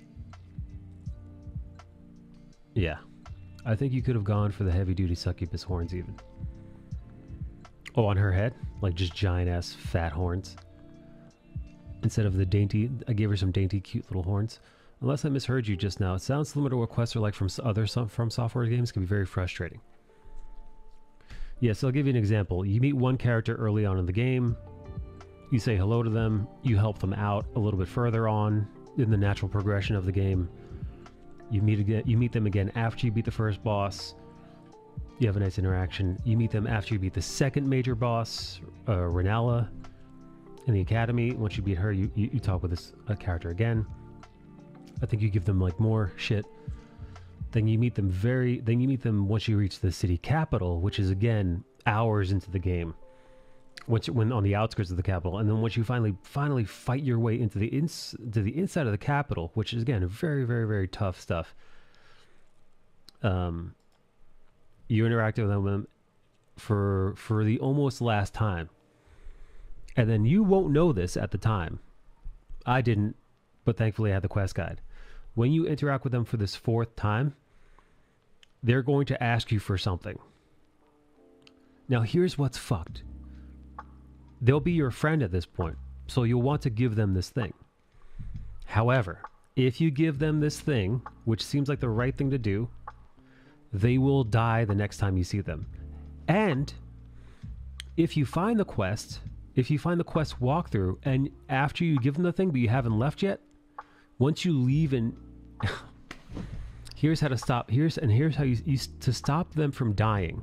A: yeah, I think you could have gone for the heavy duty succubus horns even. Oh, on her head? Like just giant ass fat horns. Instead of the dainty, I gave her some dainty cute little horns. Unless I misheard you just now, it sounds similar to what quests are like from other From Software games. Can be very frustrating. Yes, I'll give you an example. You meet one character early on in the game. You say hello to them. You help them out a little bit further on in the natural progression of the game. You meet them again after you beat the first boss. You have a nice interaction. You meet them after you beat the second major boss, Renala, in the academy. Once you beat her, you talk with this character again. I think you give them like more shit. Then you meet them once you reach the city capital, which is again hours into the game. When on the outskirts of the capital, and then once you finally fight your way into the inside of the capital, which is again very, very, very tough stuff. You interact with them for the almost last time, and then you won't know this at the time. I didn't, but thankfully I had the quest guide. When you interact with them for this fourth time, they're going to ask you for something. Now here's what's fucked. They'll be your friend at this point, so you'll want to give them this thing. However, if you give them this thing, which seems like the right thing to do, they will die the next time you see them. And if you find the quest walkthrough, and after you give them the thing but you haven't left yet, once you leave and here's how how you to stop them from dying.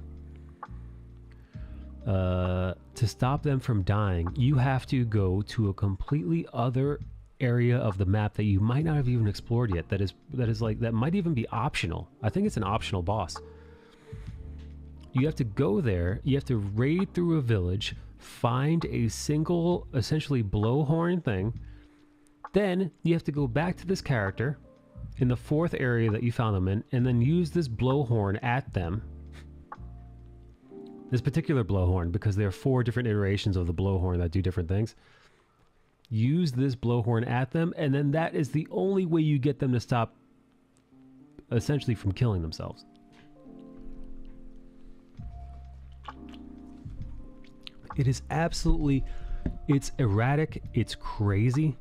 A: To stop them from dying, you have to go to a completely other area of the map that you might not have even explored yet. That might even be optional. I think it's an optional boss. You have to go there. You have to raid through a village, find a single, essentially blowhorn thing. Then you have to go back to this character in the fourth area that you found them in, and then use this blowhorn at them. This particular blowhorn, because there are 4 different iterations of the blowhorn that do different things. Use this blowhorn at them, and then that is the only way you get them to stop, essentially, from killing themselves. It is absolutely, it's erratic, it's crazy.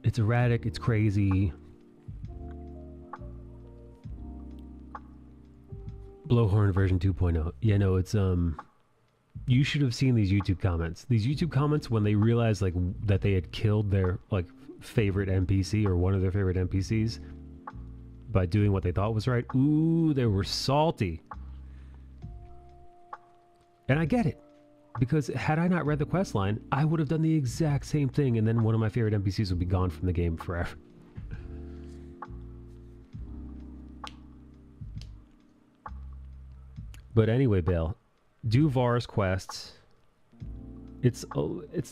A: It's erratic, it's crazy. Blowhorn version 2.0. Yeah, no, it's you should have seen these YouTube comments. These YouTube comments when they realized like that they had killed their like favorite NPC or one of their favorite NPCs by doing what they thought was right. Ooh, they were salty. And I get it. Because had I not read the quest line, I would have done the exact same thing, and then one of my favorite NPCs would be gone from the game forever. But anyway, Bale, do Var's quests. It's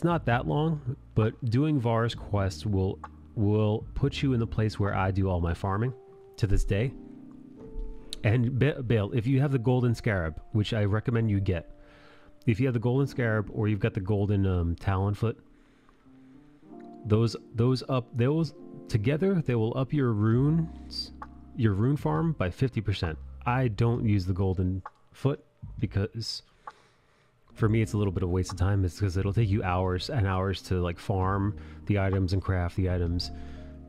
A: not that long, but doing Var's quests will put you in the place where I do all my farming to this day. And Bale, if you have the golden scarab, which I recommend you get, if you have the golden scarab or you've got the golden talon foot, those together they will up your rune farm by 50%. I don't use the golden foot because for me it's a little bit of a waste of time. It's because it'll take you hours and hours to like farm the items and craft the items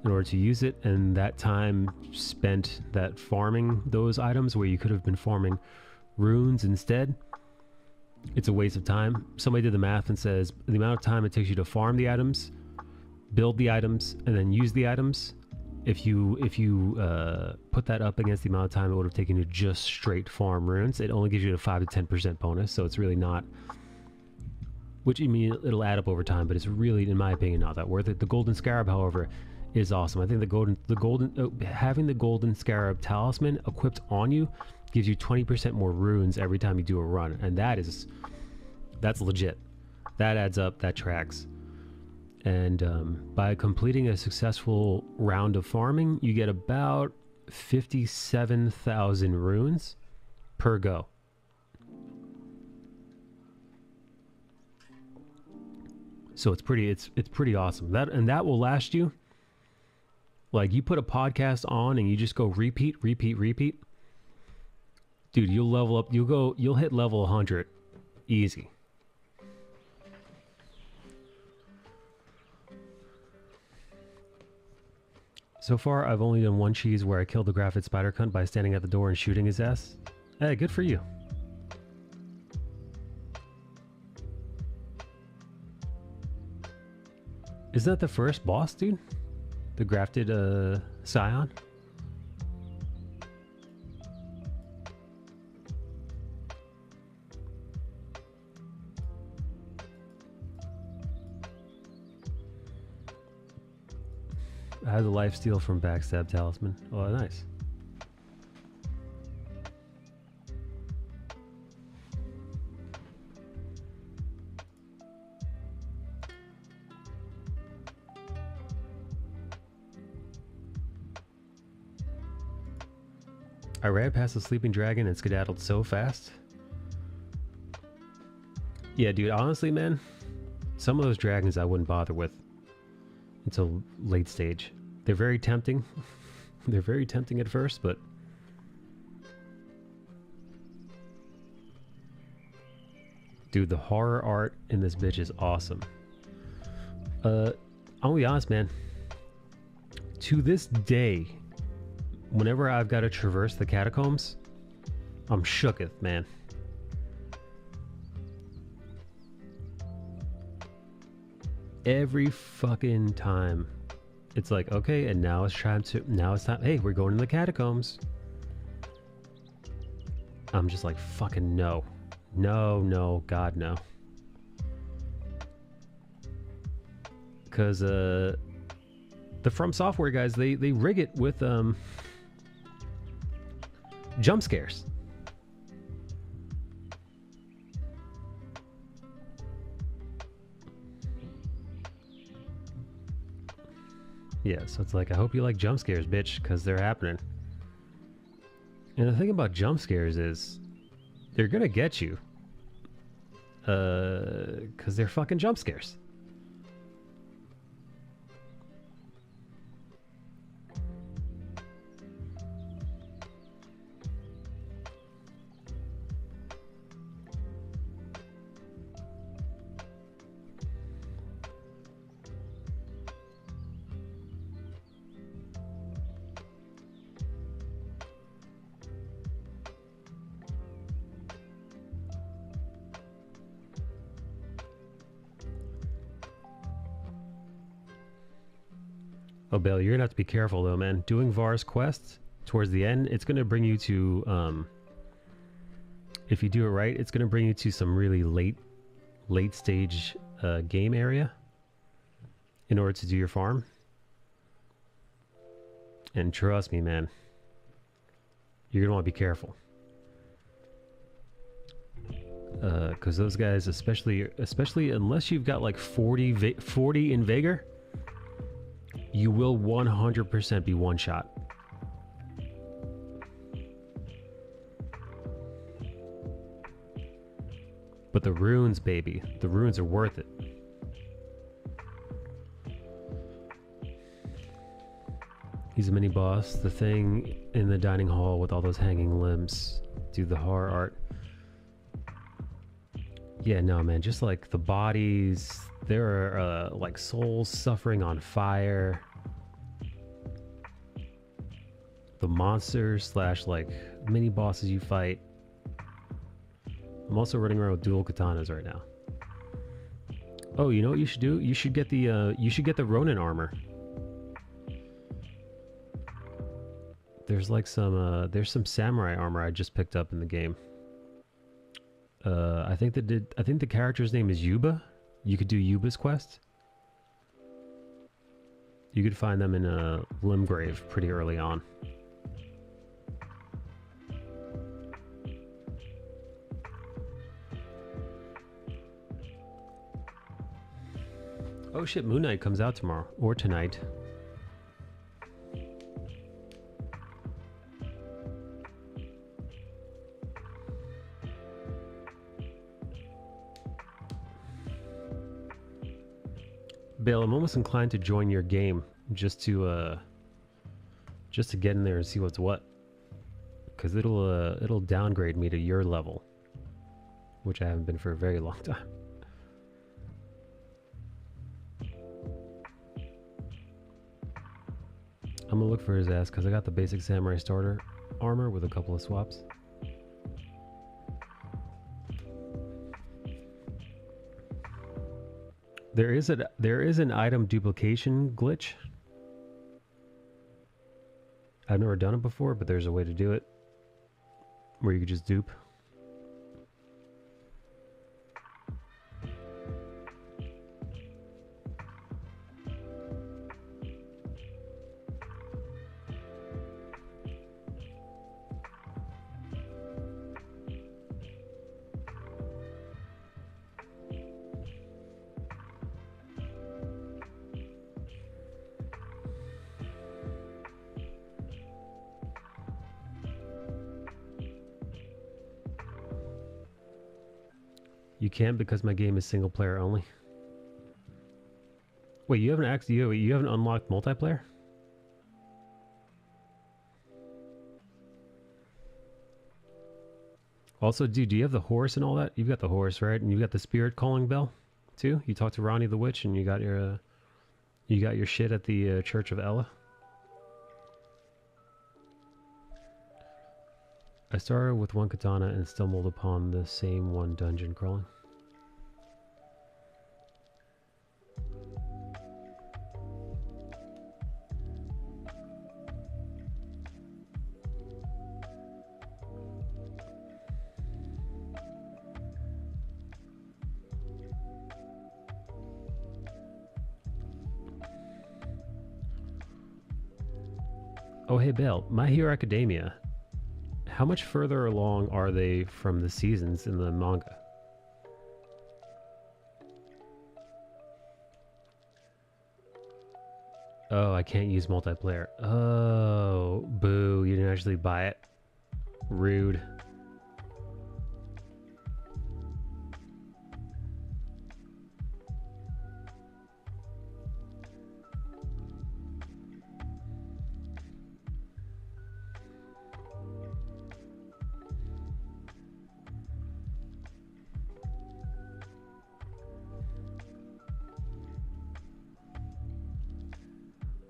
A: in order to use it, and that time spent that farming those items where you could have been farming runes instead it's a waste of time. Somebody did the math and says the amount of time it takes you to farm the items, build the items, and then use the items, if you put that up against the amount of time it would have taken you to just straight farm runes, it only gives you a 5 to 10% bonus. So it's really not, which you mean it'll add up over time, but it's really, in my opinion, not that worth it. The golden scarab, however, is awesome. I think having the golden scarab talisman equipped on you gives you 20% more runes every time you do a run, and that's legit. That adds up, that tracks. And by completing a successful round of farming, you get about 57,000 runes per go. So it's pretty awesome. That will last you. Like, you put a podcast on and you just go repeat. Dude, you'll level up. You'll hit level 100 easy. So far, I've only done one cheese where I killed the Graphite Spider Cunt by standing at the door and shooting his ass. Hey, good for you. Isn't that the first boss, dude? The grafted scion? I have the lifesteal from Backstab Talisman. Oh, nice. I ran past the sleeping dragon and skedaddled so fast. Yeah, dude, honestly, man, some of those dragons I wouldn't bother with until late stage. They're very tempting. They're very tempting at first, but dude, the horror art in this bitch is awesome. I'll be honest, man. To this day, whenever I've got to traverse the catacombs, I'm shooketh, man. Every fucking time. It's like, okay, and now it's time. Hey, we're going to the catacombs. I'm just like, fucking no. No, God, no. Because, the From Software guys, they rig it with, jump scares. Yeah, so it's like, I hope you like jump scares, bitch, because they're happening. And the thing about jump scares is, they're gonna get you. Because they're fucking jump scares. Oh, Bill, you're gonna have to be careful though, man. Doing Var's quest towards the end, it's gonna bring you to, if you do it right, it's gonna bring you to some really late stage game area in order to do your farm. And trust me, man, you're gonna want to be careful. Because those guys, especially unless you've got like 40 in Vigor, you will 100% be one shot. But the runes, baby, the runes are worth it. He's a mini boss. The thing in the dining hall with all those hanging limbs. Dude, the horror art. Yeah, no, man, just like the bodies, there are like souls suffering on fire. The monsters / like mini bosses you fight. I'm also running around with dual katanas right now. Oh, you know what you should do? You should get the Ronin armor. There's like some samurai armor I just picked up in the game. I think the character's name is Yuba. You could do Yuba's quest. You could find them in a Limgrave pretty early on. Oh shit, Moon Knight comes out tomorrow. Or tonight. Bale, I'm almost inclined to join your game just to get in there and see what's what. Because it'll downgrade me to your level. Which I haven't been for a very long time. I'm gonna look for his ass because I got the basic samurai starter armor with a couple of swaps. There is an item duplication glitch. I've never done it before, but there's a way to do it where you could just dupe. You can't because my game is single player only. Wait, you haven't unlocked multiplayer? Also, dude, do you have the horse and all that? You've got the horse, right? And you got the spirit calling bell, too. You talked to Ronnie the Witch, and you got your shit at the Church of Ella. I started with one katana and stumbled upon the same one dungeon crawling. Oh hey Bale, My Hero Academia. How much further along are they from the seasons in the manga? Oh, I can't use multiplayer. Oh, boo, you didn't actually buy it. Rude.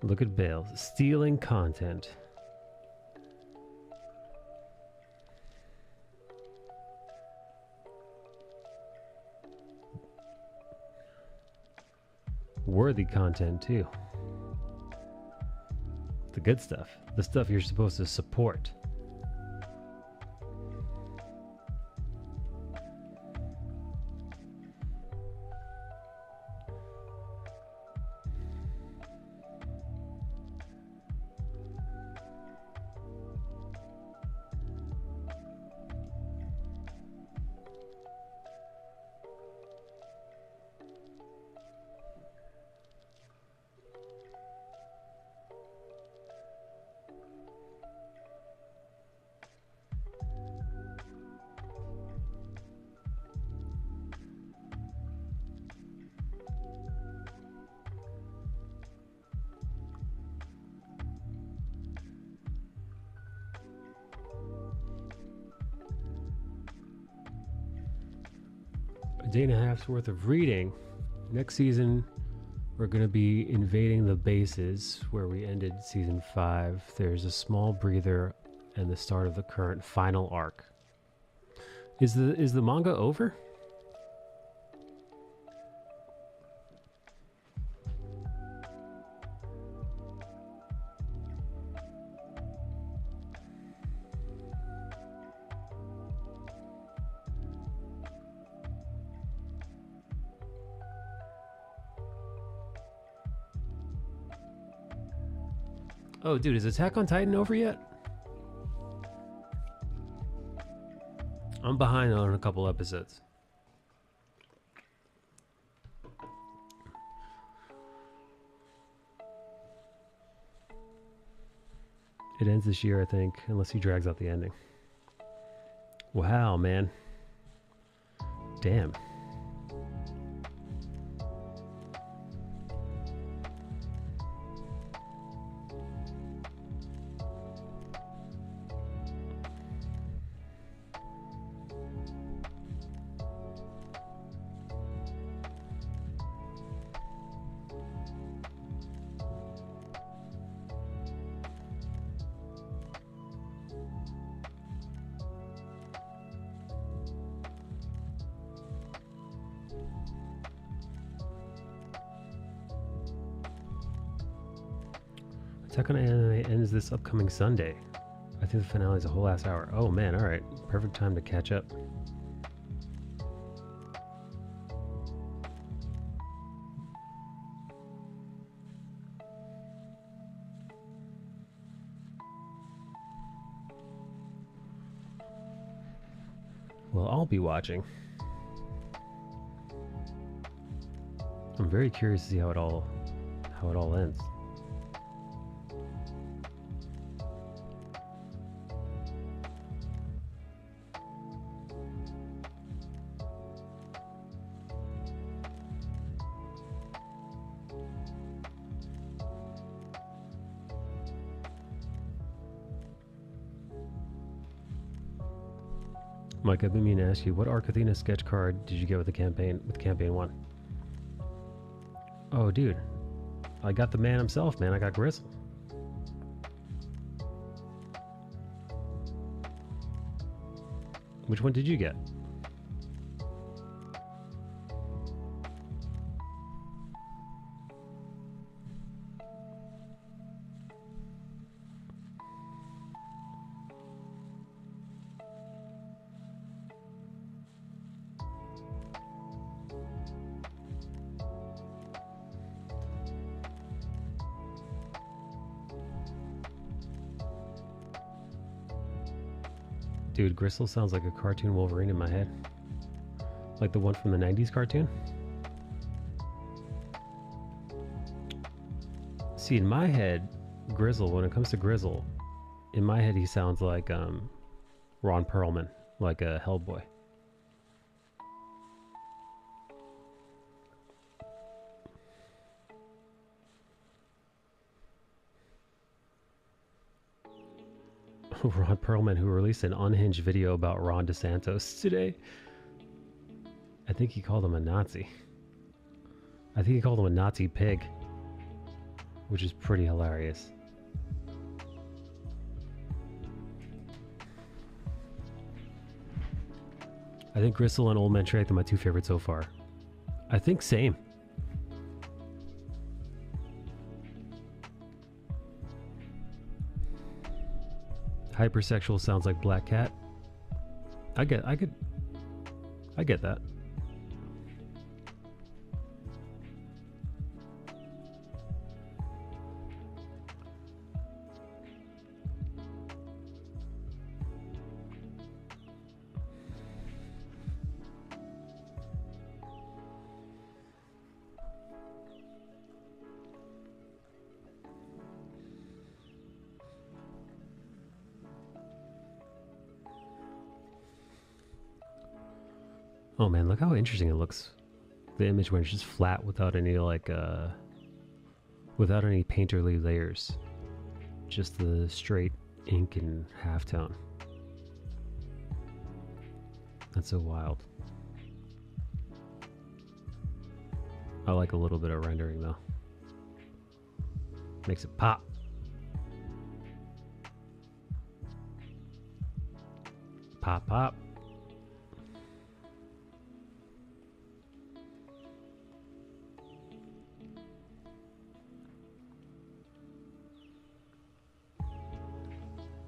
A: Look at Bale, stealing content. Worthy content too. The good stuff. The stuff you're supposed to support. A day and a half's worth of reading. Next season, we're going to be invading the bases where we ended season 5. There's a small breather and the start of the current final arc. Is the manga over? Oh, dude, is Attack on Titan over yet? I'm behind on a couple episodes. It ends this year, I think, unless he drags out the ending. Wow, man. Damn. Attack on Anime ends this upcoming Sunday. I think the finale is a whole ass hour. Oh man, alright. Perfect time to catch up. Well, I'll be watching. I'm very curious to see how it all ends. Mike, I've been meaning to ask you, what Arc Athena sketch card did you get with the campaign 1? Oh, dude. I got the man himself, man. I got Gristle. Which one did you get? Dude, Gristle sounds like a cartoon Wolverine in my head. Like the one from the 90s cartoon. See, in my head, Grizzle, when it comes to Grizzle, in my head he sounds like Ron Perlman, like a Hellboy. Ron Perlman, who released an unhinged video about Ron DeSantos today. I think he called him a Nazi. I think he called him a Nazi pig, which is pretty hilarious. I think Gristle and Old Man Trek are my two favorites so far. I think same. Hypersexual sounds like Black Cat. I get that. Oh man, look how interesting it looks. The image when it's just flat without any without any painterly layers. Just the straight ink and halftone. That's so wild. I like a little bit of rendering though. Makes it pop. Pop, pop.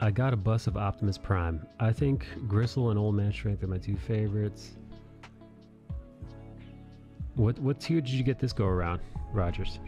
A: I got a bus of Optimus Prime. I think Gristle and Old Man Strength are my two favorites. What tier did you get this go around, Rogers?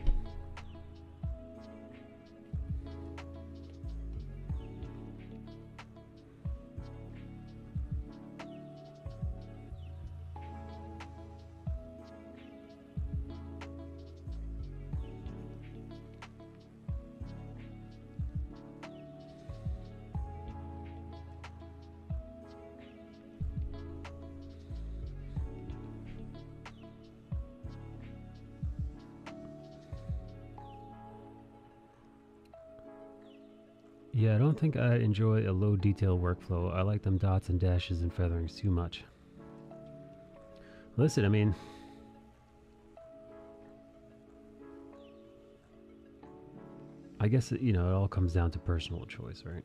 A: Yeah, I don't think I enjoy a low detail workflow. I like them dots and dashes and featherings too much. Listen, I mean, I guess, it all comes down to personal choice, right?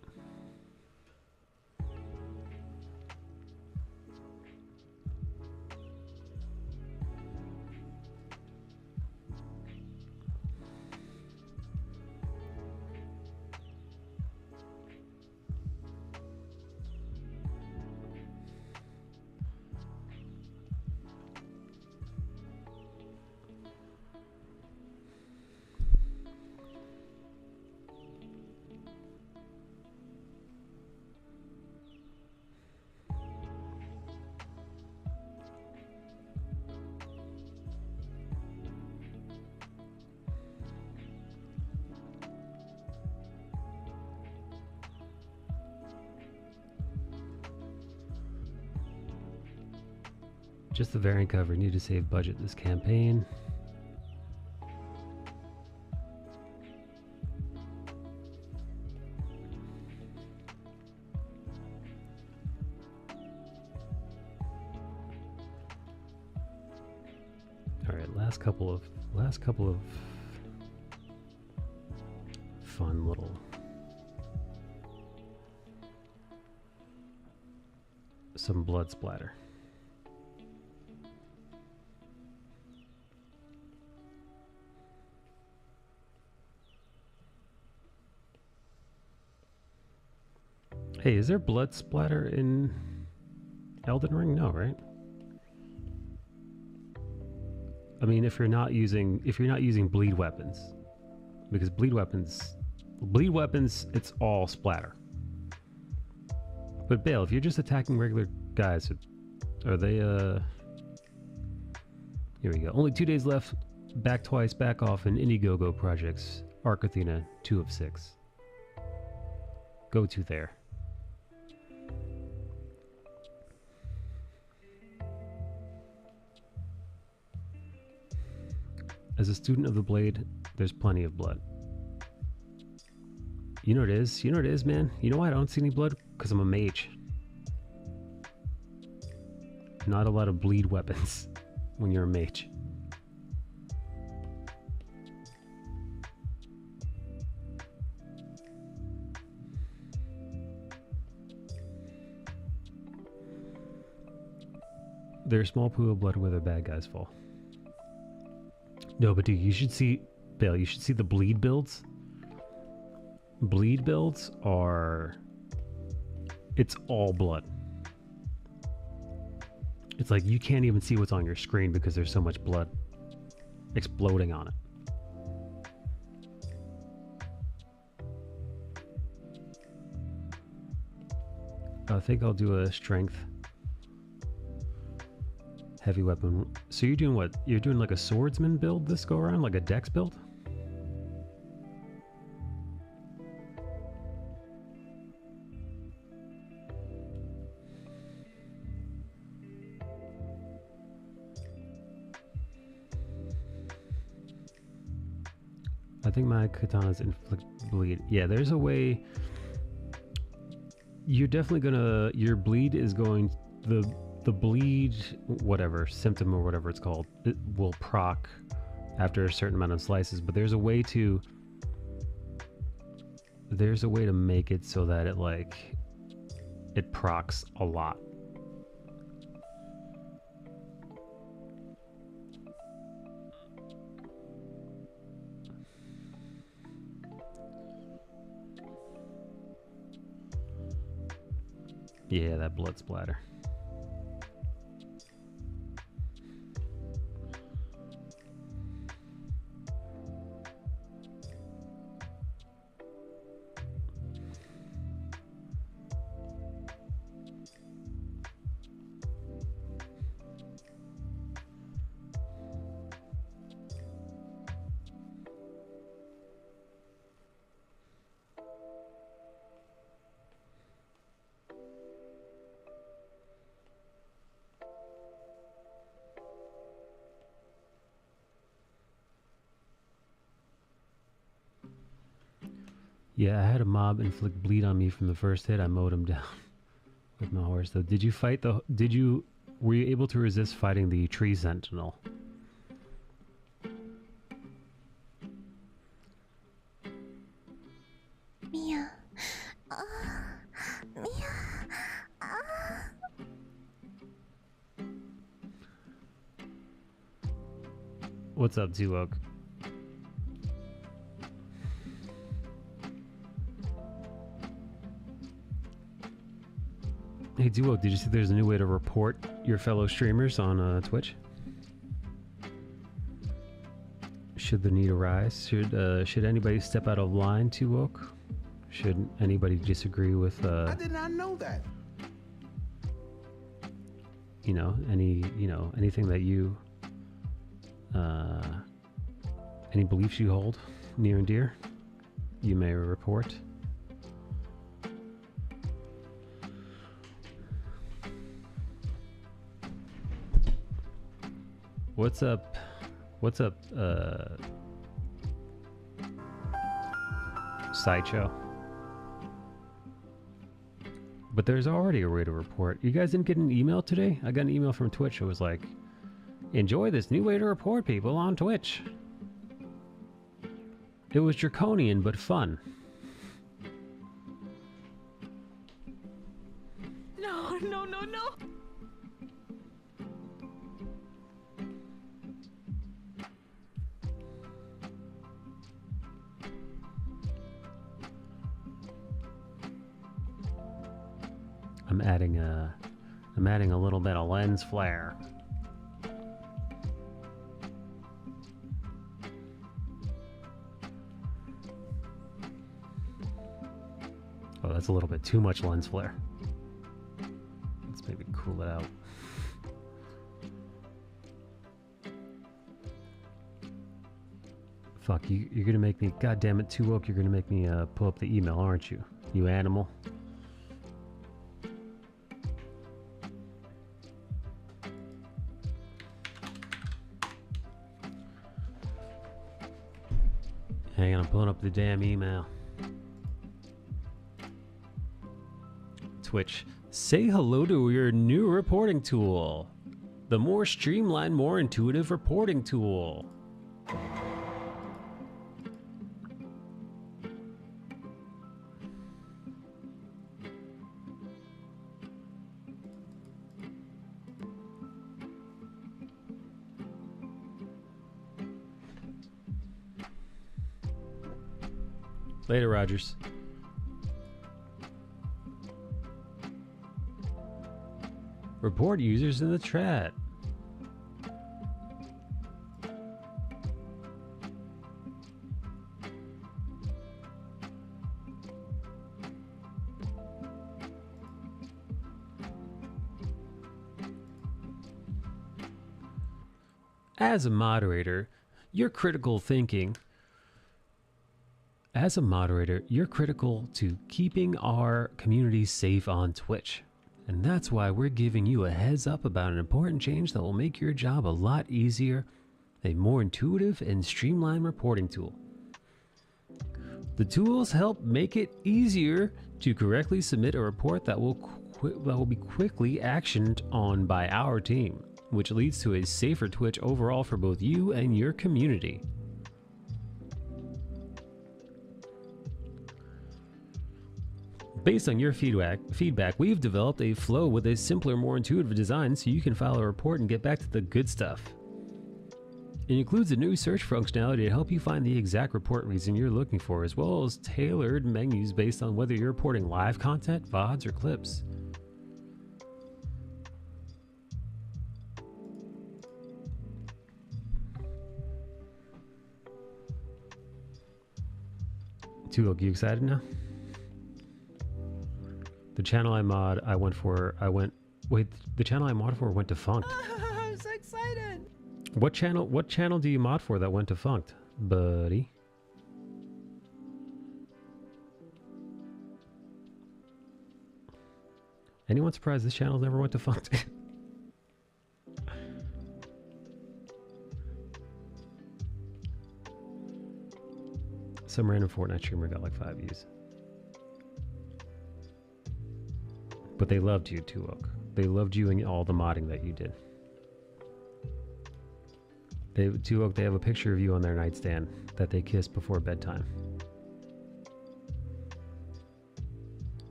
A: Just the variant cover. Need to save budget this campaign. All right, last couple of fun little some blood splatter. Hey, is there blood splatter in Elden Ring? No, right? I mean, if you're not using bleed weapons, because bleed weapons, it's all splatter. But Bale, if you're just attacking regular guys, are they? Here we go. Only 2 days left. Back twice, back off in Indiegogo projects. Arc Athena, 2 of 6. Go to there. As a student of the blade, there's plenty of blood. You know what it is? You know what it is, man? You know why I don't see any blood? Because I'm a mage. Not a lot of bleed weapons when you're a mage. There's a small pool of blood where the bad guys fall. No, but dude, you should see, Bale, you should see the bleed builds. Bleed builds are... It's all blood. It's like you can't even see what's on your screen because there's so much blood exploding on it. I think I'll do a strength heavy weapon. So you're doing what? You're doing like a swordsman build this go around? Like a dex build? I think my katana's inflict bleed. Yeah, there's a way. You're definitely gonna... Your bleed is going... The bleed, whatever, symptom or whatever it's called, it will proc after a certain amount of slices, but there's a way to make it so that it procs a lot. Yeah, that blood splatter. Yeah, I had a mob inflict bleed on me from the first hit. I mowed him down with my horse. Though, did you fight the? Were you able to resist fighting the tree sentinel?
D: Mia. Mia.
A: What's up, T-Woke? Hey, Duo, did you see there's a new way to report your fellow streamers on Twitch? Should the need arise? Should anybody step out of line, T-Woke? Should anybody disagree with...
E: I did not know that.
A: You know, anything that you... any beliefs you hold near and dear, you may report. What's up, Sideshow? But there's already a way to report. You guys didn't get an email today? I got an email from Twitch. It was like, enjoy this new way to report people on Twitch. It was draconian, but fun.
D: No, no, no, no.
A: I'm adding a little bit of lens flare. Oh, that's a little bit too much lens flare. Let's maybe cool it out. Fuck, you're gonna make me, god damn it, too woke, you're gonna make me pull up the email, aren't you? You animal. Hang on, I'm pulling up the damn email. Twitch, say hello to your new reporting tool. The more streamlined, more intuitive reporting tool. Later, Rogers. Report users in the chat. As a moderator, you're critical to keeping our community safe on Twitch. And that's why we're giving you a heads up about an important change that will make your job a lot easier, a more intuitive and streamlined reporting tool. The tools help make it easier to correctly submit a report that will be quickly actioned on by our team, which leads to a safer Twitch overall for both you and your community. Based on your feedback, we've developed a flow with a simpler, more intuitive design so you can file a report and get back to the good stuff. It includes a new search functionality to help you find the exact report reason you're looking for, as well as tailored menus based on whether you're reporting live content, VODs, or clips. Tulok, you excited now? The channel the channel I mod for went defunct.
E: I'm so excited.
A: What channel do you mod for that went defunct, buddy? Anyone surprised this channel never went defunct? Some random Fortnite streamer got like 5 views. But they loved you, Tulok. They loved you and all the modding that you did. Tulok, they have a picture of you on their nightstand that they kissed before bedtime.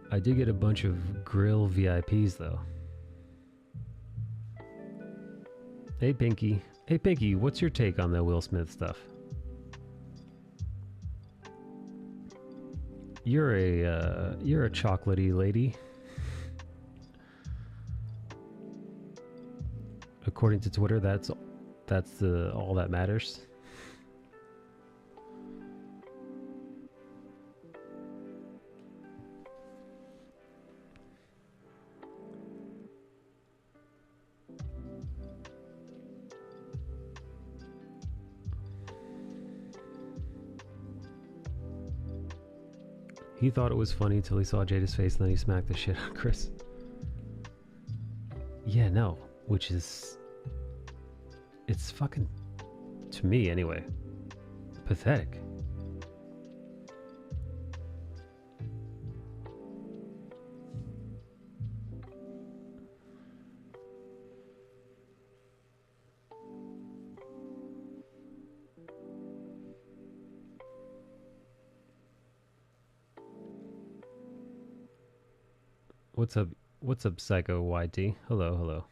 A: I did get a bunch of grill VIPs though. Hey Pinky. Hey Pinky, what's your take on the Will Smith stuff? You're a chocolatey lady. According to Twitter, that's all that matters. He thought it was funny till he saw Jada's face and then he smacked the shit out of Chris. Yeah, no. Which is... It's fucking... To me, anyway. Pathetic. What's up? What's up, Psycho YT? Hello, hello.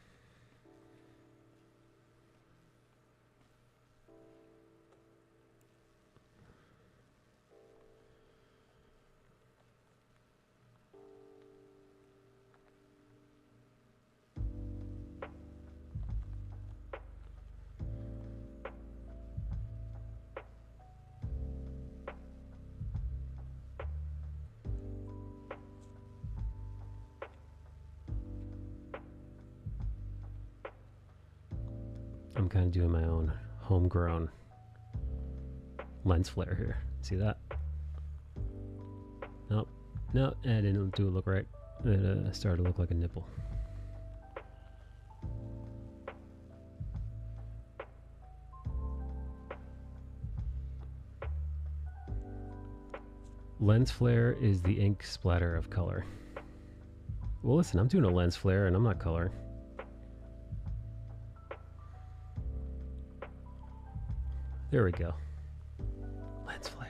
A: I'm kind of doing my own homegrown lens flare here. See that? Nope. No, I didn't do it look right. It started to look like a nipple. Lens flare is the ink splatter of color. Well, listen, I'm doing a lens flare and I'm not coloring. There we go. Lens flare.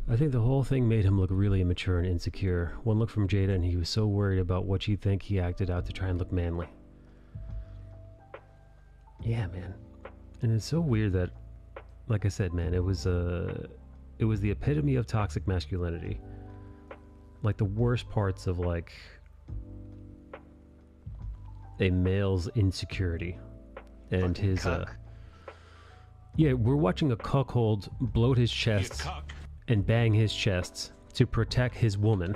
A: I think the whole thing made him look really immature and insecure. One look from Jada and he was so worried about what she'd think he acted out to try and look manly. Yeah, man. And it's so weird that, like I said, man, it was the epitome of toxic masculinity. Like the worst parts of like a male's insecurity and fucking his cuck. Yeah, we're watching a cuckold bloat his chest and bang his chest to protect his woman,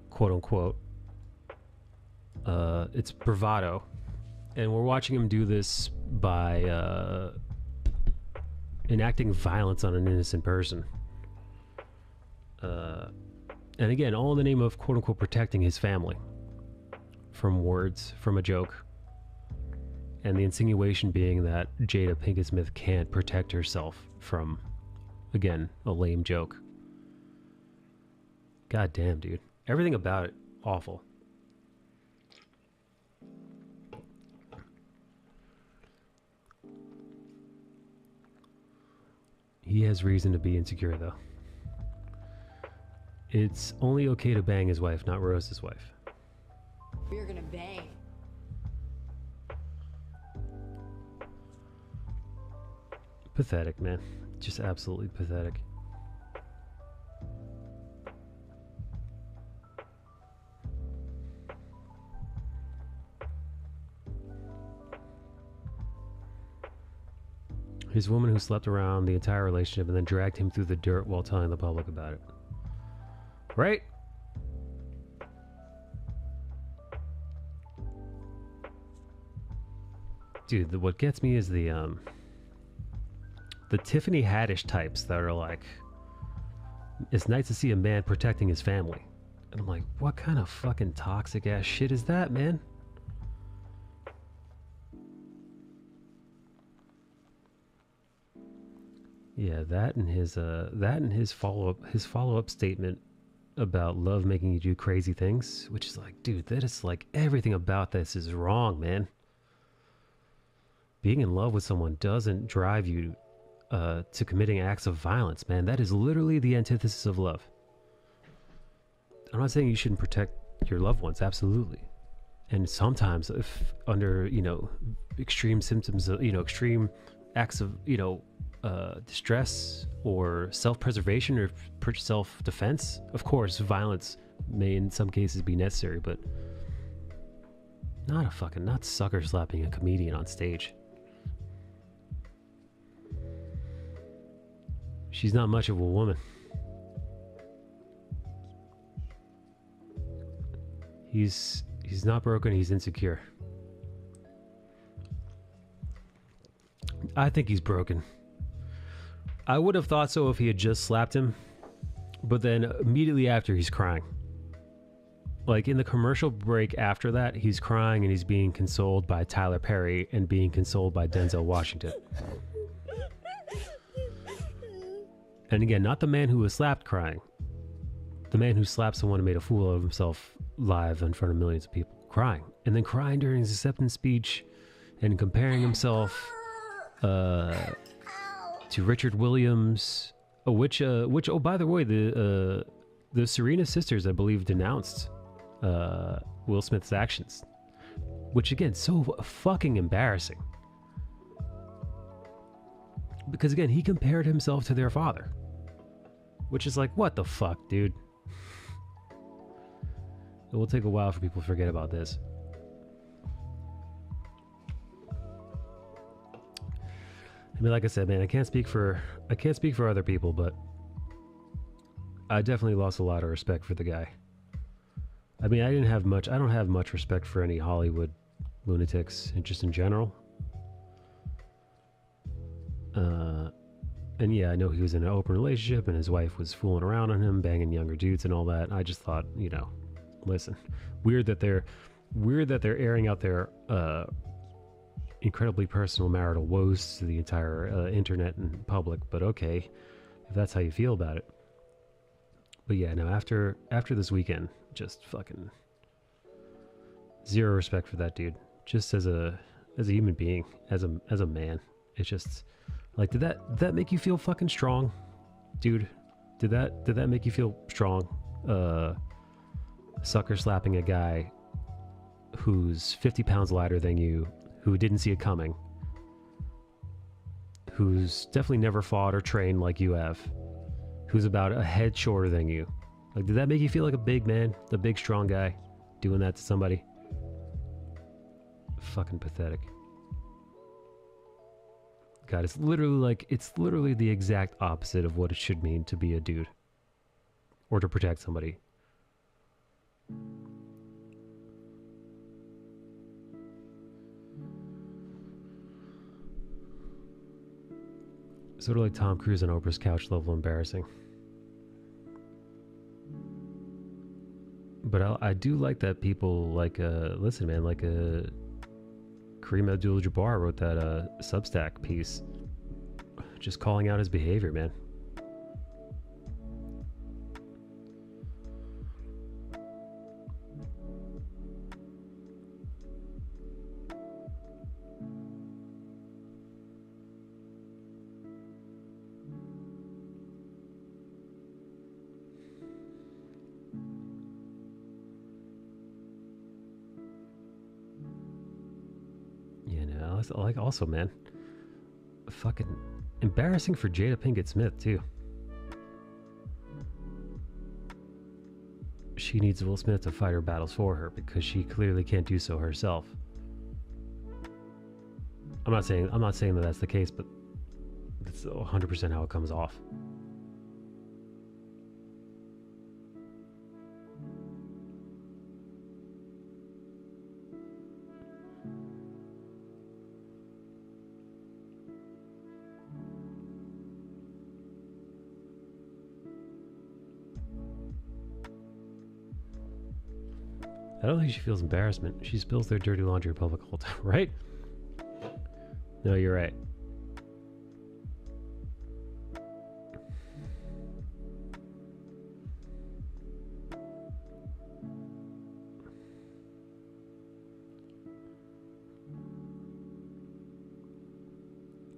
A: quote unquote. It's bravado, and we're watching him do this by enacting violence on an innocent person. And again, all in the name of quote-unquote protecting his family from words, from a joke. And the insinuation being that Jada Pinkett Smith can't protect herself from, again, a lame joke. God damn, dude. Everything about it, awful. He has reason to be insecure, though. It's only okay to bang his wife, not roast his wife.
E: You're gonna bang.
A: Pathetic, man. Just absolutely pathetic. His woman who slept around the entire relationship and then dragged him through the dirt while telling the public about it. Right? Dude, what gets me is the Tiffany Haddish types that are like, it's nice to see a man protecting his family. And I'm like, what kind of fucking toxic ass shit is that, man? Yeah, that and his follow-up statement about love making you do crazy things, which is like, dude, that is like everything about this is wrong, man. Being in love with someone doesn't drive you to committing acts of violence, man. That is literally the antithesis of love. I'm not saying you shouldn't protect your loved ones, absolutely. And sometimes, if under, extreme symptoms, extreme acts of, distress or self-preservation or self-defense, of course, violence may in some cases be necessary, but not sucker slapping a comedian on stage. She's not much of a woman. He's not broken, he's insecure. I think he's broken. I would have thought so if he had just slapped him, but then immediately after he's crying. Like in the commercial break after that, he's crying and he's being consoled by Tyler Perry and being consoled by Denzel Washington. And again, not the man who was slapped crying. The man who slapped someone and made a fool of himself live in front of millions of people, crying. And then crying during his acceptance speech and comparing himself to Richard Williams, which oh, by the way, the Serena sisters, I believe, denounced Will Smith's actions, which again, so fucking embarrassing. Because again, he compared himself to their father, which is like, what the fuck, dude? It will take a while for people to forget about this. I mean, like I said, man, I can't speak for other people, but I definitely lost a lot of respect for the guy. I mean, I don't have much respect for any Hollywood lunatics, just in general. And yeah, I know he was in an open relationship and his wife was fooling around on him, banging younger dudes and all that. I just thought, listen, weird that they're airing out their incredibly personal marital woes to the entire internet and public, but okay, if that's how you feel about it. But yeah, no, after this weekend, just fucking zero respect for that dude. Just as a human being, as a man. It's just like, did that make you feel fucking strong, dude? Did that make you feel strong? Sucker slapping a guy who's 50 pounds lighter than you, who didn't see it coming, who's definitely never fought or trained like you have, who's about a head shorter than you. Like, did that make you feel like a big man, the big strong guy, doing that to somebody? Fucking pathetic. God, it's literally the exact opposite of what it should mean to be a dude or to protect somebody. Sort of like Tom Cruise on Oprah's couch level embarrassing. But I do like that people like, listen, man, like Kareem Abdul-Jabbar wrote that Substack piece just calling out his behavior, man. Like, also, man, fucking Embarrassing for Jada Pinkett Smith, too. She needs Will Smith to fight her battles for her because she clearly can't do so herself. I'm not saying that that's the case, but that's 100% how it comes off. I don't think she feels embarrassment. She spills their dirty laundry in public all the time, right? No, you're right.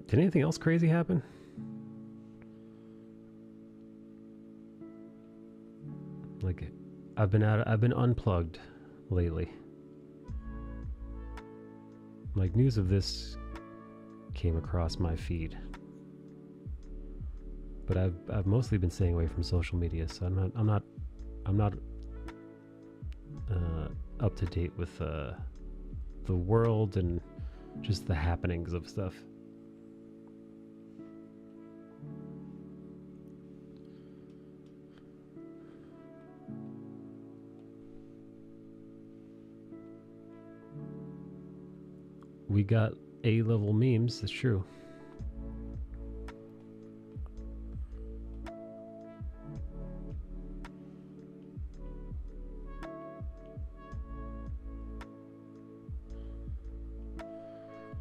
A: Did anything else crazy happen? Like, I've been unplugged lately. Like, news of this came across my feed, but I've mostly been staying away from social media, so I'm not up to date with the world and just the happenings of stuff. We got A-level memes, that's true.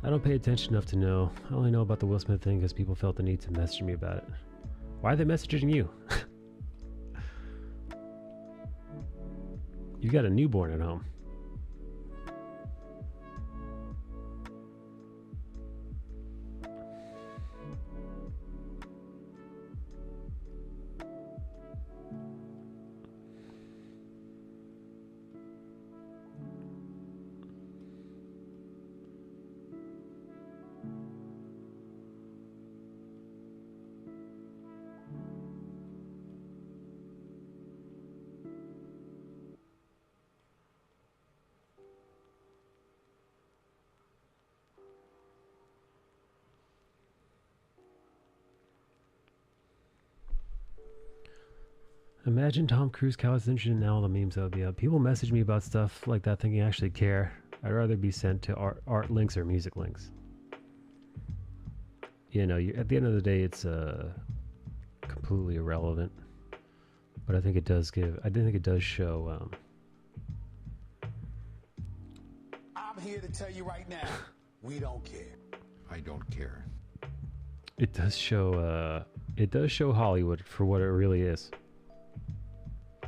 A: I don't pay attention enough to know. I only know about the Will Smith thing because people felt the need to message me about it. Why are they messaging you? You got a newborn at home. Imagine Tom Cruise Cow's interested in all the memes that would be up. People message me about stuff like that thinking I actually care. I'd rather be sent to art links or music links. You know, at the end of the day, it's completely irrelevant. But I think it does show.
F: I'm here to tell you right now, we don't care. I don't care.
A: It does show Hollywood for what it really is.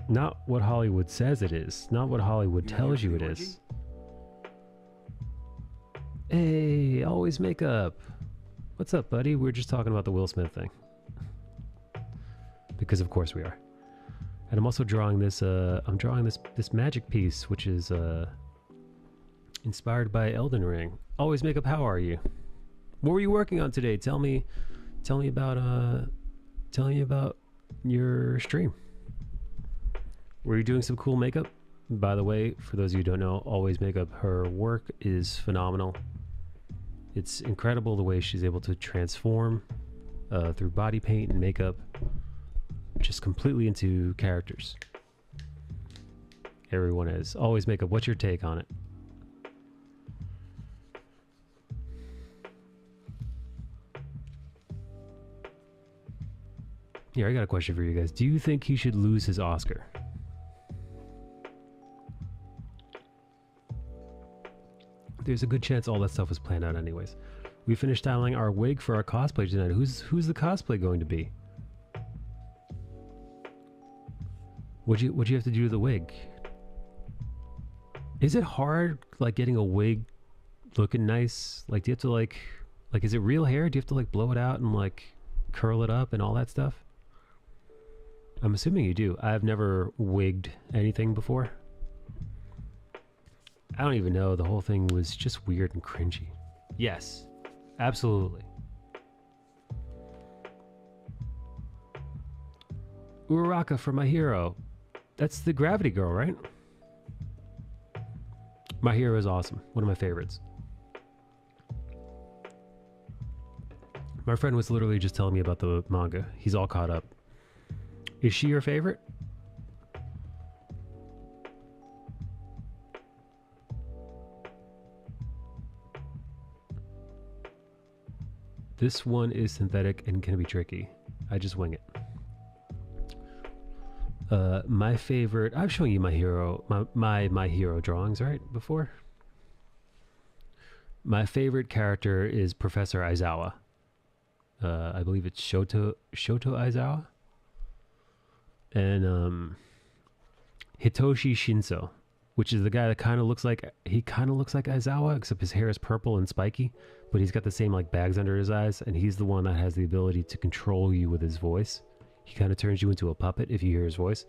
A: Not what Hollywood says it is. Not what Hollywood tells you it is. Hey, always makeup. What's up, buddy? We were just talking about the Will Smith thing. Because of course we are. And I'm also drawing this. I'm drawing this magic piece, which is inspired by Elden Ring. Always makeup. How are you? What were you working on today? Tell me about your stream. Were you doing some cool makeup? By the way, for those of you who don't know, Always Makeup, her work is phenomenal. It's incredible the way she's able to transform through body paint and makeup just completely into characters. Everyone is. Always Makeup, what's your take on it? Here, I got a question for you guys. Do you think he should lose his Oscar? There's a good chance all that stuff was planned out anyways. We finished styling our wig for our cosplay tonight. Who's the cosplay going to be? What'd you have to do to the wig? Is it hard, like, getting a wig looking nice? Like, do you have to like is it real hair? Do you have to like blow it out and like curl it up and all that stuff? I'm assuming you do. I've never wigged anything before. I don't even know. The whole thing was just weird and cringy. Yes, absolutely. Uraraka for My Hero. That's the Gravity Girl, right? My Hero is awesome. One of my favorites. My friend was literally just telling me about the manga. He's all caught up. Is she your favorite? This one is synthetic and can be tricky. I just wing it. My favorite... I've shown you My Hero... My Hero drawings, right? Before? My favorite character is Professor Aizawa. I believe it's Shoto Aizawa. And Hitoshi Shinso, which is the guy that kind of looks like... He kind of looks like Aizawa, except his hair is purple and spiky. But he's got the same like bags under his eyes, and he's the one that has the ability to control you with his voice. He kind of turns you into a puppet if you hear his voice.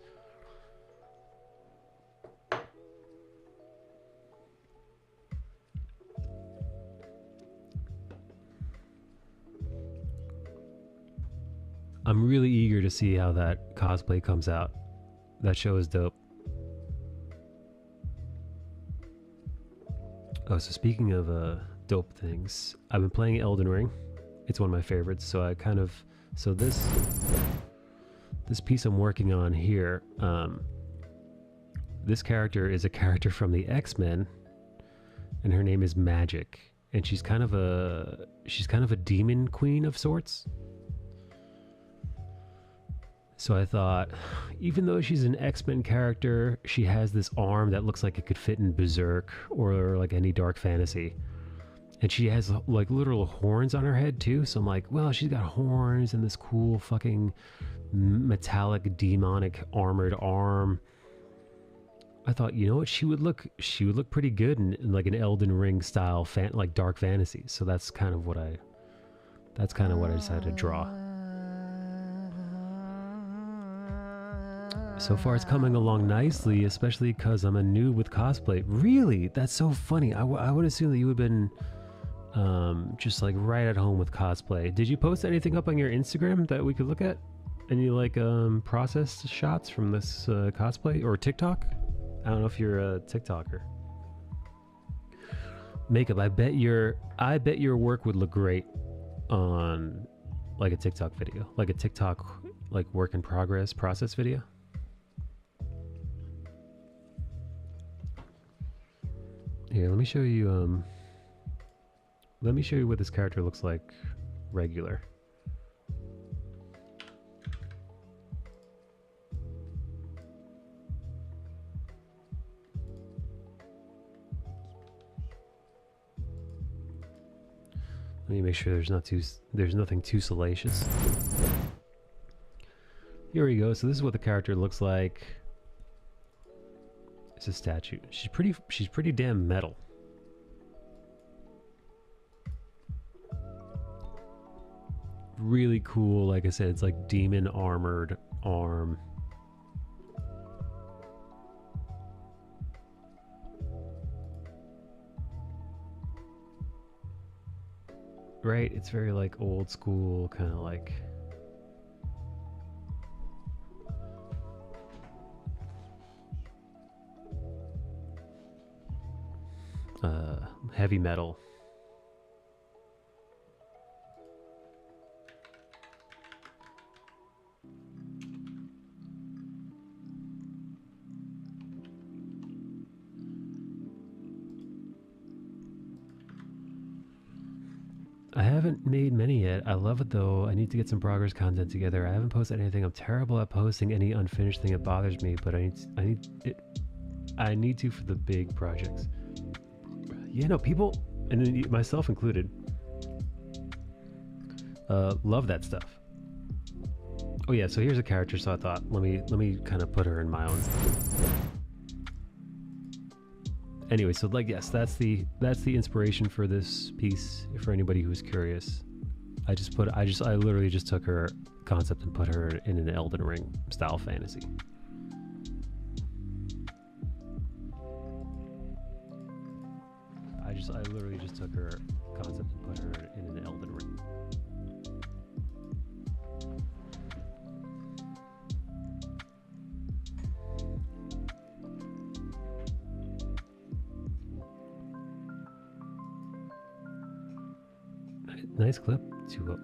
A: I'm really eager to see how that cosplay comes out. That show is dope. Oh, so speaking of dope things, I've been playing Elden Ring. It's one of my favorites, so I kind of... So this piece I'm working on here, this character is a character from the X-Men, and her name is Magic, and she's kind of a demon queen of sorts. So I thought, even though she's an X-Men character, she has this arm that looks like it could fit in Berserk or like any dark fantasy. And she has like literal horns on her head too. So I'm like, well, she's got horns and this cool fucking metallic demonic armored arm. I thought, you know what, she would look pretty good in like an Elden Ring style like dark fantasy. So that's kind of what I decided to draw. So far it's coming along nicely, especially because I'm a noob with cosplay. Really? That's so funny. I would assume that you would have been just like right at home with cosplay. Did you post anything up on your Instagram that we could look at? Any like processed shots from this cosplay or TikTok? I don't know if you're a TikToker. Makeup, I bet your work would look great on like a TikTok video, like a TikTok like work in progress process video. Here, let me show you what this character looks like regular. Let me make sure there's nothing too salacious. Here we go. So this is what the character looks like. It's a statue. She's pretty damn metal. Really cool. Like I said, it's like demon armored arm. Right? It's very like old school, kind of like heavy metal. I haven't made many yet. I love it though. I need to get some progress content together. I haven't posted anything. I'm terrible at posting any unfinished thing. It bothers me, but I need to for the big projects. Yeah, no, people, and myself included, love that stuff. Oh yeah, so here's a character. So I thought, let me kind of put her in my own style. Anyway, so like, yes, that's the inspiration for this piece. For anybody who's curious, I literally just took her concept and put her in an Elden Ring style fantasy. I literally just took her concept and put her in an Elden Ring. Nice clip. Two up.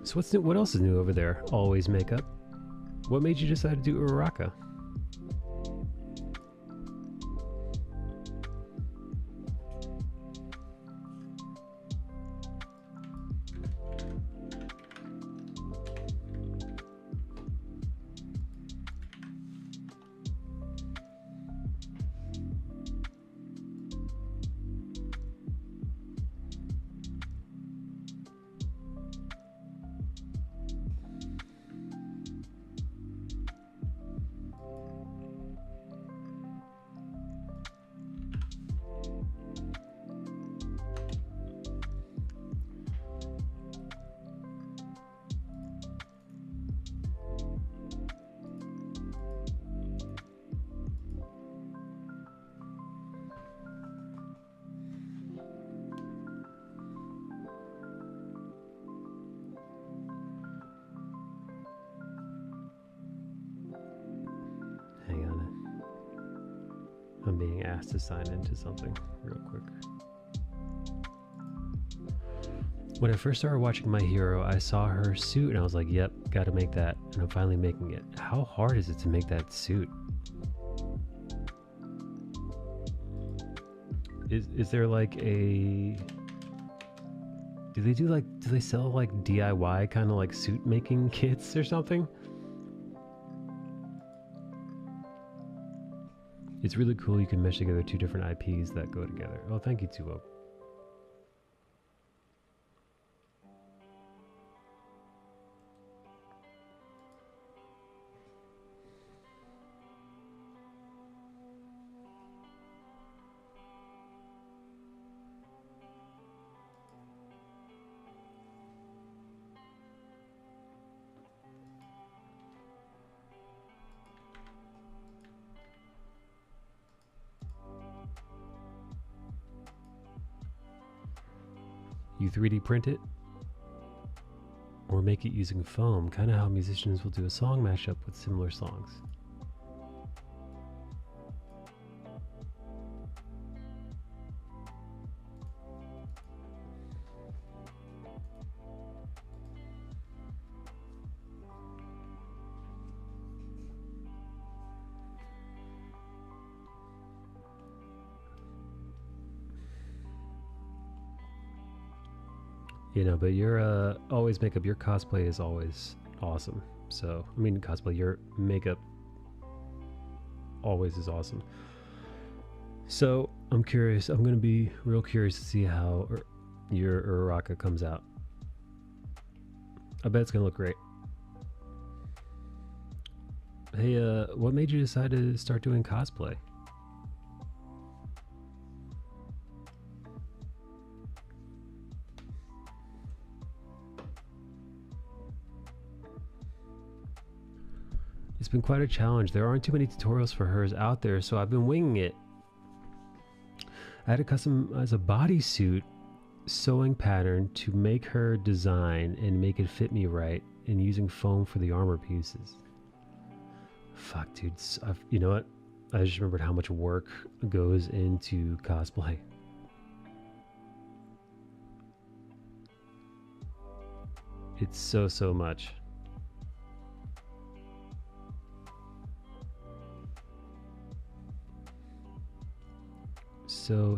A: So what's new? What else is new over there? Always makeup. What made you decide to do Uraraka? I'm being asked to sign into something real quick. When I first started watching My Hero, I saw her suit and I was like, yep, gotta make that. And I'm finally making it. How hard is it to make that suit? Is there like a... Do they sell like DIY kind of like suit making kits or something? It's really cool you can mesh together two different IPs that go together. Oh, thank you, Tuo. You 3D print it or make it using foam, kind of how musicians will do a song mashup with similar songs. You know, but your always makeup, your cosplay is always awesome. So, I mean, cosplay, your makeup always is awesome. So, I'm curious. I'm going to be real curious to see how your Uraraka comes out. I bet it's going to look great. Hey, what made you decide to start doing cosplay? It's been quite a challenge. There aren't too many tutorials for hers out there, so I've been winging it. I had to customize a bodysuit sewing pattern to make her design and make it fit me right, and using foam for the armor pieces. Fuck, dude. You know what? I just remembered how much work goes into cosplay. It's so much.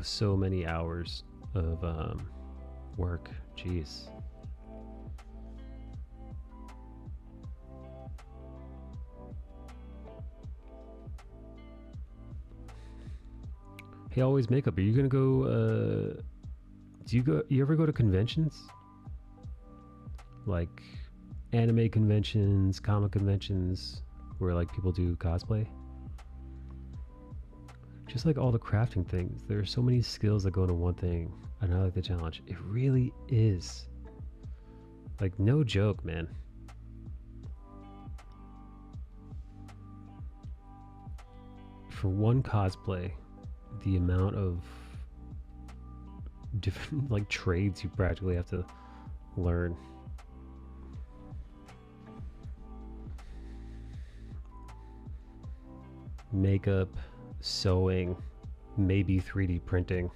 A: So many hours of work. Jeez. Hey, always makeup. Are you gonna go? You ever go to conventions? Like anime conventions, comic conventions, where like people do cosplay? Just like all the crafting things, there are so many skills that go into one thing, and I like the challenge. It really is. Like, no joke, man. For one cosplay, the amount of different, like, trades you practically have to learn. makeup, sewing, maybe 3D printing.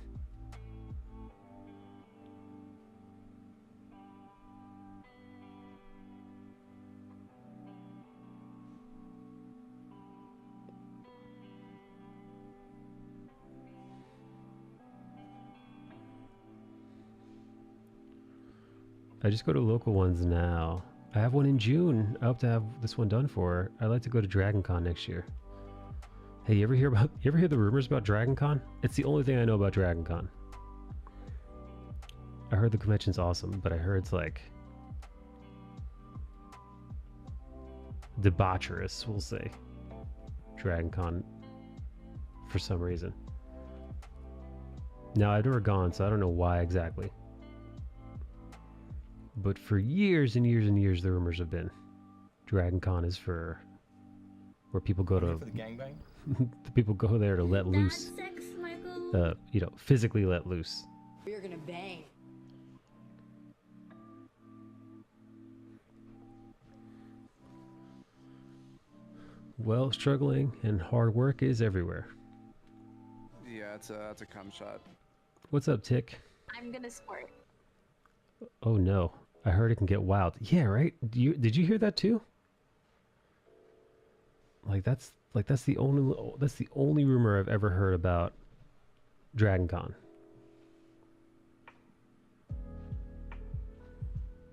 A: I just go to local ones now. I have one in June. I hope to have this one done for her. I'd like to go to Dragon Con next year. Hey, you ever hear the rumors about Dragon Con? It's the only thing I know about Dragon Con. I heard the convention's awesome, but I heard it's like debaucherous, we'll say. Dragon Con for some reason. Now, I've never gone, so I don't know why exactly. But for years and years and years, the rumors have been Dragon Con is for where people go to.
G: For the gangbang?
A: The people go there to let loose.
D: Sex, Michael.
A: You know, physically let loose.
E: We're gonna bang.
A: Well, struggling and hard work is everywhere.
H: Yeah, that's a cum shot.
A: What's up, Tick?
D: I'm gonna squirt.
A: Oh no, I heard it can get wild. Yeah, right. Did you hear that too? That's the only rumor I've ever heard about Dragon Con.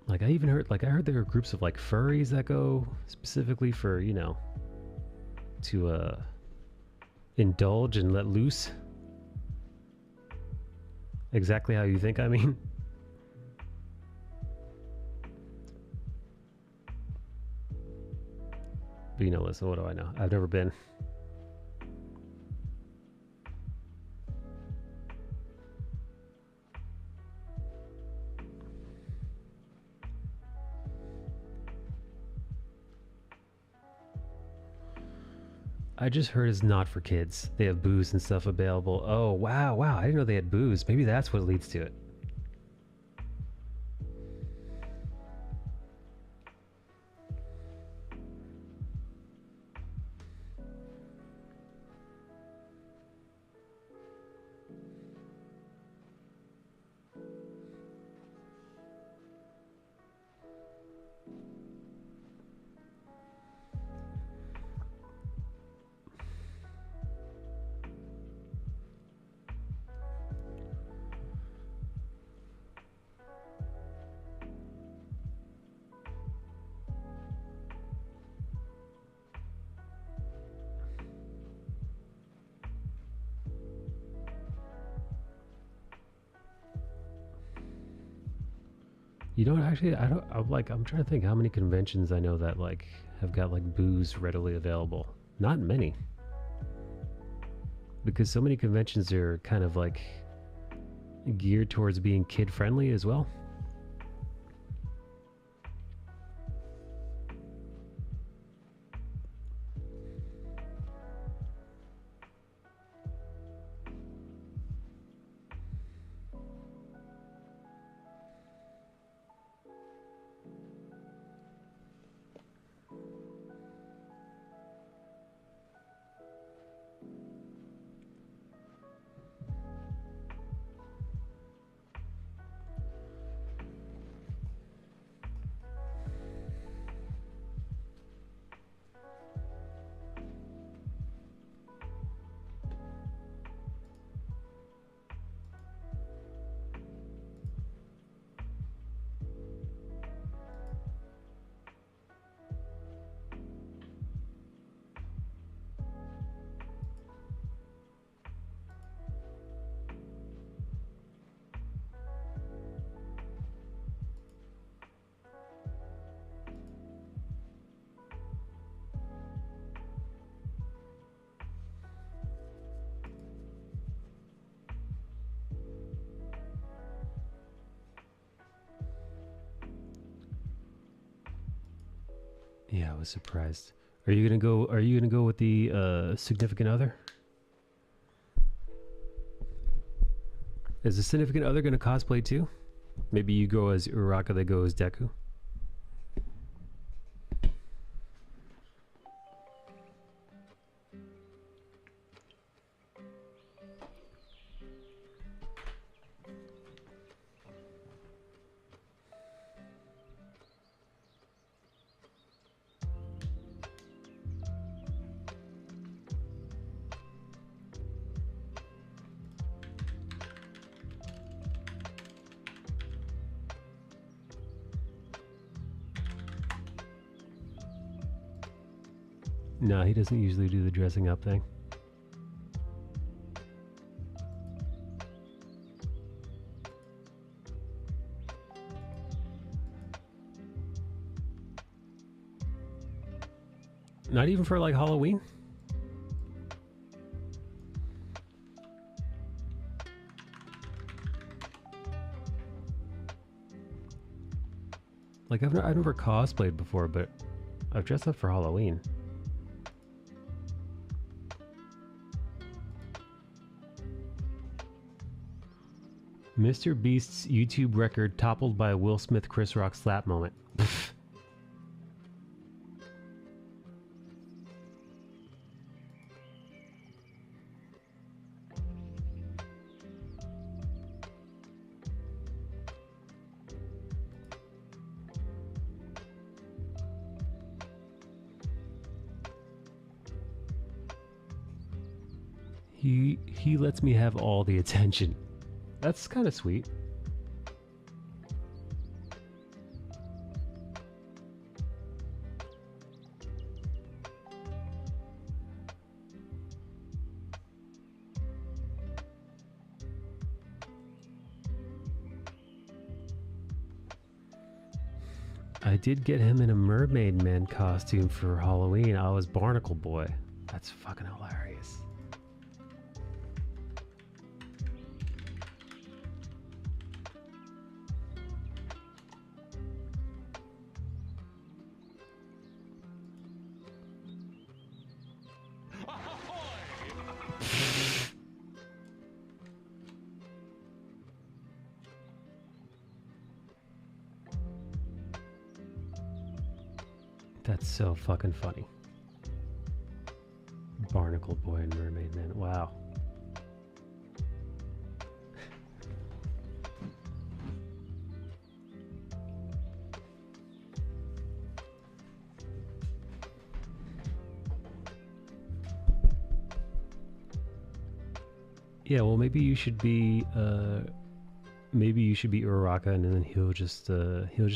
A: I heard there are groups of like furries that go specifically for, you know, to indulge and let loose. Exactly how you think, I mean. But you know, listen, what do I know? I've never been. I just heard it's not for kids. They have booze and stuff available. Oh, wow. I didn't know they had booze. Maybe that's what leads to it. You know what, actually, I'm trying to think how many conventions I know that like have got like booze readily available. Not many. Because so many conventions are kind of like geared towards being kid friendly as well. Yeah, I was surprised. Are you gonna go with the significant other? Is the significant other gonna cosplay too? Maybe you go as Uraka, they go as Deku. No, he doesn't usually do the dressing up thing. Not even for like Halloween? Like I've never cosplayed before, but I've dressed up for Halloween. Mr. Beast's YouTube record toppled by a Will Smith Chris Rock slap moment. He lets me have all the attention. That's kind of sweet. I did get him in a mermaid man costume for Halloween. I was Barnacle Boy. That's fucking hilarious. That's so fucking funny. Barnacle Boy and Mermaid Man. Wow. Yeah, well, maybe you should be Uraraka, and then he'll just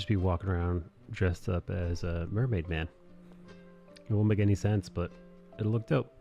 A: be walking around dressed up as a mermaid man. It won't make any sense, but it'll look dope.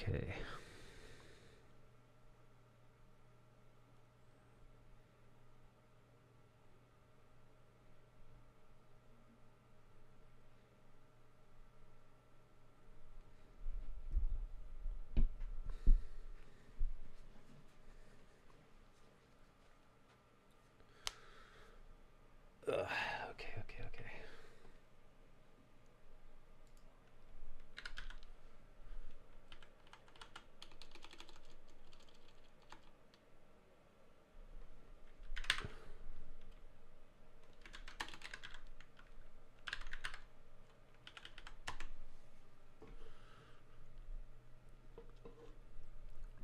A: Okay. Okay.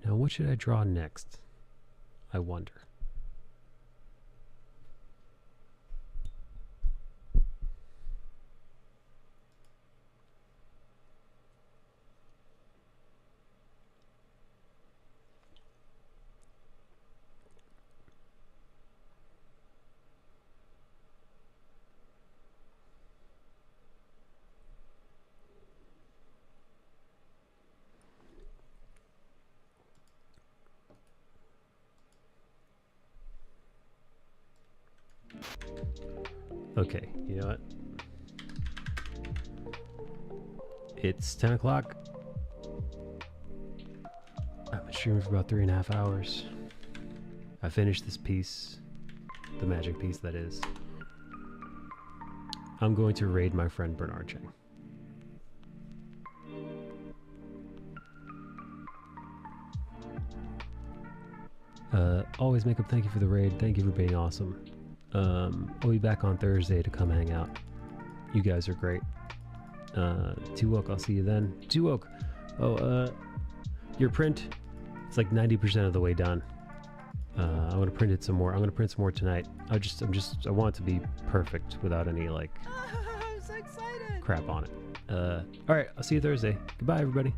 A: Now, what should I draw next? I wonder. Okay, you know what? It's 10 o'clock. I've been streaming for about 3.5 hours. I finish this piece, the magic piece that is, I'm going to raid my friend Bernard Chang. Always Makeup, thank you for the raid. Thank you for being awesome. I'll be back on Thursday to come hang out. You guys are great. Tuok, I'll see you then. Tuok, your print, it's like 90% of the way done. I'm gonna print it some more. I'm gonna print some more tonight. I want it to be perfect without any like
E: I'm so excited.
A: crap on it. All right, I'll see you Thursday. Goodbye, everybody.